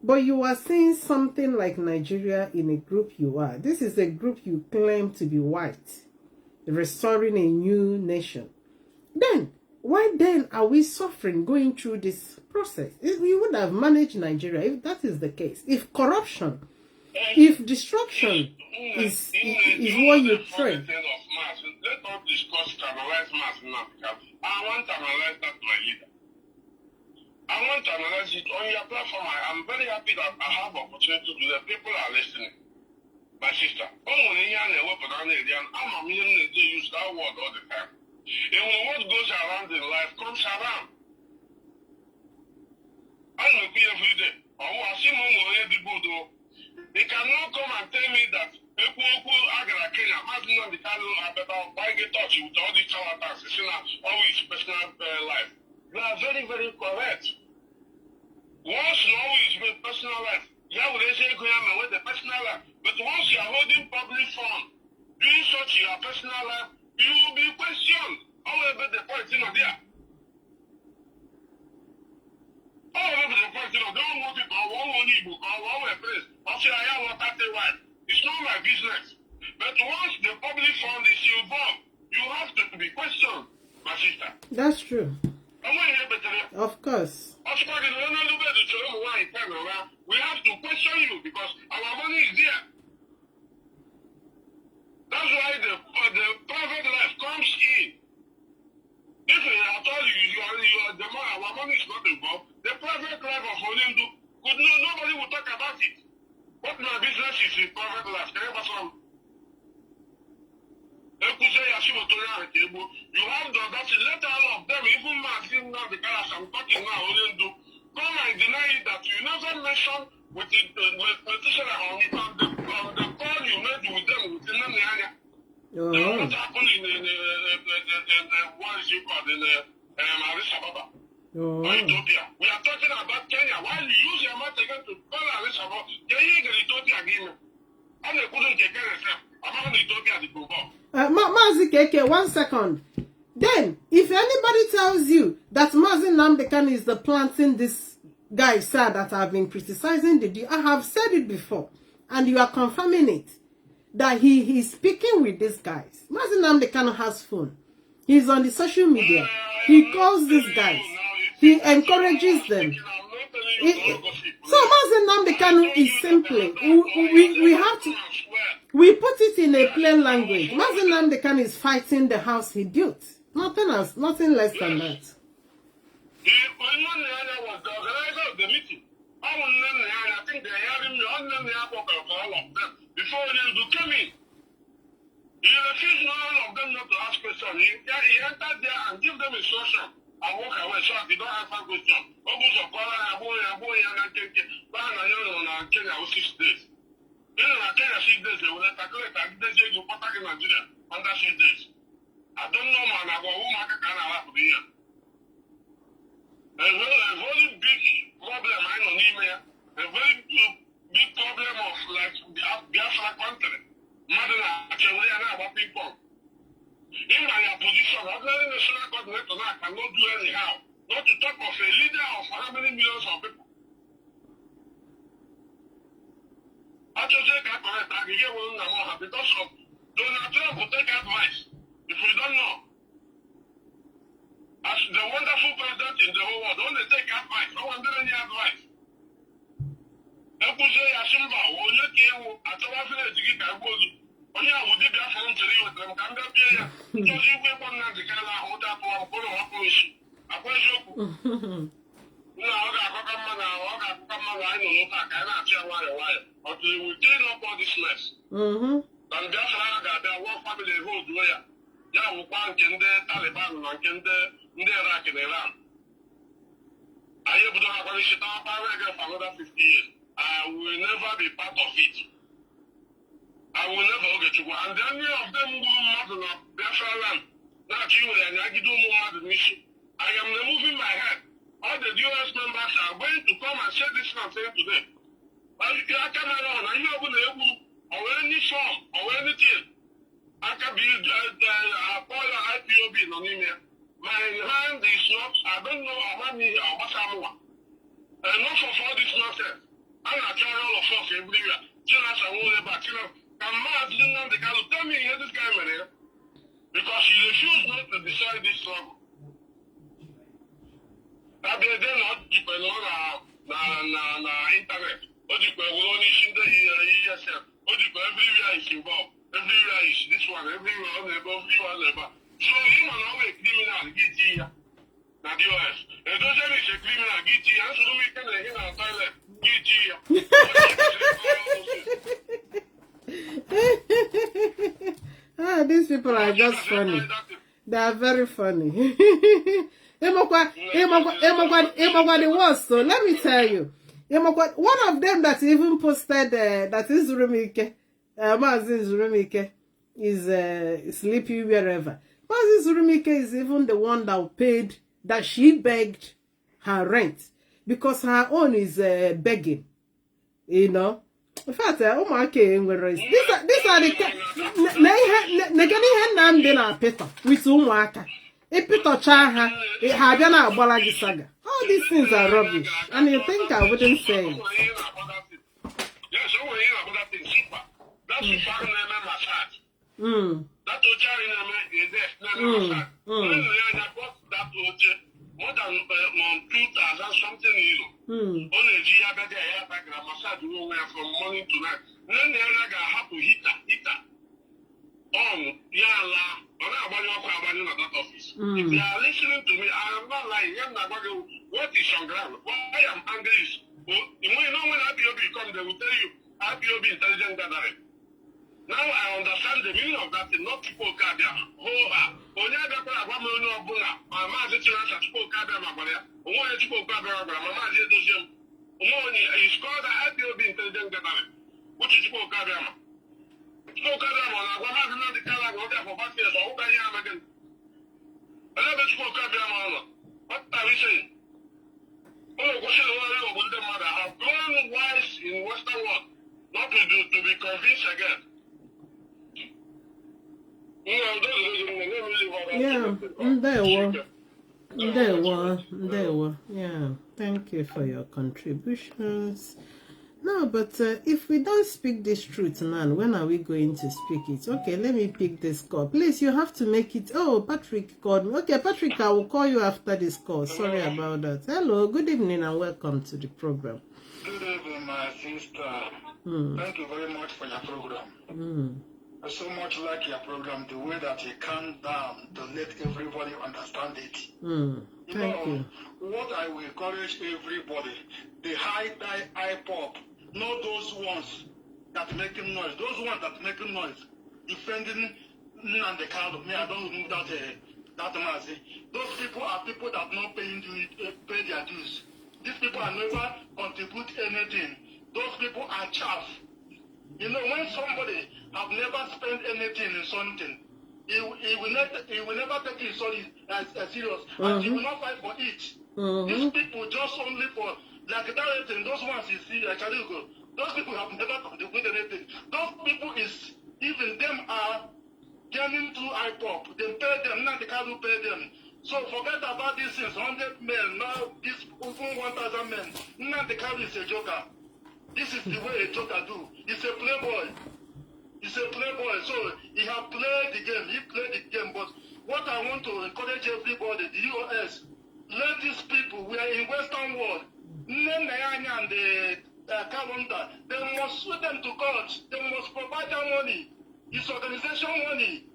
But you are saying something like Nigeria in a group you are. This is a group you claim to be white, restoring a new nation. Then, why then are we suffering going through this process? We would have managed Nigeria if that is the case. If corruption, if destruction is what you pray. Let us discuss analyze mass now because I want to analyze that my leader. I want to analyze it on your platform. I'm very happy that I have opportunity to do that. People are listening. My sister. I'm use that word all the time. And what goes around in life comes around. I don't know every day. They cannot come and tell me that people Agara Kenya, Martin the Kanu are better why get touch with all these charlatans, always personal life. You are very, very correct. Once you always with personal life, yeah, we say with the personal life. But once you are holding public fund, doing such your personal life, you will be questioned. However, the point is not there. However, the point is not don't want it or one ebook or one place. Also, I have what I say right. It's not my business. But once the public fund is involved, you have to be questioned, my sister. That's true. Of course. We have to question you because our money is there. That's why the private life comes in. If I told you are the money, our money is not involved, the private life of Olindu nobody will talk about it. What my business is in private life. Can you understand? You have the audacity, let all of them, even Mazi Nnamdi as I'm talking now, come and deny it that you never mentioned with the petition on the call you made with them with Nnamdi. What happened in what is it called in Addis Ababa or Ethiopia? We are talking about Kenya. Why you use your mouth again to call Addis Ababa? Kenya is Ethiopia agreement. And they couldn't take care of them. I'm Ethiopia the Bobo. Mazi KK, 1 second. Then, if anybody tells you that Mazi Nnamdi is the planting this guy said that I've been criticizing the deal, I have said it before, and you are confirming it, that he is speaking with these guys. Mazi Nnamdi has phone. He's on the social media. He calls these guys. He encourages them. So Mazi Nnamdi is simply, we have to, we put it in a plain language. Mazi Nnamdi is fighting the house he built. Nothing else, nothing less than that. The was the organizer of the meeting. I think they had him on for all of them before they come in. He refused all of them not to ask questions. He entered there and give them instruction and walk away so they don't answer questions. Almost a call and Kenya 6 days. In Kenya 6 days, they will calculate and they go back in Nigeria under 6 days. I don't know, man, about who can have to be here. A very big problem I know email, a very big problem of like the Biafra country. Mother, I can wear about people. In my position, ordinary national coordinator now cannot do anyhow. Not to talk of a leader of how many millions of people. I just say that correct. I give one more because of Donald Trump will take advice. If we don't know, as the wonderful president in the whole world, don't they take advice? No one did any advice. Ekuse Yasimba, or you came at our village to get a book. Only I would be Biafran to live with them. Can that be a because you will not the Kala hold up for a follow up issue. I question. No, I come on, I know, I cannot tell why. But we will clean up all this mess. And Biafra got their one family hold where. Yeah, we want the Taliban and the Iraq and Iran. I have done a coalition for another 50 years. I will never be part of it. I will never get to go. And then many of them will not know Biafra land. Not you and I do more than issue. I am removing my head. All the US members are going to come and say this and say today. But you can't come around and you will able or any form or anything. I can be IPOB anonymous. My hand is not, I don't know how many or what I'm. Enough of all this nonsense. I'm not trying all of us everywhere. Jonas and all about can Mazi Nnamdi tell me here this guy man because he refused not to decide this struggle. That they not depend on internet. Or depend on ESL. Or everywhere is involved. Everywhere is this one, everywhere, everywhere. So him and our criminal get here. Now the US. And those is a criminal get here. And so we can him on toilet. Get here. These people are just funny. They are very funny. The worst. So let me tell you. One of them that even posted that is Rumike. Mazi Zurumike is sleeping wherever. Mazi Zurumike is even the one that paid, that she begged her rent because her own is begging. You know. In fact, these are the with Umwaka. All these things are rubbish. And you think I wouldn't say it. That's the fact that massage. That hotel is there. Massage. That hotel more than 2,000 something euros. Only Gia better air massage from morning to night. Then the other guy have to heater. Yala. But I'm about that office. If they are listening to me, I am not lying. What is on ground? Why I am angry is when IPOB come, they will tell you IPOB intelligent gathering. Now I understand the meaning of that thing, not people Kabiama. Only other woman of Bula, my mother to us at people Kabiama, one people Kabiama, my mother does him. Only is called the IPOB intelligent government. What is people Kabiama? People Kabiama, one has not the color of for Bastian or Okayam again. Another people Kabiama. What are we saying? Oh, what is the word of the mother? Have gone wise in Western world, not to be convinced again. Yeah, yeah, thank you for your contributions. No, but if we don't speak this truth now, when are we going to speak it? Okay, let me pick this call. Please, you have to make it. Oh, Patrick called me. Okay, Patrick, I will call you after this call. Sorry about that. Hello, good evening and welcome to the program. Good evening, my sister. Thank you very much for your program. I so much like your program, the way that you calm down to let everybody understand it. Thank you. What I will encourage everybody, the high pop, not those ones that making noise. Those ones that making noise, defending Nnamdi Kanu. Me, I don't remove that Mazi. Those people are people that not pay their dues. These people are never contribute anything. Those people are chaff. You know, when somebody have never spent anything in something, he will never take it as serious, and he will not fight for it. These people just only for like that thing. Those ones you see, like those people have never contributed anything. Those people is even them are turning to IPOP. They pay them, not the Kanu pay them. So forget about these things. 100 men now, this even 1,000 men. Not the Kanu is a joker. This is the way a joker do. He's a playboy. He's a playboy. So he has played the game. He played the game. But what I want to encourage everybody, the US, let these people, we are in Western world, and the calendar, they must sue them to court. They must provide them money. It's organization money.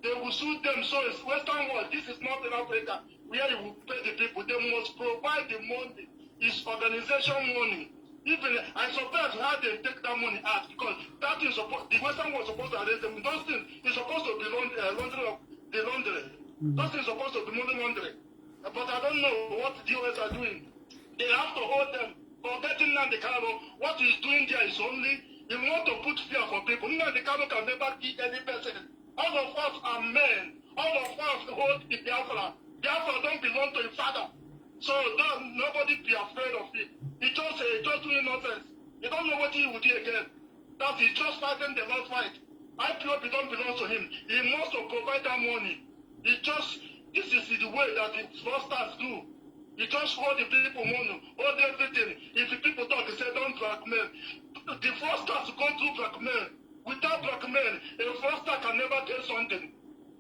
They will sue them. So it's Western world. This is not in Africa where you will pay the people. They must provide the money. It's organization money. Even I suppose how they take that money out because that is supposed the Western was supposed to arrest them. Those things is supposed to be laundry of the laundry. Those things supposed to be money laundering. But I don't know what the US are doing. They have to hold them for getting Nnamdi Kanu. What he's doing there is only he want to put fear for people. Nnamdi Kanu can never kill any person. All of us are men. All of us hold the Biafra. Biafra don't belong to his father. So nobody be afraid of it. He just doing nonsense. You don't know what he would do again. That he's just fighting the last fight. IPOB don't belong to him. He must provide that money. This is the way that the fraudsters do. He just hold the people money, hold everything. If the people talk, he say don't blackmail. The fraudsters go through blackmail. Without blackmail, a fraudster can never tell something.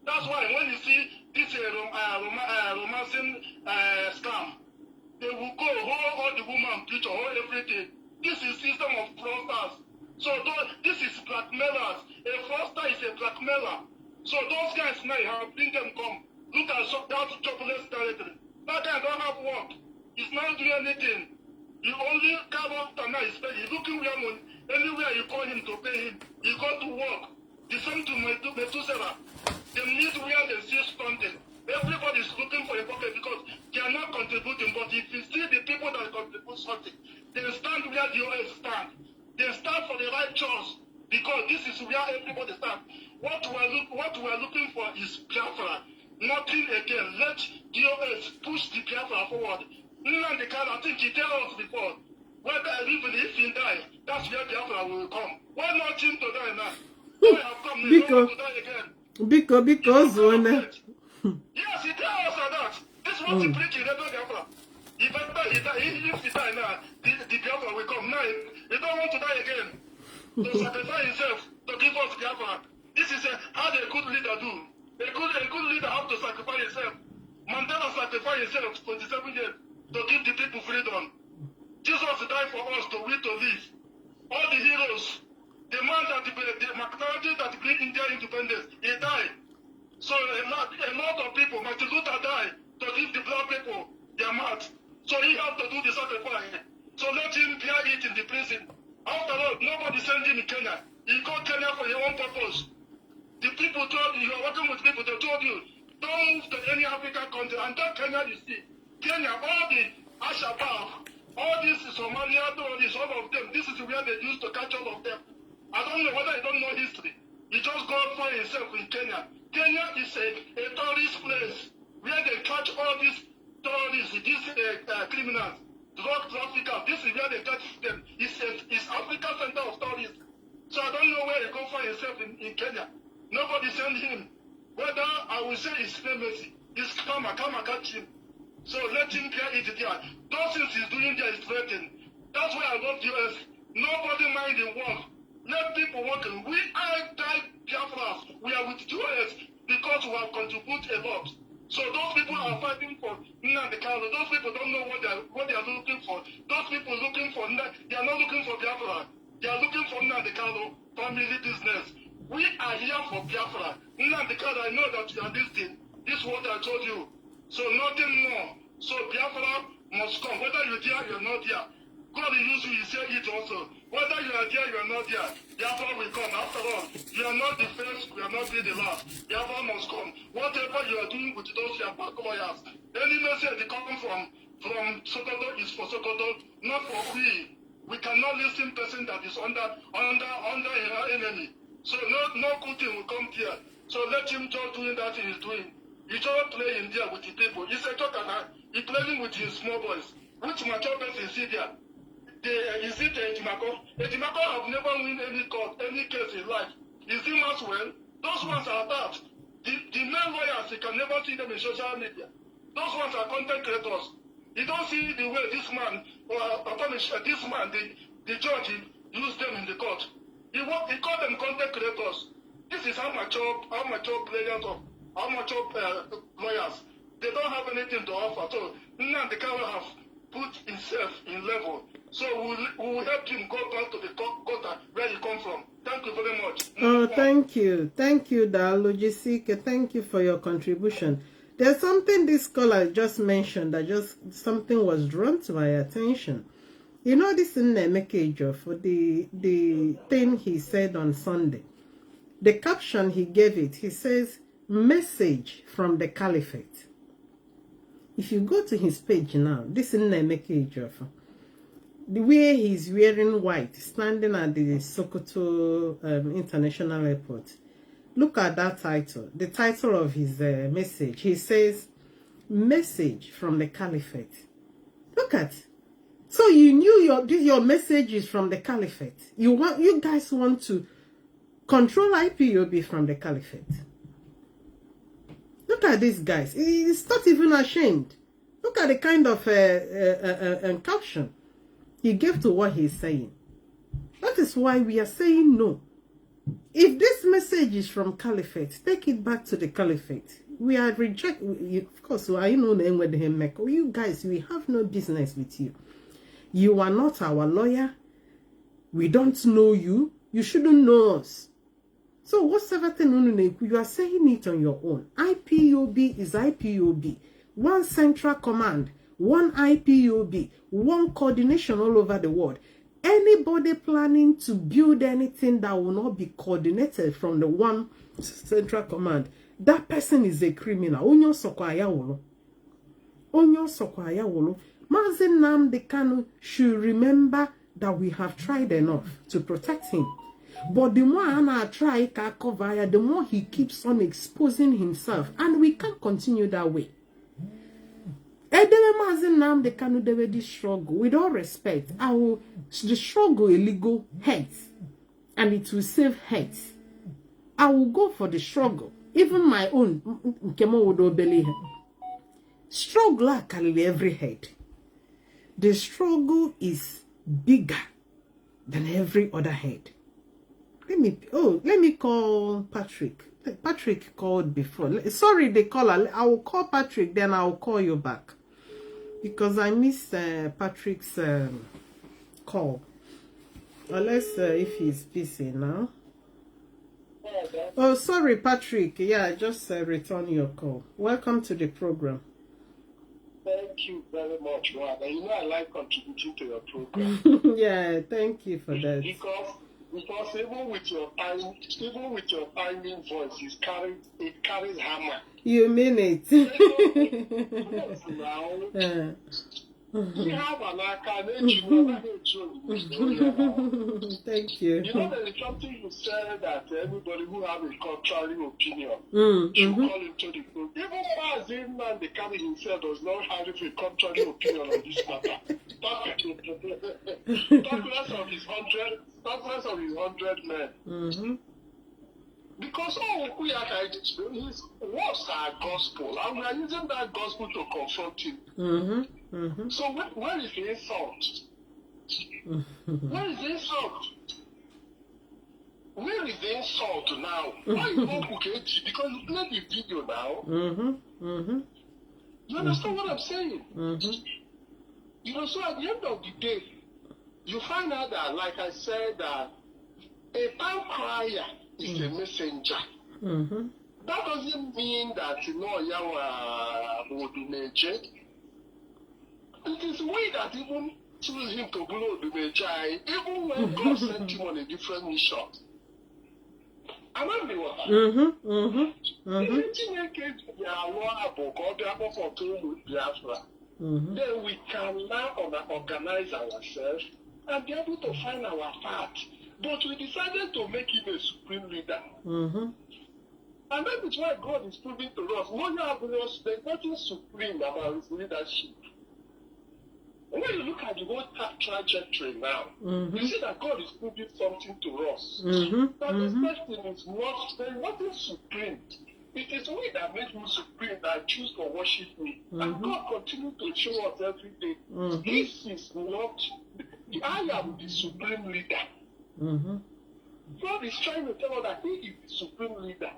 That's why when you see this romancing scam, they will go hold all the woman picture, hold everything. This is system of fraudsters. So this is blackmailers. A fraudster is a blackmailer. So those guys now you have bring them come. Look at that jobless territory. That guy don't have work. He's not doing anything. You only come after now is pay. He's looking where money. Anywhere you call him to pay him, he go to work. The same to Methuselah. They need where they see something. Everybody is looking for a pocket because they are not contributing. But if you see the people that contribute something, they stand where the OS stand. They stand for the right choice because this is where everybody stands. What we are looking for is Biafra. Nothing again. Let the OS push the Biafra forward. Nnamdi Kanu, I think he tell us before, whether even if he die, that's where Biafra will come. Why not him to die now? Why have come to die again? Because when yes, he tell us that. This is what he preaching, never Biafra. If he die now, the Biafra will come. Now, he don't want to die again. To sacrifice himself, to give us Biafra. This is how a good leader do. A good leader have to sacrifice himself. Mandela sacrificed himself 27 years to give the people freedom. Jesus died for us to live. All the heroes, the man that the McNally that bring India independence, he died. So a lot of people, Martin Luther died to give the black people their mouth. So he have to do the sacrifice. So let him bear it in the prison. After all, nobody sent him in Kenya. You go Kenya for your own purpose. The people told you, are working with people, they told you, don't move to any African country. And that Kenya you see, Kenya, all the Ashabab, all this Somalia, all of them, this is where they used to catch all of them. I don't know whether you don't know history. You just go find yourself in Kenya. Kenya is a tourist place where they catch all these tourists, these criminals, drug traffickers. This is where they catch them. It's Africa center of tourists. So I don't know where you go find yourself in Kenya. Nobody send him. Whether I will say it's Mazi, it's come catch him. So let him clear it there. Those things he's doing there is threatening. That's why I love US. Nobody mind the work. Let people working. We are Biafrans. We are with US because we have contributed a lot. So those people are fighting for Nnamdi. Those people don't know what they are looking for. Those people looking for they are not looking for Biafra. They are looking for Nnamdi family business. We are here for Biafra. Nnamdi, I know that you are listening. This is what I told you. So nothing more. So Biafra must come. Whether you're there, you're not there. God will use you, he said it also. Whether you are there, you are not there. Biafra will come. After all, you are not the first, you are not the last. Biafra must come. Whatever you are doing with those your back lawyers, any message they come from Sokoto is for Sokoto, not for we. We cannot listen to person that is under our enemy. So no good thing will come here. So let him just doing that he's doing. He just playing there with the people. He's a talker now. He playing with his small boys. Which mature person is there? Is it Ejimako? Ejimako have never win any court, any case in life. Is it Maxwell? Those ones are that. The main lawyers, you can never see them in social media. Those ones are content creators. You don't see the way this man, the judge, used them in the court. He called them content creators. This is how mature players or how mature lawyers. They don't have anything to offer. So Nnamdi have put himself in level. So we will help him go back to the gutter where he come from. Thank you very much. Oh, thank you. Thank you, Logisike. Thank you for your contribution. There's something this caller just mentioned that something was drawn to my attention. You know this Nnamdi for the thing he said on Sunday. The caption he gave it, he says, message from the caliphate. If you go to his page now, this is Nnamdi. The way he's wearing white, standing at the Sokoto International Airport. Look at that title. The title of his message. He says, message from the caliphate. Look at. So you knew your message is from the caliphate. You guys want to control IPOB from the caliphate. Look at these guys. He's not even ashamed. Look at the kind of caption he gave to what he's saying. That is why we are saying no. If this message is from caliphate, take it back to the caliphate. We are rejecting. Of course, I know them with him. You guys, we have no business with you. You are not our lawyer. We don't know you. You shouldn't know us. So whatever thing you are saying it on your own. IPOB is IPOB. One central command, one IPOB, one coordination all over the world. Anybody planning to build anything that will not be coordinated from the one central command, that person is a criminal. Onyo sokwaya wolo. Onyo sokwaya wolo. Mazi Nnamdi Kanu should remember that we have tried enough to protect him. But the more I try to cover, the more he keeps on exposing himself. And we can't continue that way. Mazi Nnamdi Kanu this struggle. With all respect, the struggle illegal hurts. And it will save heads. I will go for the struggle. Even my own struggle I carry every head. The struggle is bigger than every other head. Let me call Patrick. Patrick called before. Sorry, the caller. I will call Patrick, then I will call you back. Because I missed Patrick's call. Unless if he's busy now. Oh, sorry, Patrick. Yeah, just return your call. Welcome to the program. Thank you very much, Rod. And you know I like contributing to your program. Yeah, thank you for that. Because Because even with your timing voice, it carries hammer. You mean it? Yes, now. We have an Thank you. You know, there is something you said that everybody who has a contrary opinion should call into the group. Even Mazi Nnamdi Kanu himself does not have a contrary opinion on this matter. Talk less of his 100 men. Because his words are gospel, and we are using that gospel to confront him. So where is the insult? Where is the insult? Where is the insult now? Why you don't cook it? Because you played the video now. You understand what I'm saying? You know, so at the end of the day, you find out that, like I said, that a town crier is a messenger. That doesn't mean that, you know, it is we that even choose him to blow the Magi, even when God sent him on a different mission. Am I the water? Then we can now organize ourselves and be able to find our path. But we decided to make him a supreme leader. And that is why God is proving to us, there's nothing supreme about his leadership. When you look at the whole trajectory now, you see that God is proving something to us. That this person is there's nothing supreme. It is we that make him supreme, that choose to worship me. And God continues to show us every day. This is not, I am the supreme leader. God is trying to tell us that he is the supreme leader.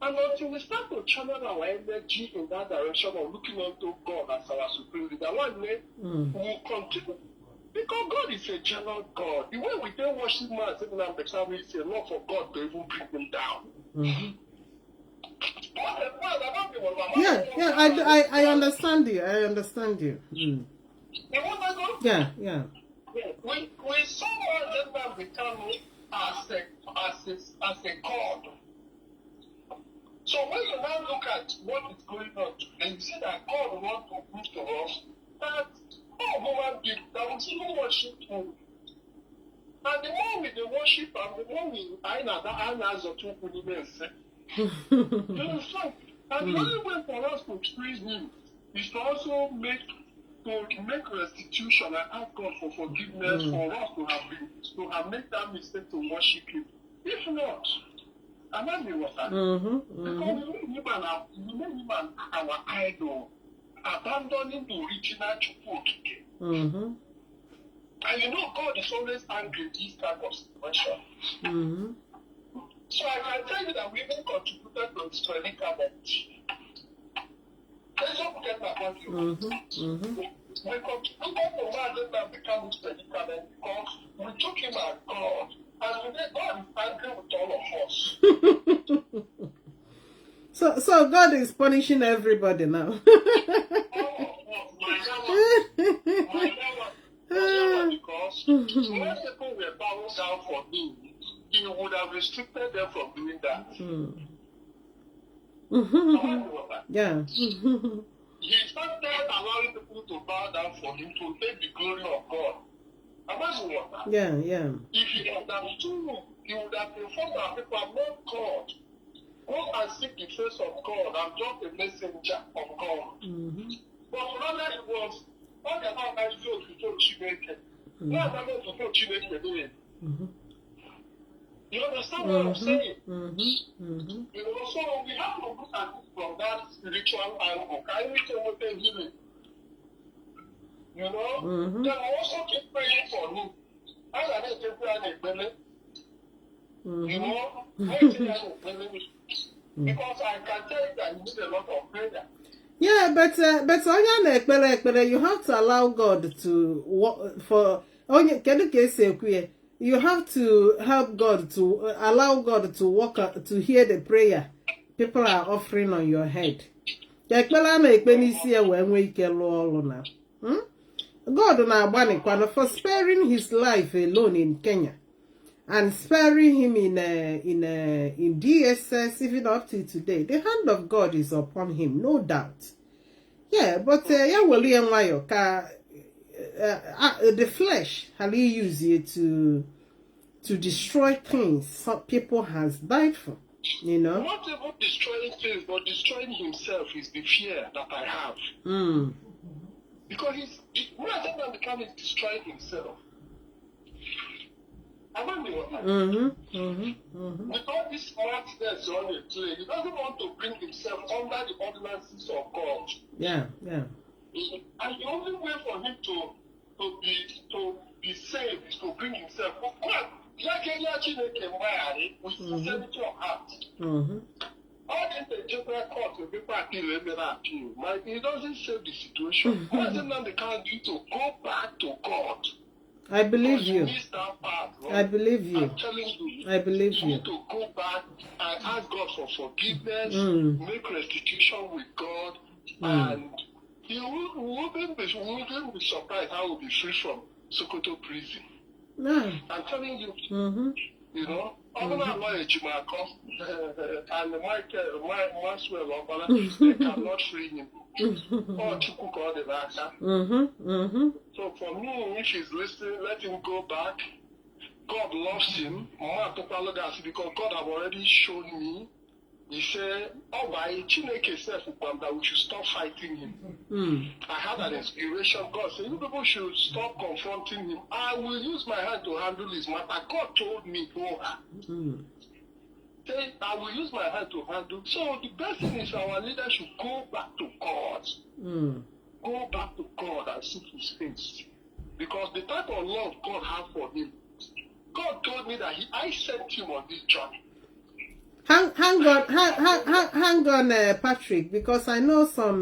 And until we start to channel our energy in that direction of looking unto God as our supreme leader, one day we'll continue. Because God is a general God. The way we don't worship Mazi Nnamdi Kanu is enough for God to even bring him down. I understand you. I understand you. Yeah. We saw Mazi Nnamdi Kanu as a God. So when you now look at what is going on, and you see that God wants to prove to us that human beings that will even worship him. And the more we worship and the more we you understand? And the only way for us to praise him is to also make restitution and ask God for forgiveness for us to have made that mistake to worship him. If not, and then we was because we made him our idol, abandoning the original Chukwu. And you know God is always angry in this type of situation. So I can tell you that we even contributed to the spelling cabinet. Let's not forget that point. We contributed to Mazi Nnamdi Kanu's spelling cabinet because we took him as God. And today God is angry with all of us. So God is punishing everybody now. Because when people were bowing down for him, he would have restricted them from doing that. Yeah. He started allowing people to bow down for him to take the glory of God. Yeah. If he understood, he would have informed our people, I'm not God. Go and seek the face of God. I'm just a messenger of God. But rather it was all the time I feel to talk Chineke. Not about to talk Chineke. You understand what I'm saying? You know, so we have to look at it from that spiritual angle. Can we tell what they're healing? You know? Then also keep praying for him. As I need to pray, you know? Because I can tell you that you need a lot of prayer. Yeah, but you have to allow God to for you have to help God to allow God to walk to hear the prayer people are offering on your head. God na agbani kwano for sparing his life alone in Kenya. and sparing him in DSS even up to today. The hand of God is upon him, no doubt. Yeah, but the flesh, how he use it to destroy things some people has died for, you know. Not even destroying things, but destroying himself is the fear that I have. Because when I think that the Kanu is destroying himself, I don't know what with all this smartness on the play, he doesn't want to bring himself under the ordinances of God. Yeah. And the only way for him to be saved is to bring himself with sincerity of heart. All the general court will be appeal. He doesn't save the situation. Nnamdi can't do to go back to God. I believe you. Part, I believe you. I'm telling you. I believe you you. need to go back and ask God for forgiveness, make restitution with God, and he wouldn't be surprised how we'll be free from Sokoto prison. I'm telling you, you know, I'm not lawyer Jimako and Maxwell, they cannot free him. Or Chukwuka or the Laka. So for me, if he's listening, let him go back. God loves him. Because God have already shown me. He said, oh, by Chineke self, that we should stop fighting him. I had an inspiration. God said, you people should stop confronting him. I will use my hand to handle his matter. God told me, say, I will use my hand to handle. So the best thing is our leader should go back to God. Go back to God and seek his face. Because the type of love God has for him, God told me that I sent him on this journey. Hang on, Patrick, because I know some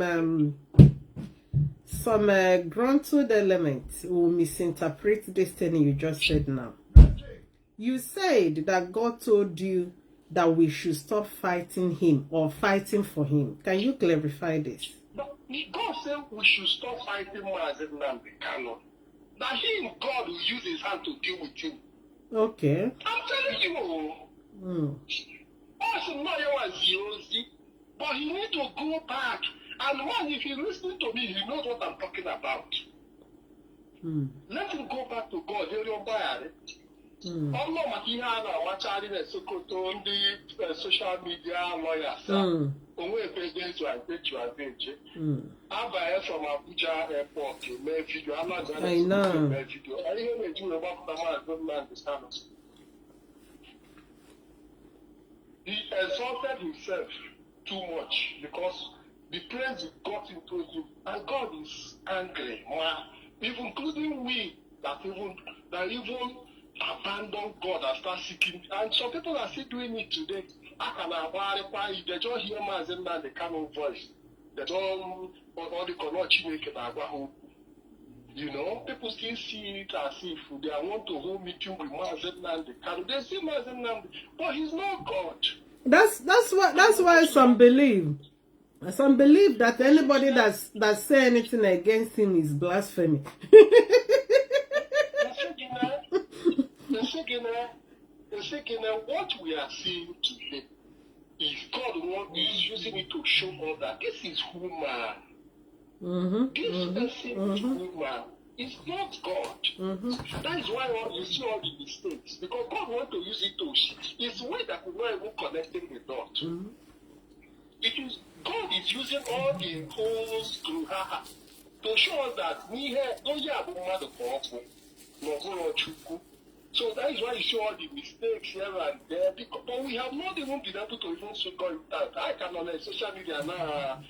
grunted elements will misinterpret this thing you just said now. You said that God told you that we should stop fighting him or fighting for him. Can you clarify this? God said we should stop fighting Mazi Nnamdi Kanu. That he, God, will use his hand to deal with him. Okay. I'm telling you. But he need to go back. And one, if he listens to me, he knows what I'm talking about. Let him go back to God. Social media lawyers. From Abuja Airport, video. I'm not going to video. He exalted himself too much because the praise got into him, and God is angry. Even including we that even abandon God and start seeking. And some people are still doing it today. If they don't hear Mazi Nnamdi Kanu voice, they don't all the connection. You know, people still see it as if they want to hold meeting with Mazi Nnamdi Kanu. They see Mazi Nnamdi, but he's not God. That's why some believe that anybody that say anything against him is blasphemy. What we are seeing today is God is using it to show us that this is human. This person is human. It's not God. That is why you see all the mistakes. Because God wants to use it to it's the way that we're not even connecting the dots. It is God is using all the holes to show us that so that is why you see all the mistakes here and there. But we have not even been able to even figure it out. I can on social media now.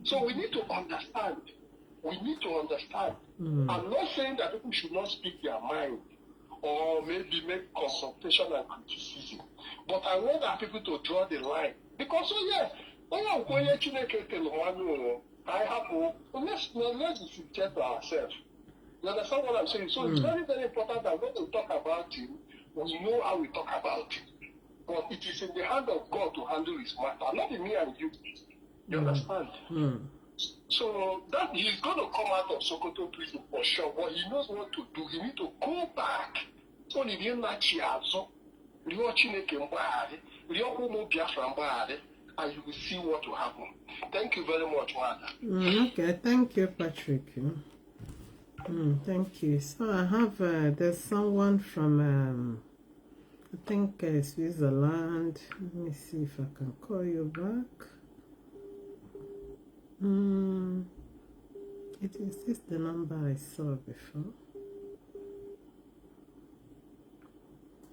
So we need to understand. We need to understand. I'm not saying that people should not speak their mind or maybe make consultation and criticism. But I want our people to draw the line. Because, let's be sincere to ourselves. You understand what I'm saying? So it's very, very important that when we talk about him, we know how we talk about him. But it is in the hand of God to handle his matter, not in me and you. You understand? So that he's going to come out of Sokoto prison for sure, but he knows what to do. He needs to go back So the real Nachiazo, Rio Chineke Mbahari, Rio Homo Biafra Mbahari, and you will see what will happen. Thank you very much, Wanda. Okay, thank you, Patrick. Thank you. So I have, there's someone from, I think Switzerland. Let me see if I can call you back. Is this the number I saw before?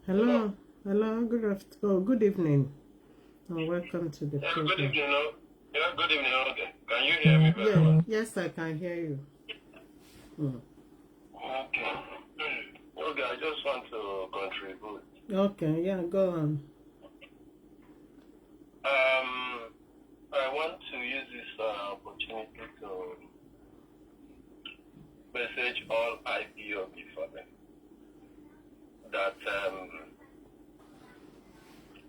Hello, good afternoon. Oh, good evening, and welcome to the program. Good evening. Yeah, good evening. Okay. Can you hear me very well? Yes, I can hear you. Okay. Okay, I just want to contribute. Okay, yeah, go on. I want to use this opportunity to message all IPOB for them that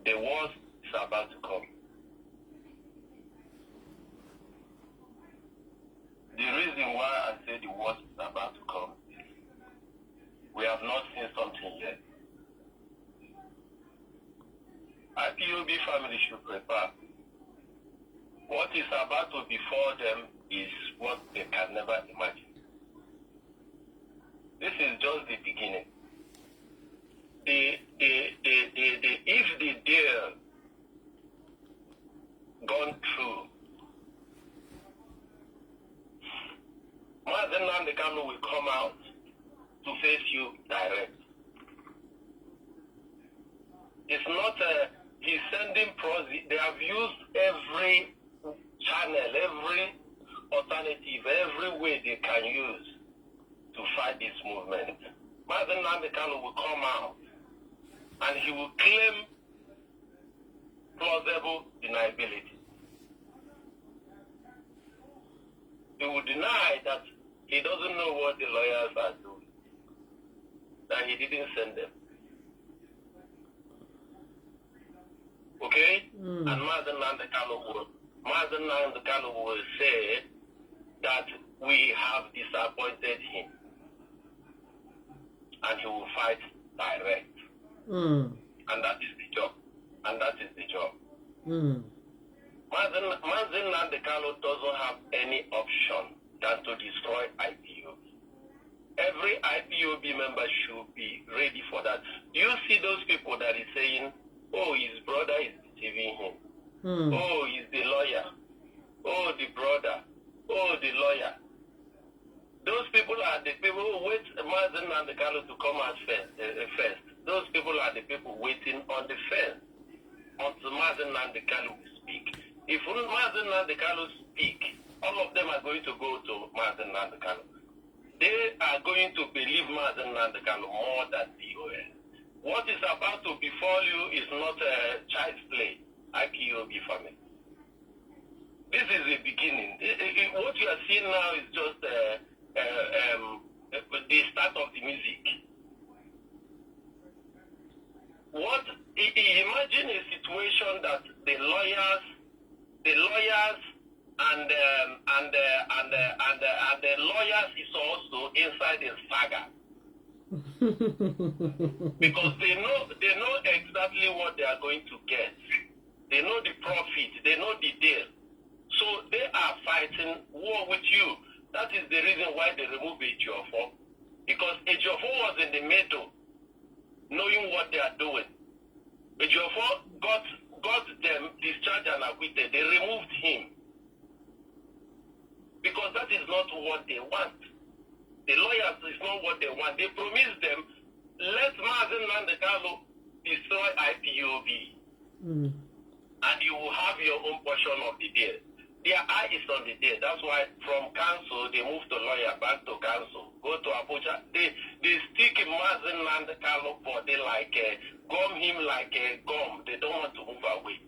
the worst is about to come. The reason why I say the worst is about to come is we have not seen something yet. IPOB family should prepare. What is about to befall them is what they can never imagine. This is just the beginning. If the deal gone through, Mazi Nnamdi Kanu will come out to face you direct. It's not he's sending proxy. They have used every channel, every alternative, every way they can use to fight this movement. Mazi Nnamdi Kanu will come out and he will claim plausible deniability. He will deny that he doesn't know what the lawyers are doing, that he didn't send them. Okay? And Mazi Nnamdi Kanu will say that we have disappointed him and he will fight direct. And that is the job. Mazi Nnamdi Kanu doesn't have any option than to destroy IPOB. Every IPOB member should be ready for that. Do you see those people that is saying, oh, his brother is deceiving him? Oh, he's the lawyer. Oh, the brother. Oh, the lawyer. Those people are the people who wait Mazi Nnamdi Kanu to come out first. Those people are the people waiting on the fence until Mazi Nnamdi Kanu will speak. If Mazi Nnamdi Kanu speak, all of them are going to go to Mazi Nnamdi Kanu. They are going to believe Mazi Nnamdi Kanu more than DOS. What is about to befall you is not a child's play, IPOB family. This is the beginning. What you are seeing now is just the start of the music. Imagine a situation that the lawyers and the lawyers is also inside the saga. Because they know exactly what they are going to get. They know the profit, they know the deal. So they are fighting war with you. That is the reason why they removed Ejiofor. Because Ejiofor was in the middle, knowing what they are doing. Ejiofor got them discharged and acquitted. They removed him. Because that is not what they want. The lawyers is not what they want. They promised them, let Mazi Nnamdi Kanu destroy IPOB. And you will have your own portion of the deal. Their eye is on the deal. That's why from council, they move to lawyer, back to council, go to Abuja. They stick Mazi Nnamdi Kanu for they like gum him like a gum. They don't want to move away.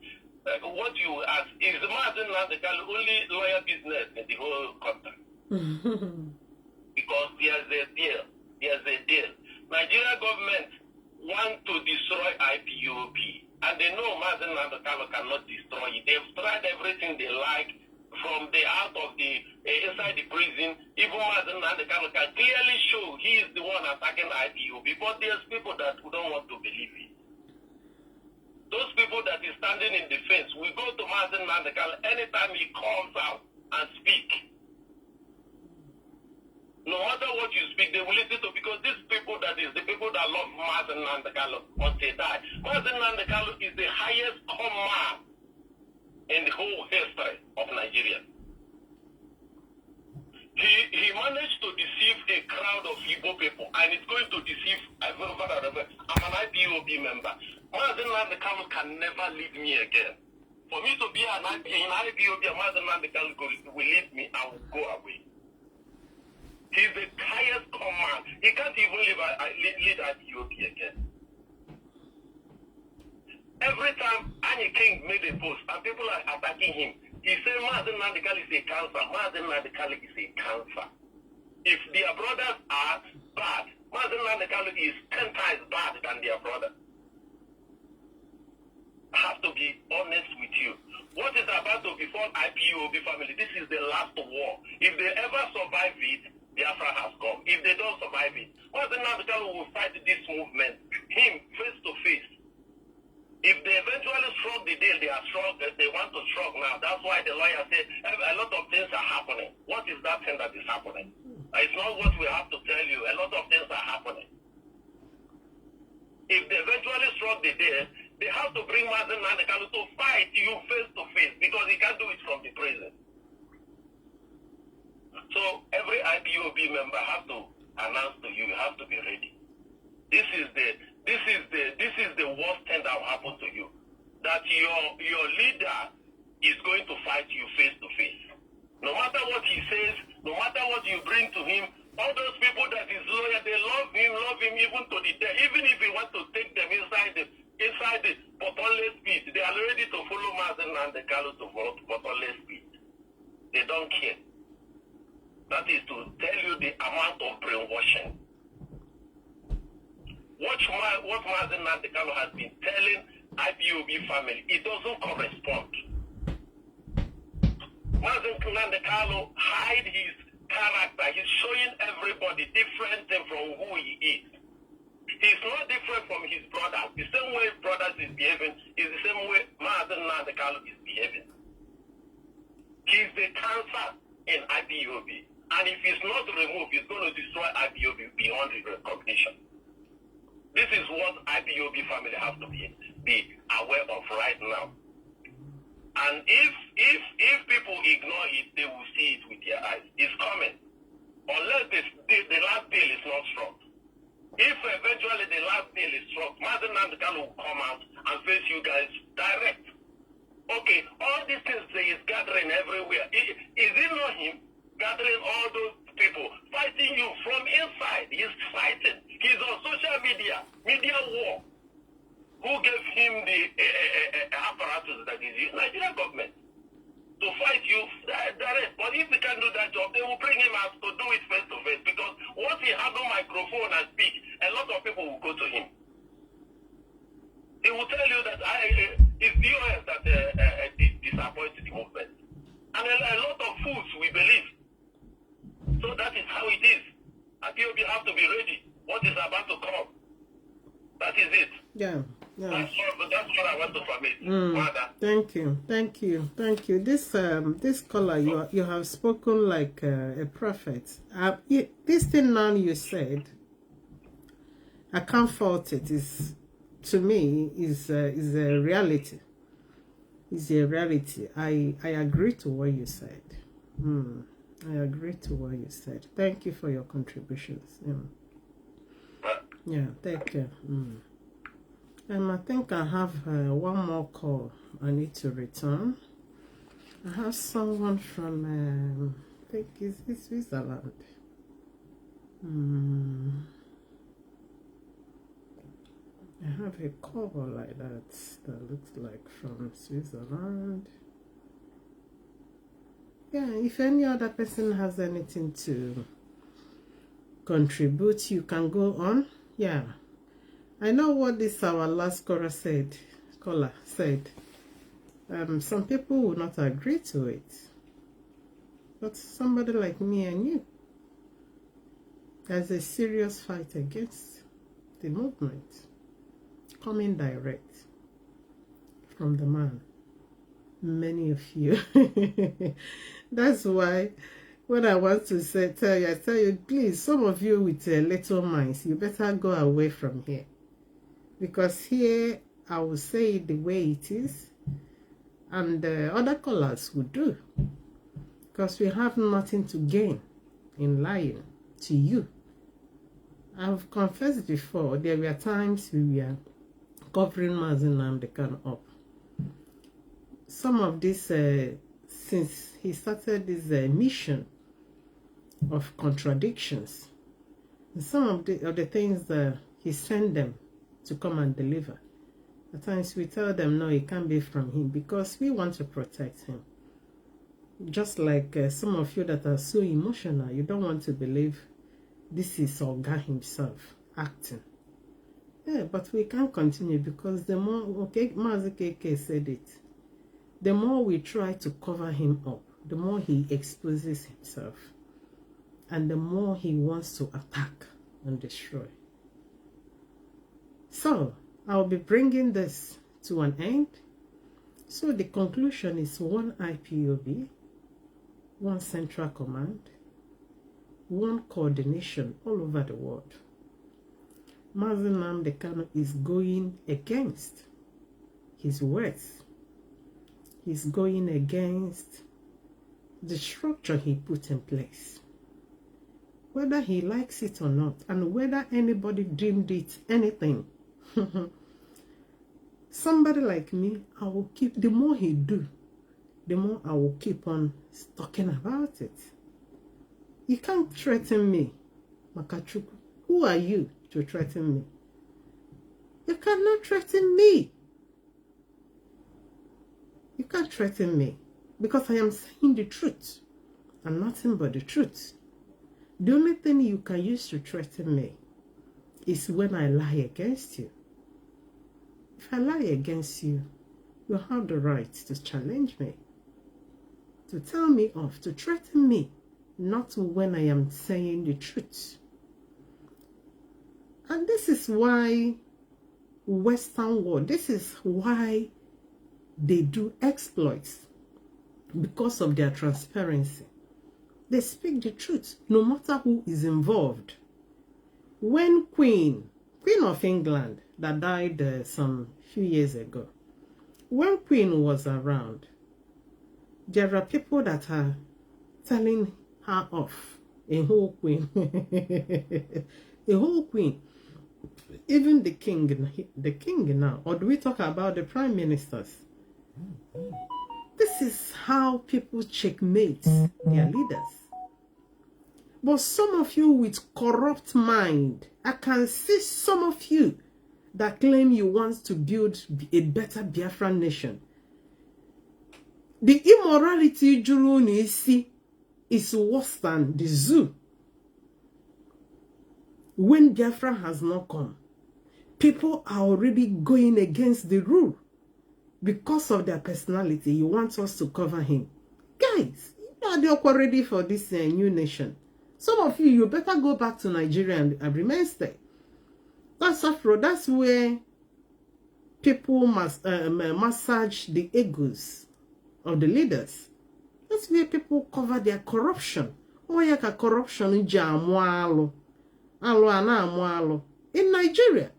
What you ask, is Mazi Nnamdi Kanu only lawyer business in the whole country? Because there's a deal. Nigeria government want to destroy IPOB. And they know Mazi Nnamdi Kanu cannot destroy it. They've tried everything they like, from the out of the inside the prison, even Mazi Nnamdi Kanu can clearly show he is the one attacking IPOB, but there's people that don't want to believe it. Those people that is standing in defense, we go to Mazi Nnamdi Kanu anytime he comes out and speak. No matter what you speak, they will listen to, because these people that is the people that love Mazi Nnamdi Kanu until they die. Mazi Nnamdi Kanu is the highest command in the whole history of Nigeria. He managed to deceive a crowd of Igbo people, and it's going to deceive I'm an IPOB member. Mazi Nnamdi Kanu can never lead me again. For me to be an IPOB, Mazi Nnamdi Kanu will lead me and will go away. He's the highest command. He can't even lead IPOB again. Every time Annie King made a post and people are attacking him, he said Mazi Nnamdi Kanu is a cancer. Mazi Nnamdi Kanu is a cancer. If their brothers are bad, Mazi Nnamdi Kanu is 10 times bad than their brother. I have to be honest with you. What is about to befall IPOB family? This is the last war. If they ever survive it, Biafra has come. If they don't survive it, Mazi Nnamdi Kanu will fight this movement, him face to face. If they eventually struck the deal, they want to strike now. That's why the lawyer said a lot of things are happening. What is that thing that is happening? It's not what we have to tell you. A lot of things are happening. If they eventually struck the deal, they have to bring Mazi Nnamdi Kanu to fight you face to face, because he can't do it from the prison. So every IPOB member has to announce to you, you have to be ready. This is the worst thing that will happen to you. That your leader is going to fight you face to face. No matter what he says, no matter what you bring to him, all those people that is loyal, they love him even to the death. Even if he wants to take them inside the bottomless pit, they are ready to follow Mazi Nnamdi Kanu to bottomless pit. They don't care. That is to tell you the amount of brainwashing. Watch what Mazi Nnamdi Kanu has been telling IPOB family. It doesn't correspond. Mazi Nnamdi Kanu hide his character. He's showing everybody different from who he is. He's not different from his brothers. The same way his brothers is behaving is the same way Mazi Nnamdi Kanu is behaving. He's the cancer in IPOB. And if he's not removed, he's going to destroy IPOB beyond recognition. This is what IPOB family have to be aware of right now. And if people ignore it, they will see it with their eyes. It's coming. Unless the last deal is not struck. If eventually the last deal is struck, Mazi Nnamdi Kanu will come out and face you guys direct. Okay, all these things he is gathering everywhere. Is it not him gathering all those people, fighting you from inside? He's fighting. He's on social media war. Who gave him the apparatus that is the Nigerian government to fight you direct? But if he can't do that job, they will bring him out to do it face to face, because once he has no microphone and speak, a lot of people will go to him. He will tell you that it's the US that disappointed the movement. And a lot of fools we believe. So that is how it is. IPOB have to be ready. What is about to come? That is it. Yeah. That's what I want to submit. Thank you. This caller, you have spoken like a prophet. This thing now you said, I can't fault it. To me, is a reality. It's a reality. I agree to what you said. I agree to what you said. Thank you for your contributions. Yeah, take care. I think I have one more call I need to return. I have someone from, I think it's Switzerland. I have a call like that looks like from Switzerland. Yeah, if any other person has anything to contribute, you can go on. Yeah. I know what this our last caller said. Some people will not agree to it. But somebody like me and you, there's a serious fight against the movement coming direct from the man. Many of you. That's why when I want to tell you, please, some of you with little minds, you better go away from here. Because here, I will say it the way it is, and other callers will do. Because we have nothing to gain in lying to you. I've confessed before, there were times we were covering Mazi Nnamdi up. Some of this, since he started this mission of contradictions, and some of the things that he sent them to come and deliver, at times we tell them, no, it can't be from him, because we want to protect him. Just like some of you that are so emotional, you don't want to believe this is Oga himself acting. Yeah, but we can't continue, because the more, okay, Mazi KK said it, the more we try to cover him up, the more he exposes himself, and the more he wants to attack and destroy. So, I'll be bringing this to an end. So the conclusion is one IPOB, one central command, one coordination all over the world. Mazi Nnamdi Kanu is going against his words. He's going against the structure he put in place. Whether he likes it or not, and whether anybody deemed it anything, somebody like me, I will keep, the more he do, the more I will keep on talking about it. You can't threaten me, Makachuku. Who are you to threaten me? You cannot threaten me. You can't threaten me, because I am saying the truth and nothing but the truth. The only thing you can use to threaten me is when I lie against you. If I lie against you, you have the right to challenge me, to tell me off, to threaten me, not when I am saying the truth. And this is why Western world, this is why they do exploits, because of their transparency. They speak the truth, no matter who is involved. When Queen of England, that died some few years ago, when Queen was around, there are people that are telling her off. A whole queen. A whole queen. Even the king now. Or do we talk about the prime ministers? This is how people checkmate their leaders. But some of you with corrupt mind, I can see some of you that claim you want to build a better Biafran nation. The immorality Juruni see is worse than the zoo. When Biafra has not come, people are already going against the rule. Because of their personality, you want us to cover him. Guys, you are not ready for this new nation. Some of you, you better go back to Nigeria and remain stay. That's where people must massage the egos of the leaders. That's where people cover their corruption. Oh, yeah, corruption in Nigeria.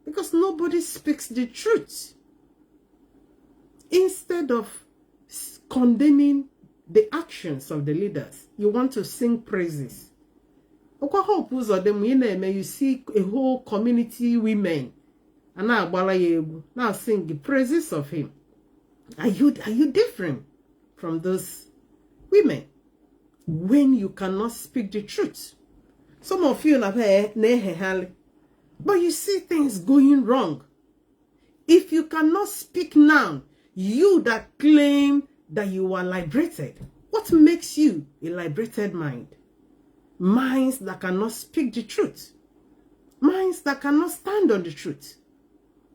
Because nobody speaks the truth. Instead of condemning the actions of the leaders, you want to sing praises. You see a whole community women and now sing the praises of him. Are you different from those women when you cannot speak the truth? Some of you but you see things going wrong. If you cannot speak now, you that claim that you are liberated, what makes you a liberated mind? Minds that cannot speak the truth. Minds that cannot stand on the truth.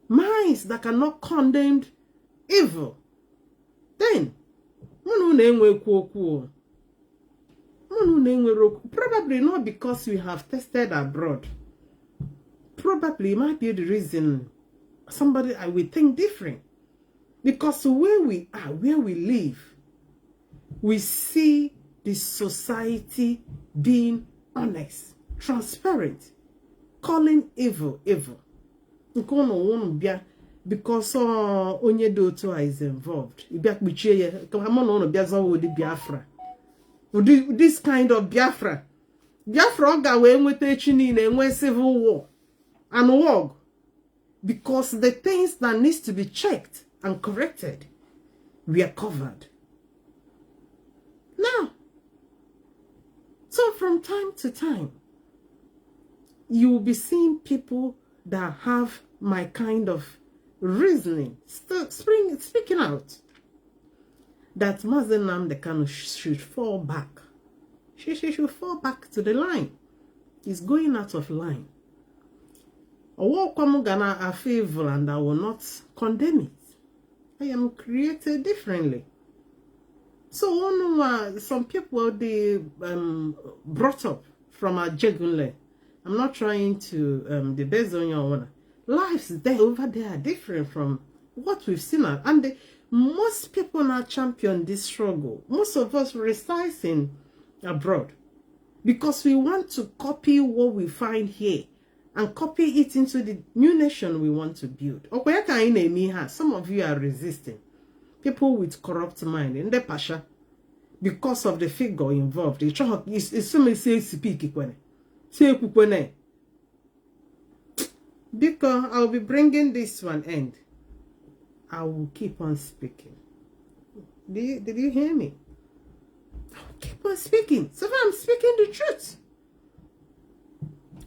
Minds that cannot condemn evil. Then, Probably not because we have tested abroad. Probably it might be the reason somebody I will think different. Because where we are, where we live, we see the society being honest, transparent, calling evil, evil. Because onye doto is involved. Biafra. This kind of Biafra. Biafra ga we nwete echi niile enwe civil war and war. Because the things that needs to be checked and corrected, we are covered. Now, so from time to time, you will be seeing people that have my kind of reasoning speaking out that Mazi Nnamdi Kanu should fall back. She should fall back to the line. He's going out of line. I feel evil and I will not condemn it. I am created differently. So some people they brought up from a Jegunle. I'm not trying to debase on your one. Lives there over there are different from what we've seen, and most people now champion this struggle. Most of us residing abroad because we want to copy what we find here and copy it into the new nation we want to build. Some of you are resisting. People with corrupt mind in the pasha because of the figure involved. It's so many say speak. Because I'll be bringing this one end. I will keep on speaking. Did you hear me? I will keep on speaking. So I'm speaking the truth.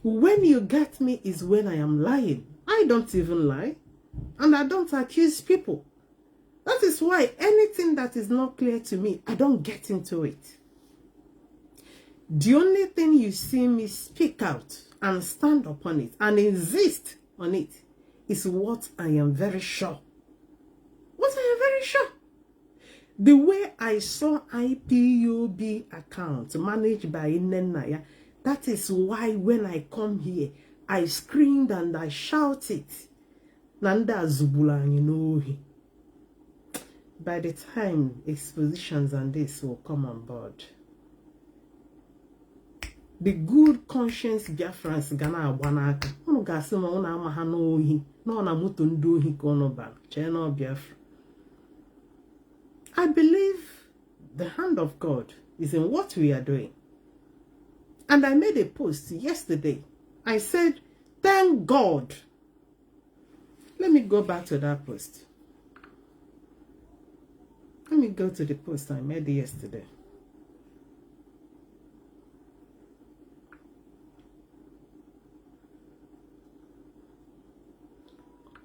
When you get me is when I am lying. I don't even lie. And I don't accuse people. That is why anything that is not clear to me, I don't get into it. The only thing you see me speak out and stand upon it and insist on it is what I am very sure. What I am very sure. The way I saw IPOB account managed by Nnamdi, that is why when I come here, I screamed and I shouted. Nanda Zubula, you know. By the time expositions and this will come on board, the good conscience Biafrans gana wanaka. Ono gasema ona amaha no ohi. No na muto ndo ohi kono ba. Cheno Biafra. I believe the hand of God is in what we are doing. And I made a post yesterday. I said, thank God. Let me go back to that post. Let me go to the post I made yesterday.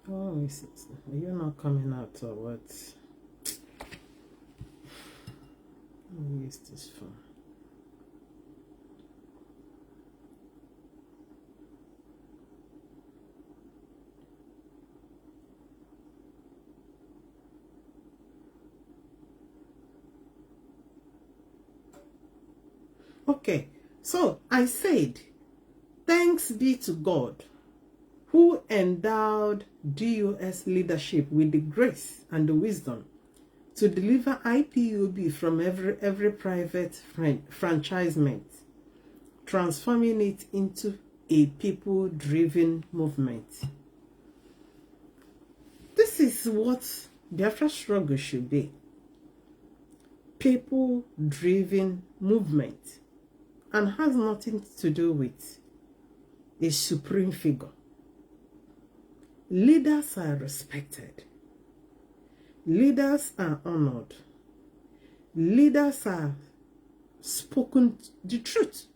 Oh, are you not coming out or what? Let me use this phone. Okay, so I said, thanks be to God who endowed DOS leadership with the grace and the wisdom to deliver IPOB from every private franchisement, transforming it into a people-driven movement. This is what Biafra struggle should be. People-driven movement. And has nothing to do with a supreme figure. Leaders are respected. Leaders are honored. Leaders are spoken the truth.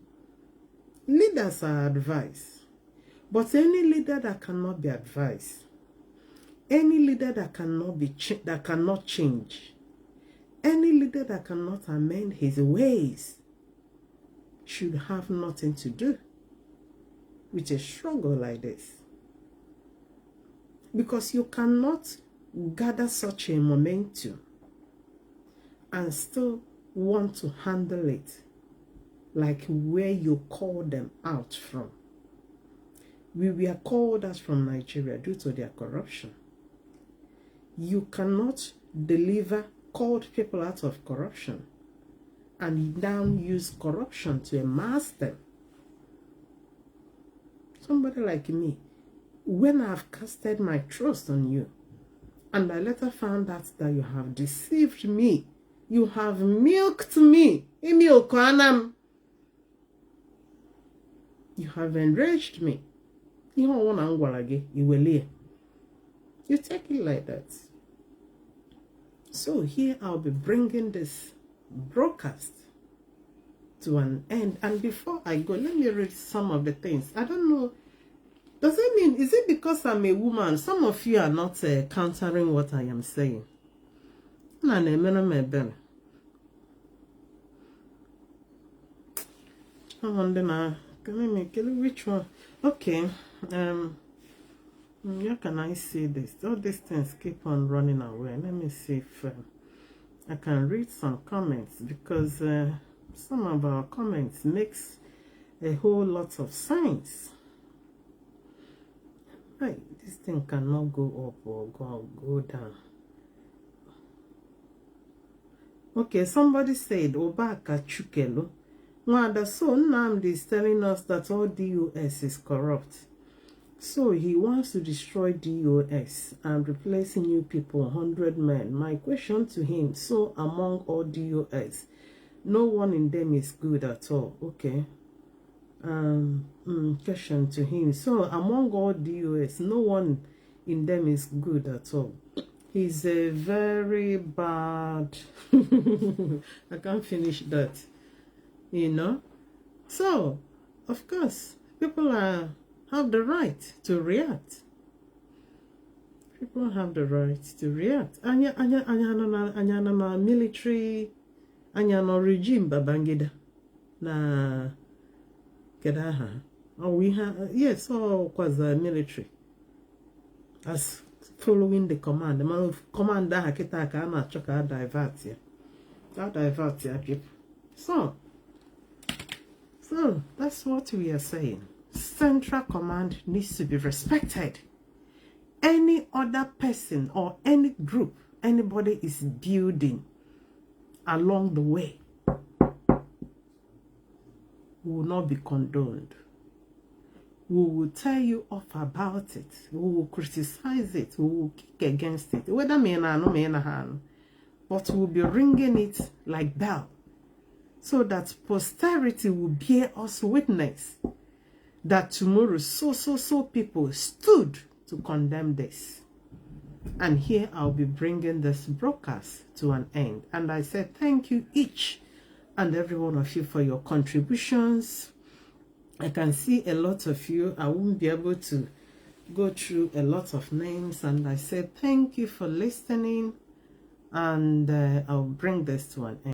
Leaders are advised. But any leader that cannot be advised, any leader that cannot change, any leader that cannot amend his ways should have nothing to do with a struggle like this. Because you cannot gather such a momentum and still want to handle it like where you call them out from. We were called out from Nigeria due to their corruption. You cannot deliver called people out of corruption and now use corruption to amass them. Somebody like me, when I've casted my trust on you, and I later found out that you have deceived me, you have milked me, you have enraged me. You don't want to you take it like that. So here I'll be bringing this broadcast to an end. And before I go, let me read some of the things. I don't know. Does it mean, is it because I'm a woman? Some of you are not countering what I am saying. I wonder now. Which one? Okay. How can I see this? All these things keep on running away. Let me see if I can read some comments, because some of our comments makes a whole lot of sense. Right, this thing cannot go up or go down. Okay, somebody said Obaka Chukelo. Mwada, so Nnamdi is telling us that all DOS is corrupt. So he wants to destroy DOS and replace new people, 100 men. My question to him, so among all DOS, no one in them is good at all. Okay. Question to him, so among all DOS, no one in them is good at all. He's a very bad... I can't finish that. You know? So, of course, people have the right to react. People have the right to react. Anya military, anya no regime Babangida na kedaha. Oh, we have, yes, all was military. As following the command. The man of commander hakita kana choka divert ya. That divert ya people. So that's what we are saying. Central command needs to be respected. Any other person or any group anybody is building along the way will not be condoned. We will tell you off about it. We will criticize it. We will kick against it. Whether me or no, but we'll be ringing it like bell, so that posterity will bear us witness that tomorrow so people stood to condemn this. And here I'll be bringing this broadcast to an end. And I said thank you each and every one of you for your contributions. I can see a lot of you. I won't be able to go through a lot of names. And I said thank you for listening. And I'll bring this to an end.